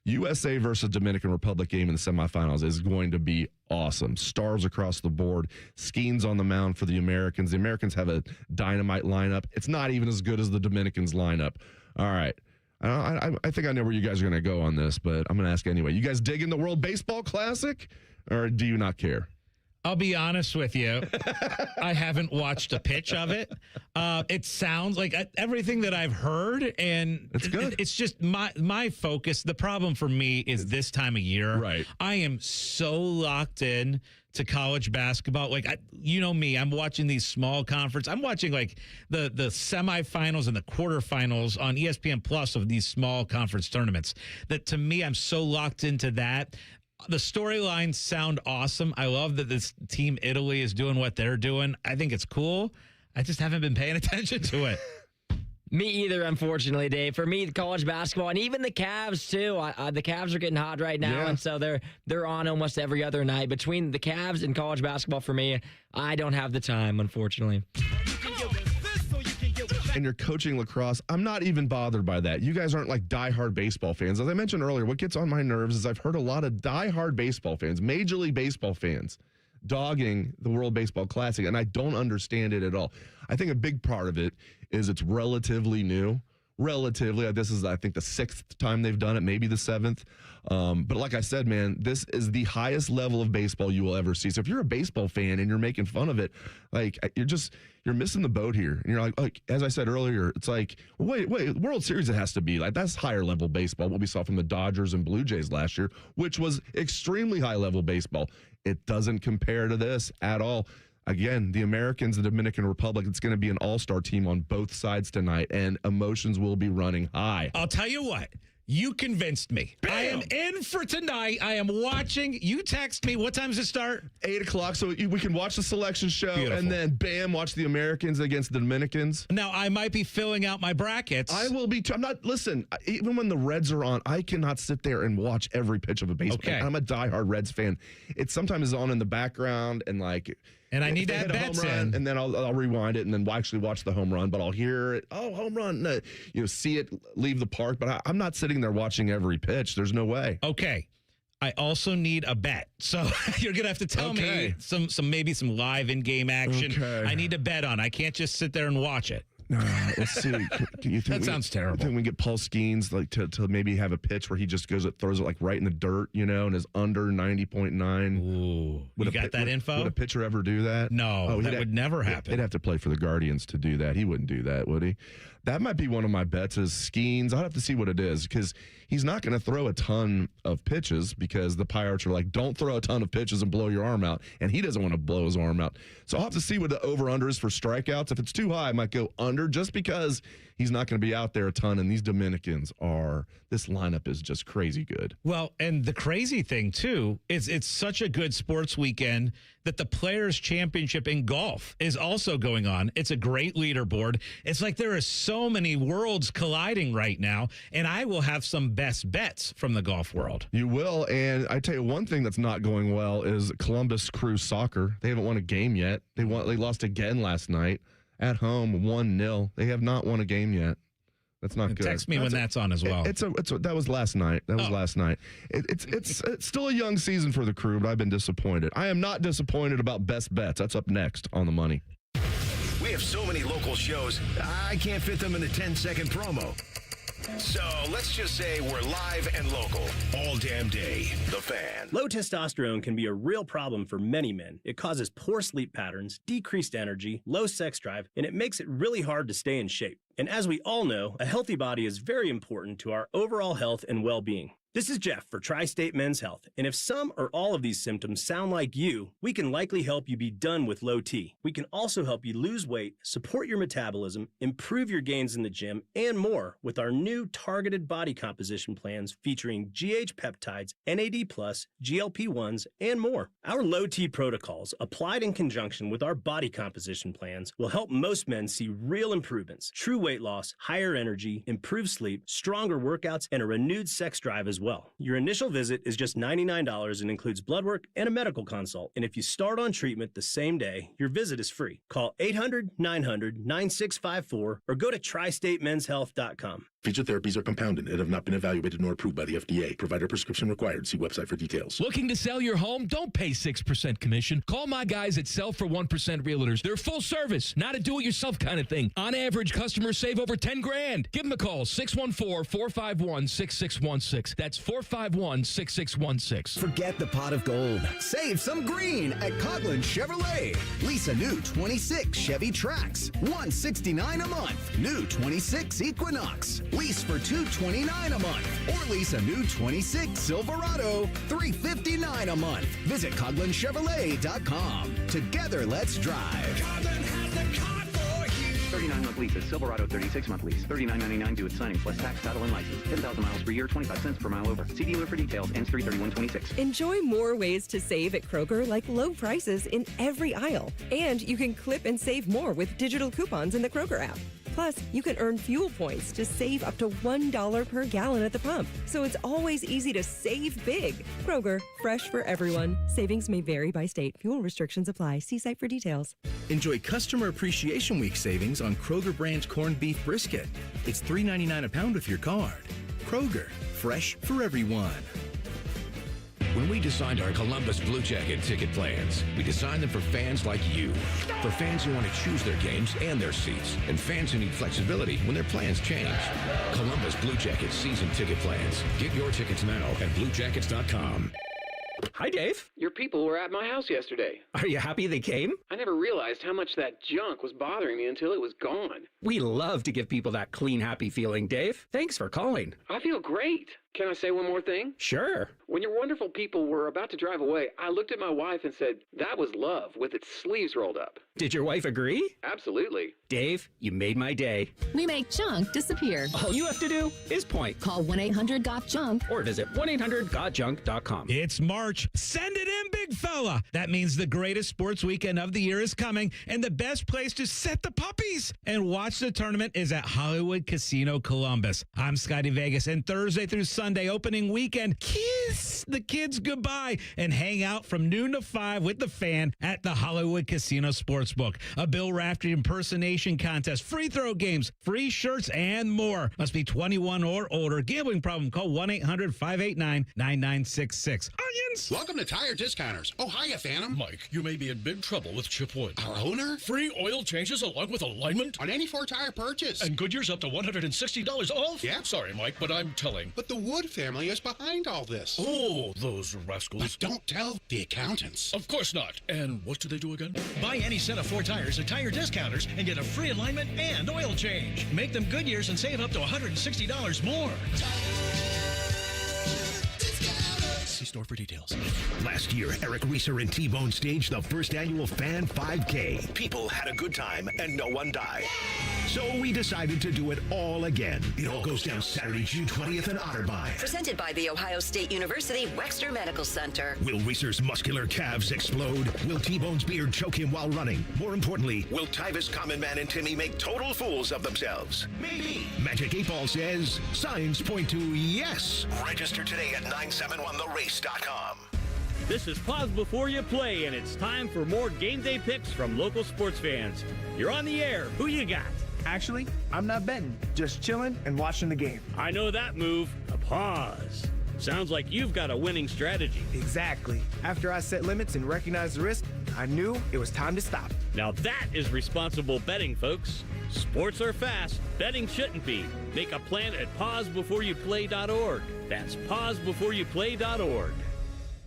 USA versus Dominican Republic game in the semifinals is going to be awesome. Stars across the board. Skeens on the mound for the Americans. The Americans have a dynamite lineup. It's not even as good as the Dominicans lineup. All right. I think I know where you guys are going to go on this, but I'm going to ask anyway. You guys digging the World Baseball Classic, or do you not care? I'll be honest with you. I haven't watched a pitch of it. It sounds like everything that I've heard, and it's good. It's just my focus. The problem for me is this time of year. Right. I am so locked in to college basketball. Like, you know me, I'm watching these small conference. I'm watching like the semifinals and the quarterfinals on ESPN Plus of these small conference tournaments. That to me, I'm so locked into that. The storylines sound awesome. I love that this team Italy is doing what they're doing. I think it's cool. I just haven't been paying attention to it. Me either, unfortunately, Dave. For me, the college basketball and even the Cavs too. The Cavs are getting hot right now, and so they're on almost every other night. Between the Cavs and college basketball, for me, I don't have the time, unfortunately. And you're coaching lacrosse, I'm not even bothered by that. You guys aren't like diehard baseball fans. As I mentioned earlier, what gets on my nerves is I've heard a lot of diehard baseball fans, Major League Baseball fans, dogging the World Baseball Classic, and I don't understand it at all. I think a big part of it is it's relatively new. Relatively, this is, I think, the 6th time they've done it, maybe the 7th. But like I said, man, this is the highest level of baseball you will ever see. So if you're a baseball fan and you're making fun of it, like you're missing the boat here. And you're like, as I said earlier, it's like, wait, World Series it has to be. Like, that's higher level baseball, what we saw from the Dodgers and Blue Jays last year, which was extremely high level baseball. It doesn't compare to this at all. Again, the Americans, the Dominican Republic, it's going to be an all-star team on both sides tonight, and emotions will be running high. I'll tell you what. You convinced me. Bam. I am in for tonight. I am watching. You text me. What time does it start? 8 o'clock, so we can watch the selection show. Beautiful. And then, bam, watch the Americans against the Dominicans. Now, I might be filling out my brackets. I will be, too. Listen, even when the Reds are on, I cannot sit there and watch every pitch of a baseball game. I'm a diehard Reds fan. It sometimes is on in the background, and like... And I need that bets in. And then I'll rewind it and then actually watch the home run. But I'll hear it. Oh, home run. See it leave the park. But I'm not sitting there watching every pitch. There's no way. Okay. I also need a bet. So you're going to have to tell me maybe some live in-game action. I need to bet on. I can't just sit there and watch it. Let's see. Can you think that sounds terrible. You think we get Paul Skeens like to maybe have a pitch where he just throws it like right in the dirt, and is under 90.9? Ooh, you got that info? Would a pitcher ever do that? No, that would never happen. He'd have to play for the Guardians to do that. He wouldn't do that, would he? That might be one of my bets is Skeens. I'll have to see what it is because he's not going to throw a ton of pitches because the Pirates are like, don't throw a ton of pitches and blow your arm out. And he doesn't want to blow his arm out. So I'll have to see what the over-under is for strikeouts. If it's too high, I might go under just because he's not going to be out there a ton. And these Dominicans this lineup is just crazy good. Well, and the crazy thing, too, is it's such a good sports weekend that the Players' Championship in golf is also going on. It's a great leaderboard. It's like there are so many worlds colliding right now, and I will have some best bets from the golf world. You will, and I tell you one thing that's not going well is Columbus Crew Soccer. They haven't won a game yet. They lost again last night at home, 1-0. They have not won a game yet. That's not good. Text me when that's on as well. That was last night. Last night. It's still a young season for the Crew, but I've been disappointed. I am not disappointed about best bets. That's up next on the money. We have so many local shows, I can't fit them in a 10-second promo. So let's just say we're live and local all damn day. The Fan. Low testosterone can be a real problem for many men. It causes poor sleep patterns, decreased energy, low sex drive, and it makes it really hard to stay in shape. And as we all know, a healthy body is very important to our overall health and well-being. This is Jeff for Tri-State Men's Health, and if some or all of these symptoms sound like you, we can likely help you be done with low T. We can also help you lose weight, support your metabolism, improve your gains in the gym, and more with our new targeted body composition plans featuring GH peptides, NAD+, GLP-1s, and more. Our low T protocols, applied in conjunction with our body composition plans, will help most men see real improvements, true weight loss, higher energy, improved sleep, stronger workouts, and a renewed sex drive as well. Your initial visit is just $99 and includes blood work and a medical consult. And if you start on treatment the same day, your visit is free. Call 800-900-9654 or go to tristatemenshealth.com. Featured therapies are compounded and have not been evaluated nor approved by the FDA. Provider prescription required. See website for details. Looking to sell your home? Don't pay 6% commission. Call my guys at Sell for 1% Realtors. They're full service, not a do-it-yourself kind of thing. On average, customers save over $10,000. Give them a call, 614-451-6616. That's 451-6616. Forget the pot of gold. Save some green at Coughlin Chevrolet. Lease a new 26 Chevy Trax, $169 a month. New 26 Equinox. Lease for $229 a month. Or lease a new 26 Silverado, $359 a month. Visit CoglinChevrolet.com. Together, let's drive. Coughlin has the car for you. 39-month leases. Silverado 36-month lease. $39.99 due at signing plus tax, title, and license. 10,000 miles per year. 25 cents per mile over. See dealer for details. Ends 3/31/26. Enjoy more ways to save at Kroger, like low prices in every aisle. And you can clip and save more with digital coupons in the Kroger app. Plus, you can earn fuel points to save up to $1 per gallon at the pump. So it's always easy to save big. Kroger, fresh for everyone. Savings may vary by state. Fuel restrictions apply. See site for details. Enjoy Customer Appreciation Week savings on Kroger brand corned beef brisket. It's $3.99 a pound with your card. Kroger, fresh for everyone. When we designed our Columbus Blue Jacket ticket plans, we designed them for fans like you. For fans who want to choose their games and their seats, and fans who need flexibility when their plans change. Columbus Blue Jacket season ticket plans. Get your tickets now at bluejackets.com. Hi, Dave. Your people were at my house yesterday. Are you happy they came? I never realized how much that junk was bothering me until it was gone. We love to give people that clean, happy feeling, Dave. Thanks for calling. I feel great. Can I say one more thing? Sure. When your wonderful people were about to drive away, I looked at my wife and said, that was love with its sleeves rolled up. Did your wife agree? Absolutely. Dave, you made my day. We make junk disappear. All you have to do is point. Call 1-800-GOT-JUNK or visit 1-800-GOT-JUNK.com. It's March. Send it in, big fella. That means the greatest sports weekend of the year is coming, and the best place to set the puppies and watch the tournament is at Hollywood Casino Columbus. I'm Scotty Vegas, and Thursday through Sunday opening weekend, kiss the kids goodbye and hang out from noon to 5 with the fan at the Hollywood Casino Sportsbook. A Bill Raftery impersonation contest, free throw games, free shirts, and more. Must be 21 or older. Gambling problem? Call 1-800-589-9966. Onions! Welcome to Tire Discounters. Oh, hiya, Phantom. Mike, you may be in big trouble with Chip Wood. Our owner? Free oil changes along with alignment on any 4-tire purchase. And Goodyear's up to $160 off? Yeah. Sorry, Mike, but I'm telling. But the Wood family is behind all this. Oh, those rascals. But don't tell the accountants. Of course not. And what do they do again? Buy any set of 4 tires at Tire Discounters and get a free alignment and oil change. Make them Goodyears and save up to $160 more. See store for details. Last year, Eric Reeser and T-Bone staged the first annual Fan 5K. People had a good time and no one died. So we decided to do it all again. It all goes down Saturday, June 20th in Otterbein. Presented by the Ohio State University Wexner Medical Center. Will Reeser's muscular calves explode? Will T-Bone's beard choke him while running? More importantly, will Tyvus Common Man and Timmy make total fools of themselves? Maybe. Magic 8 Ball says signs point to yes. Register today at 971therace.com. This is Pause Before You Play, and it's time for more game day picks from local sports fans. You're on the air. Who you got? Actually, I'm not betting, just chilling and watching the game. I know that move, a pause. Sounds like you've got a winning strategy. Exactly. After I set limits and recognized the risk, I knew it was time to stop. Now that is responsible betting, folks. Sports are fast. Betting shouldn't be. Make a plan at pausebeforeyouplay.org. That's pausebeforeyouplay.org.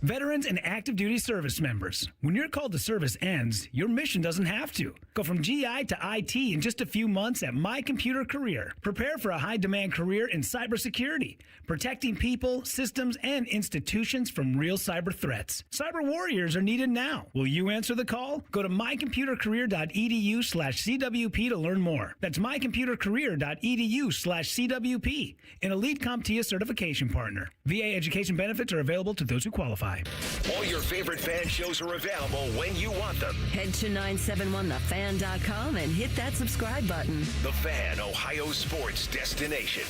Veterans and active duty service members, when your call to service ends, your mission doesn't have to. Go from GI to IT in just a few months at My Computer Career. Prepare for a high-demand career in cybersecurity, protecting people, systems, and institutions from real cyber threats. Cyber warriors are needed now. Will you answer the call? Go to mycomputercareer.edu/CWP to learn more. That's mycomputercareer.edu/CWP, an elite CompTIA certification partner. VA education benefits are available to those who qualify. All your favorite fan shows are available when you want them. Head to 971thefan.com and hit that subscribe button. The Fan, Ohio sports destination.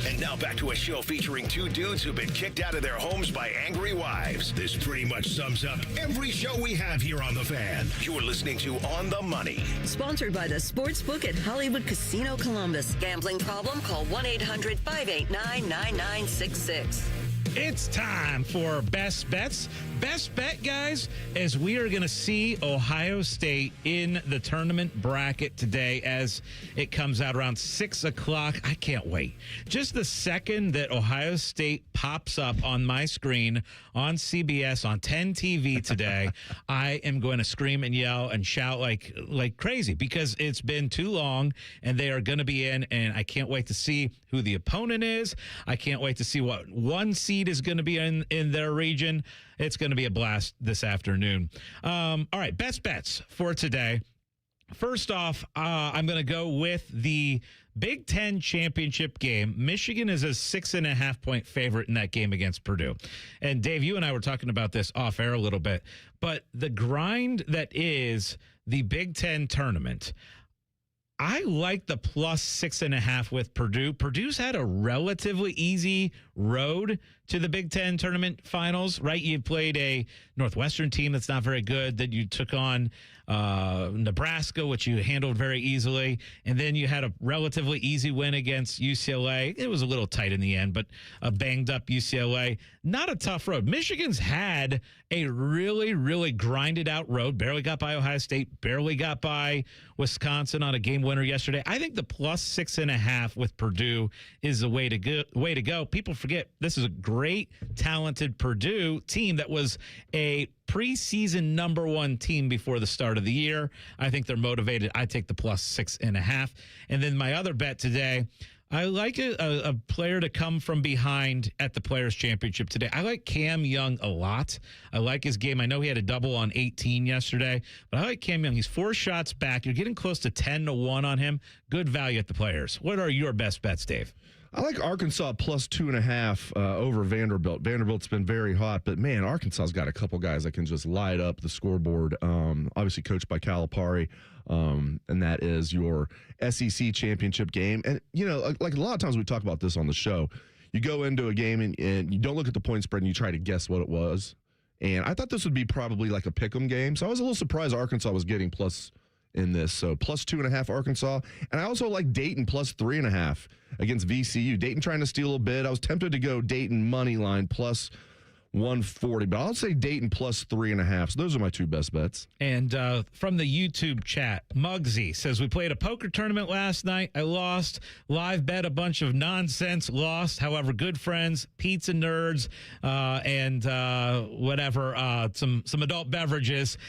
And now back to a show featuring two dudes who've been kicked out of their homes by angry wives. This pretty much sums up every show we have here on The Fan. You're listening to On the Money. Sponsored by the Sportsbook at Hollywood Casino Columbus. Gambling problem? Call 1-800-589-9966. It's time for Best Bets. Best bet, guys, as we are going to see Ohio State in the tournament bracket today as it comes out around 6 o'clock. I can't wait. Just the second that Ohio State pops up on my screen on CBS on 10 TV today, I am going to scream and yell and shout like crazy because it's been too long and they are going to be in, and I can't wait to see who the opponent is. I can't wait to see what one seed is going to be in their region. It's going to be a blast this afternoon. All right, best bets for today. First off, I'm going to go with the Big Ten championship game. Michigan is a 6.5-point favorite in that game against Purdue. And Dave, you and I were talking about this off air a little bit, but the grind that is the Big Ten tournament, I like the plus 6.5 with Purdue. Purdue's had a relatively easy road to the Big Ten tournament finals, right? You played a Northwestern team that's not very good, that you took on Nebraska, which you handled very easily, and then you had a relatively easy win against UCLA. It was a little tight in the end, but a banged-up UCLA. Not a tough road. Michigan's had a really, really grinded-out road. Barely got by Ohio State, barely got by Wisconsin on a game winner yesterday. I think the plus 6.5 with Purdue is the way to go. People forget this is a great, talented Purdue team that was a preseason #1 team before the start of the year. I think they're motivated. I take the plus 6.5. And then my other bet today, I like a player to come from behind at the Players' Championship today. I like Cam Young a lot. I like his game. I know he had a double on 18 yesterday, but I like Cam Young. He's 4 shots back. You're getting close to 10-1 on him. Good value at the Players. What are your best bets, Dave? I like Arkansas plus 2.5 over Vanderbilt. Vanderbilt's been very hot, but man, Arkansas's got a couple guys that can just light up the scoreboard. Obviously coached by Calipari, and that is your SEC championship game. And, you know, like a lot of times we talk about this on the show, you go into a game and you don't look at the point spread and you try to guess what it was. And I thought this would be probably like a pick'em game. So I was a little surprised Arkansas was getting plus in this. So plus 2.5 Arkansas. And I also like Dayton plus 3.5 against VCU. Dayton trying to steal a bit. I was tempted to go Dayton money line plus 140, but I'll say Dayton plus 3.5. So those are my two best bets. And from the YouTube chat, Muggsy says, we played a poker tournament last night. I lost. Live bet a bunch of nonsense. Lost. However, good friends, pizza nerds, and whatever, some adult beverages.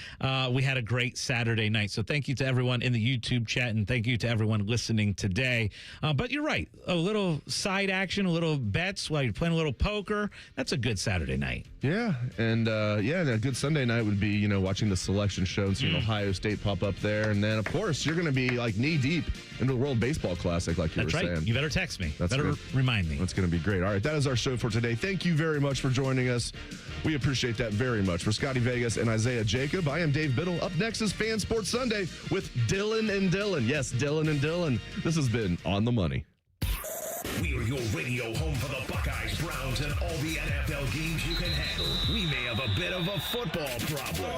We had a great Saturday night. So thank you to everyone in the YouTube chat, and thank you to everyone listening today. But you're right. A little side action, a little bets while you're playing a little poker. That's a good Saturday night. Yeah, and a good Sunday night would be, watching the selection show and seeing Ohio State pop up there. And then, of course, you're going to be like knee deep into the World Baseball Classic, like you were saying. That's right. You better text me. Better remind me. That's going to be great. All right, that is our show for today. Thank you very much for joining us. We appreciate that very much. For Scotty Vegas and Isaiah Jacob, I am Dave Biddle. Up next is Fan Sports Sunday with Dylan and Dylan. Yes, Dylan and Dylan. This has been On the Money. We are your radio home for the Buckeyes, Browns, and all the NFL games you can handle. We may have a bit of a football problem.